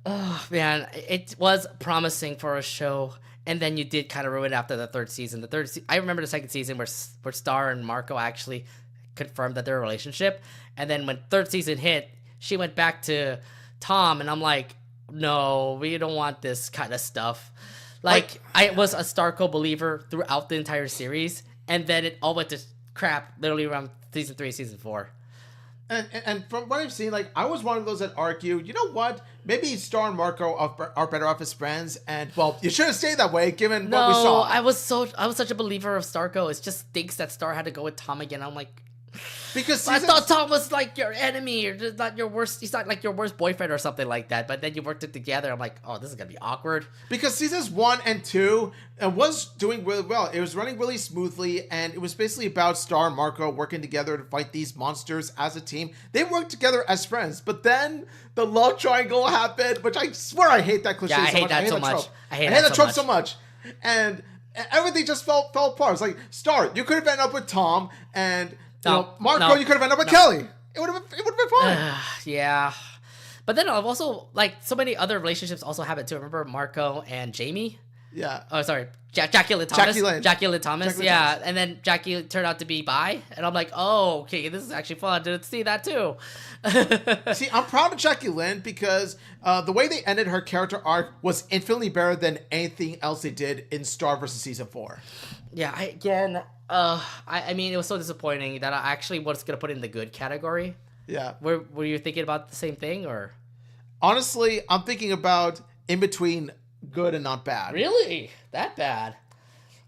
Oh man, it was promising for a show, and then you did kind of ruin it after the 3rd season. I remember the 2nd season where Star and Marco actually confirmed that their relationship, and then when 3rd season hit, she went back to Tom, and I'm like, no, we don't want this kind of stuff. Like I was a Starco believer throughout the entire series, and then it all went to crap literally around season 3, season 4. And from what I've seen, like I was one of those that argued, you know what? Maybe Star and Marco are better off as friends, and well, you should have stayed that way given what we saw. I was such a believer of Starco. It just stinks that Star had to go with Tom again. I'm like, Because I thought Tom was like your enemy, or just not your worst. He's not like your worst boyfriend or something like that. But then you worked it together. I'm like, oh, this is gonna be awkward. Because seasons 1 and 2 was doing really well. It was running really smoothly, and it was basically about Star and Marco working together to fight these monsters as a team. They worked together as friends, but then the love triangle happened, which I swear I hate that cliche. Yeah, I hate that so much. I hate that trope so much, and everything just fell apart. It's like, Star, you could have ended up with Tom, and Marco, you could have ended up with Kelly. It would have been fine. Yeah. But then also, like, so many other relationships also happen too. Remember Marco and Jamie? Yeah. Oh, sorry. Jackie Lynn Thomas. Jackie Lynn Thomas. Yeah. And then Jackie turned out to be bi. And I'm like, oh, okay, this is actually fun to see that too. See, I'm proud of Jackie Lynn because the way they ended her character arc was infinitely better than anything else they did in Star versus Season 4. Yeah, I mean, it was so disappointing that I actually was going to put it in the good category. Yeah. Were you thinking about the same thing, or? Honestly, I'm thinking about in between good and not bad. Really? That bad?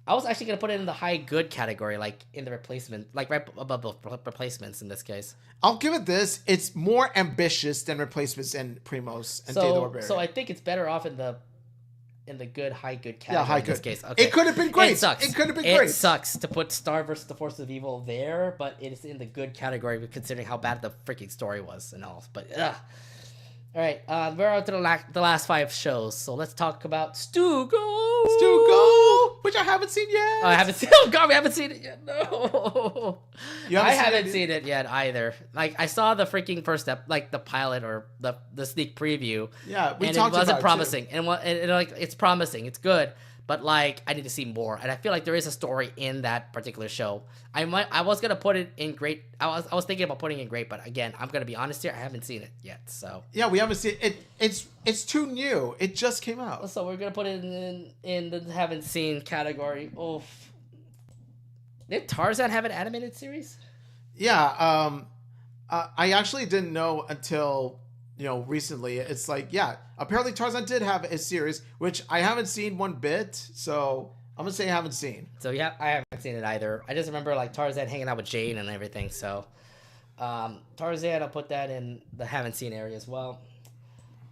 I was actually going to put it in the high good category, like in the replacement, like right above the replacements in this case. I'll give it this. It's more ambitious than replacements and Primos and Day of the Barbarian. So I think it's better off in the high good category in this case. Okay. It could have been great. It sucks. It could have been great. It sucks to put Star versus the Forces of Evil there, but it's in the good category considering how bad the freaking story was and all. But all right, we're on to the last 5 shows, so let's talk about Stugo, which I haven't seen yet. I haven't seen. Oh God, we haven't seen it yet. No, I haven't seen it yet either. Like, I saw the freaking first step, like the pilot or the sneak preview. Yeah, and it wasn't promising, and like, it's promising, it's good, but like, I need to see more, and I feel like there is a story in that particular show. I was gonna put it in great. I was thinking about putting it in great, but again, I'm gonna be honest here. I haven't seen it yet, so yeah, we haven't seen it. It's too new. It just came out, so we're gonna put it in the haven't seen category. Oh, did Tarzan have an animated series? Yeah. I actually didn't know until recently. It's like, yeah, apparently Tarzan did have a series, which I haven't seen one bit. So I'm gonna say I haven't seen. So yeah, I haven't seen it either. I just remember like Tarzan hanging out with Jane and everything. So Tarzan, I'll put that in the haven't seen area as well.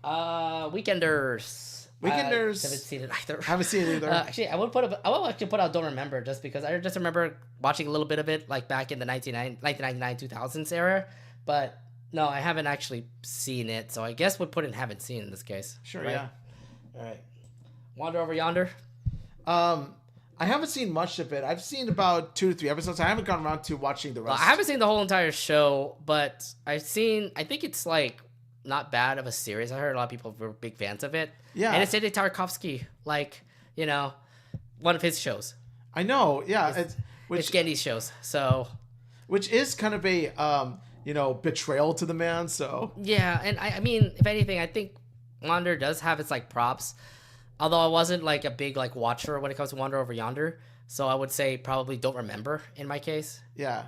Weekenders. Haven't seen it either. Haven't seen it either. Actually, I will actually put out Don't Remember, just because I just remember watching a little bit of it like back in the 1999 2000s era, but no, I haven't actually seen it. So I guess we'll put in haven't seen in this case. Sure, right? Yeah. All right. Wander Over Yonder. I haven't seen much of it. I've seen about 2 to 3 episodes. I haven't gone around to watching the rest. I haven't seen the whole entire show, but I think it's like not bad of a series. I heard a lot of people were big fans of it. Yeah. And it's Andy Tarkovsky, like, one of his shows. I know, yeah. It's Gendy's shows, so. Which is kind of a, betrayal to the man, so. Yeah, and I mean, if anything, I think Wander does have its, like, props. Although I wasn't, like, a big, like, watcher when it comes to Wander Over Yonder. So I would say probably Don't Remember in my case. Yeah.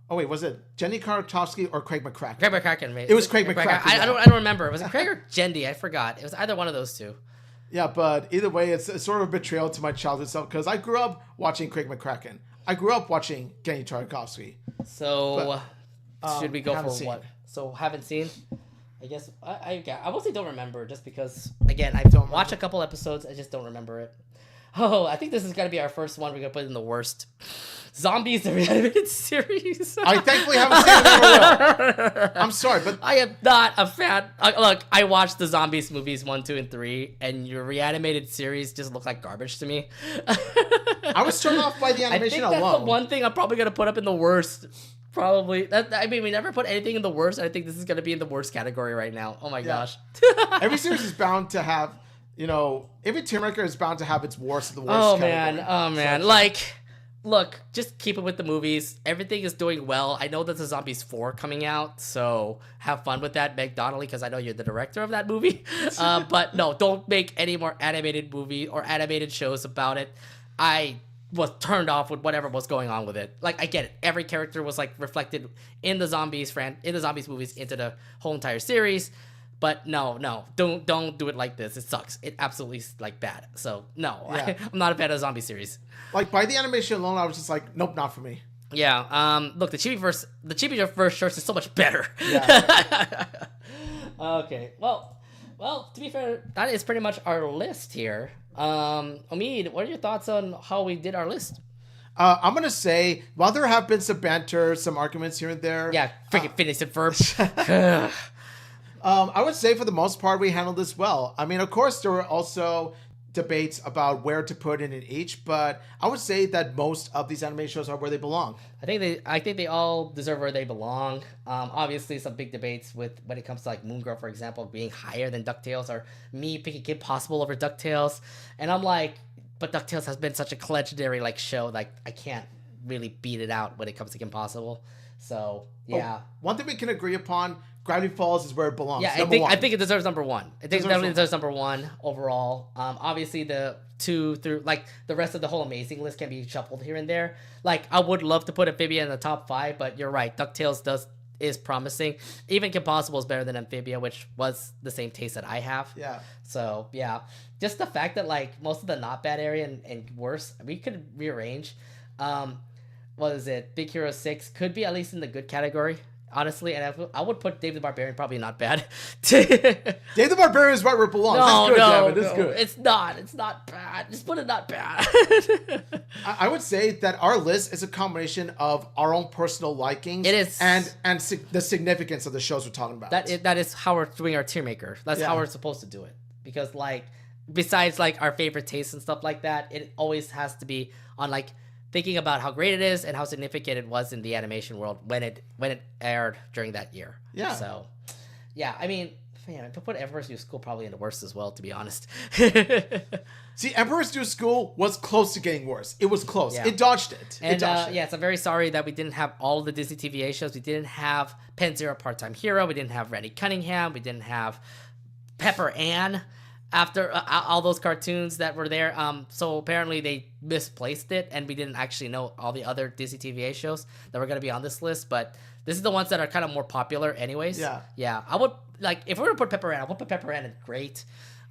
Oh wait, was it Jenny Tarkovsky or Craig McCracken? Craig McCracken, mate. It was Craig McCracken. I don't remember. Was it Craig or Jendy? I forgot. It was either one of those two. Yeah, but either way, it's sort of a betrayal to my childhood self because I grew up watching Craig McCracken. I grew up watching Jenny Tarkovsky. So should we go for what? Seen. So haven't seen. I guess I will say Don't Remember, just because again I've watched a couple episodes. I just don't remember it. Oh, I think this is gonna be our first one. We're gonna put in the worst. Zombies, the animated series. I thankfully haven't seen it. Never will. I'm sorry, but I am not a fan. Look, I watched the Zombies movies 1, 2, and 3, and your reanimated series just looked like garbage to me. I was turned off by the animation alone. That's the one thing I'm probably gonna put up in the worst. Probably. We never put anything in the worst. I think this is gonna be in the worst category right now. Oh my gosh. Every series is bound to have, every Tiermaker is bound to have its worst of the worst. Oh man. Look, just keep it with the movies. Everything is doing well. I know there's a Zombies 4 coming out, so have fun with that, Meg Donnelly, because I know you're the director of that movie. But no, don't make any more animated movie or animated shows about it. I was turned off with whatever was going on with it. Like, I get it. Every character was like reflected in the Zombies movies into the whole entire series. But no, don't do it like this. It sucks. It absolutely is like bad. So no, I'm not a fan of the zombie series. Like by the animation alone, I was just like, nope, not for me. Yeah. Look, the Chibi verse shirts is so much better. Yeah. Okay. Well. To be fair, that is pretty much our list here. Omid, what are your thoughts on how we did our list? I'm gonna say, while there have been some banter, some arguments here and there. Yeah, freaking finish it verb. I would say for the most part we handled this well. I mean, of course, there were also debates about where to put in each, but I would say that most of these anime shows are where they belong. I think they all deserve where they belong. Obviously, some big debates with when it comes to like Moon Girl, for example, being higher than DuckTales, or me picking Kim Possible over DuckTales, and I'm like, but DuckTales has been such a legendary like show, like I can't really beat it out when it comes to Kim Possible. So yeah, one thing we can agree upon: Gravity Falls is where it belongs. Yeah, I think it deserves number one. I think it definitely deserves number one overall. Obviously the 2 through like the rest of the whole amazing list can be shuffled here and there. Like I would love to put Amphibia in the top 5, but you're right. DuckTales is promising. Even Kim Possible is better than Amphibia, which was the same taste that I have. Yeah. So yeah, just the fact that like most of the not bad area and worse, we could rearrange. What is it? Big Hero 6 could be at least in the good category. Honestly, and I would put Dave the Barbarian probably not bad. Dave the Barbarian is right where it belongs. It's good. It's not. It's not bad. Just put it not bad. I would say that our list is a combination of our own personal likings. It is. And the significance of the shows we're talking about. That is how we're doing our Tiermaker. That's how we're supposed to do it. Because like, besides like our favorite tastes and stuff like that, it always has to be on like thinking about how great it is and how significant it was in the animation world when it aired during that year. Yeah. So, yeah, I mean, man, to put Emperor's New School probably in the worst as well, to be honest. See, Emperor's New School was close to getting worse. It was close. Yeah. It dodged it. And yeah, so I'm very sorry that we didn't have all the Disney TVA shows. We didn't have Pen Zero Part-Time Hero. We didn't have Randy Cunningham. We didn't have Pepper Ann. After all those cartoons that were there, so apparently they misplaced it, and we didn't actually know all the other Disney TVA shows that were going to be on this list. But this is the ones that are kind of more popular, anyways. Yeah. I would like if we were to put Pepper Ann, I would put Pepper Ann in great.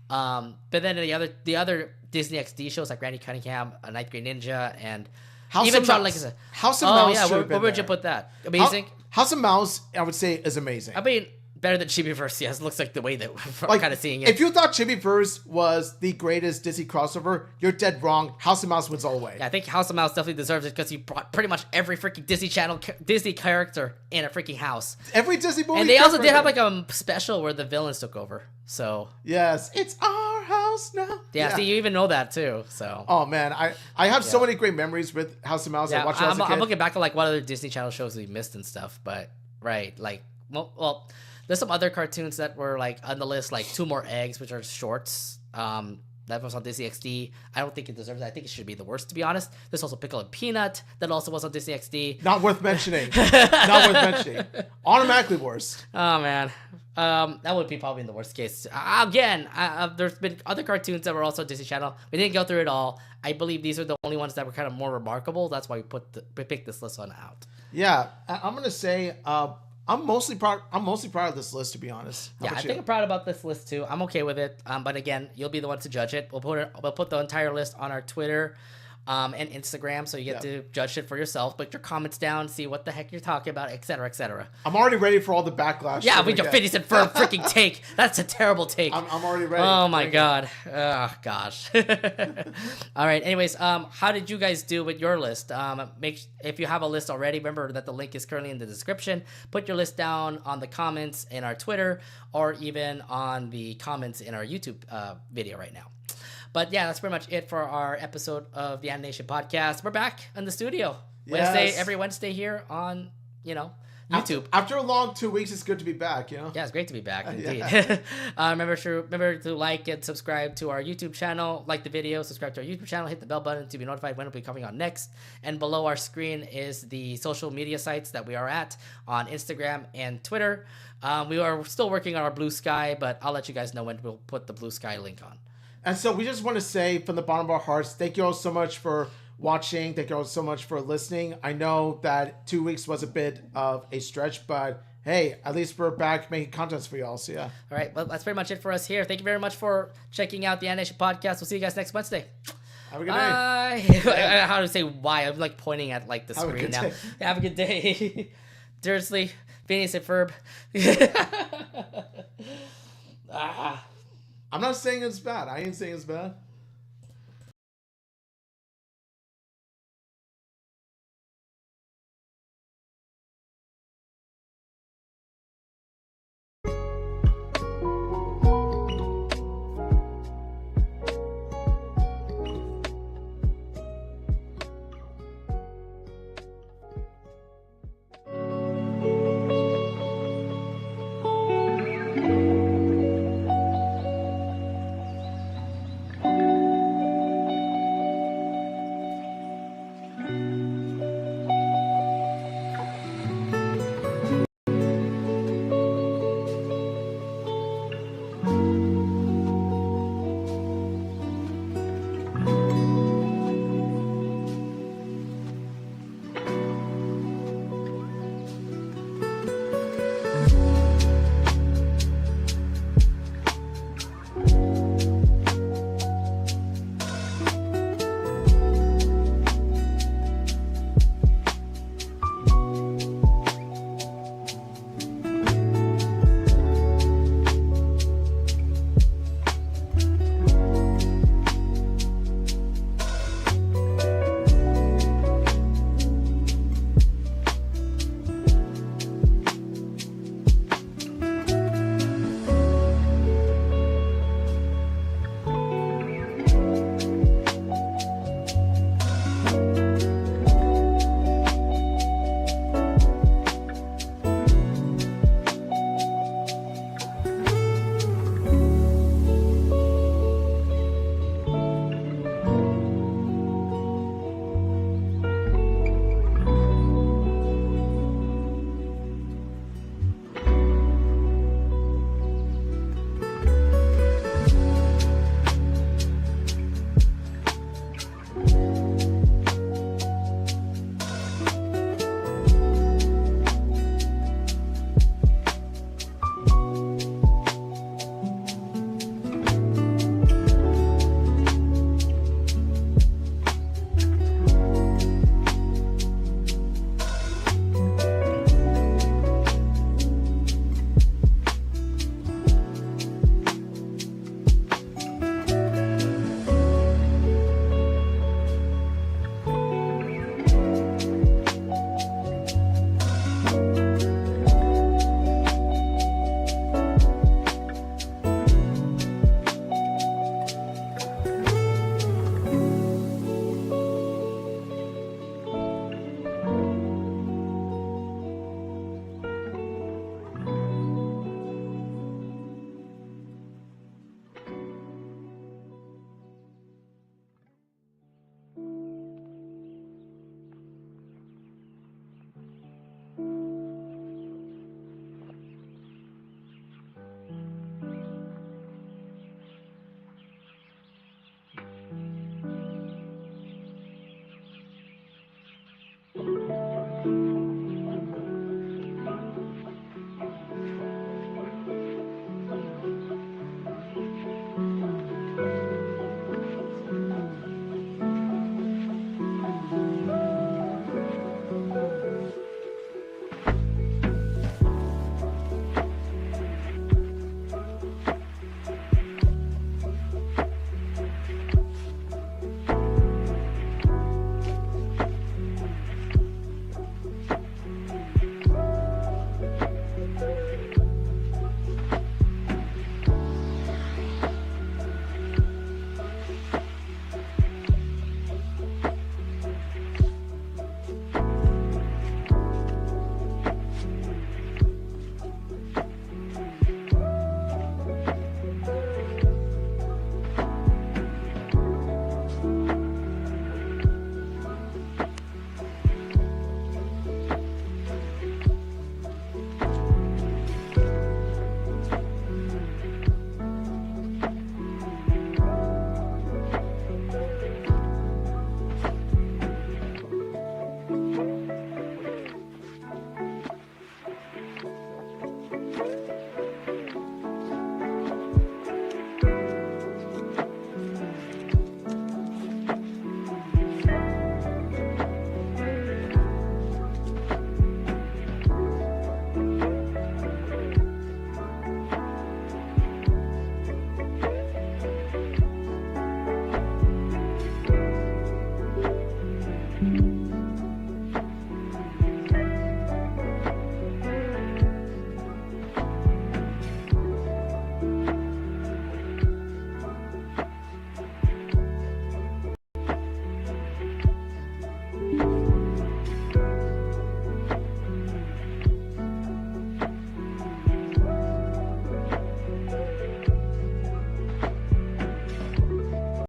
But then the other Disney XD shows like Randy Cunningham, A Ninth Grade Ninja, and House even of John Mouse. Leguizamo. House of Mouse. Yeah, where would you put that? Amazing. House of Mouse, I would say, is amazing. I mean, better than Chibiverse, yes. Looks like the way that we're like, kind of seeing it. If you thought Chibiverse was the greatest Disney crossover, you're dead wrong. House of Mouse wins all the way. Yeah, I think House of Mouse definitely deserves it because he brought pretty much every freaking Disney character in a freaking house. Every Disney movie. And they also did have like a special where the villains took over. So yes, it's our house now. Yeah, see, you even know that too. So oh man, I have so many great memories with House of Mouse. Yeah, I watched it as a kid. I'm looking back at like what other Disney Channel shows we missed and stuff. But right, like well. There's some other cartoons that were like on the list, like Two More Eggs, which are shorts. That was on Disney XD. I don't think it deserves it. I think it should be the worst, to be honest. There's also Pickle and Peanut that also was on Disney XD. Not worth mentioning. Not worth mentioning. Automatically worse. Oh man, that would be probably in the worst case. Again, there's been other cartoons that were also on Disney Channel. We didn't go through it all. I believe these are the only ones that were kind of more remarkable. That's why we picked this list one out. Yeah, I'm gonna say. I'm mostly proud of this list, to be honest. Yeah, I think I'm proud about this list too. I'm okay with it. But again, you'll be the one to judge it. We'll put the entire list on our Twitter and Instagram, so you get to judge it for yourself. Put your comments down, see what the heck you're talking about, etc., etc. I'm already ready for all the backlash. Yeah, we can finish it for a freaking take. That's a terrible take. I'm already ready. Oh my god. Oh gosh. All right. Anyways, how did you guys do with your list? If you have a list already, remember that the link is currently in the description. Put your list down on the comments in our Twitter or even on the comments in our YouTube video right now. But yeah, that's pretty much it for our episode of the Anination Podcast. We're back in the studio. Yes. Every Wednesday here on, YouTube. After a long 2 weeks, it's good to be back, Yeah, it's great to be back, indeed. Remember to like and subscribe to our YouTube channel, like the video, subscribe to our YouTube channel, hit the bell button to be notified when it'll be coming on next. And below our screen is the social media sites that we are at on Instagram and Twitter. We are still working on our Blue Sky, but I'll let you guys know when we'll put the Blue Sky link on. And so we just want to say from the bottom of our hearts, thank you all so much for watching. Thank you all so much for listening. I know that 2 weeks was a bit of a stretch, but hey, at least we're back making contents for y'all. So yeah. All right. Well, that's pretty much it for us here. Thank you very much for checking out the Anination Podcast. We'll see you guys next Wednesday. Have a good day. How to say why? I'm like pointing at like the screen now. Day. Have a good day. Seriously, Phineas and Ferb. I'm not saying it's bad. I ain't saying it's bad.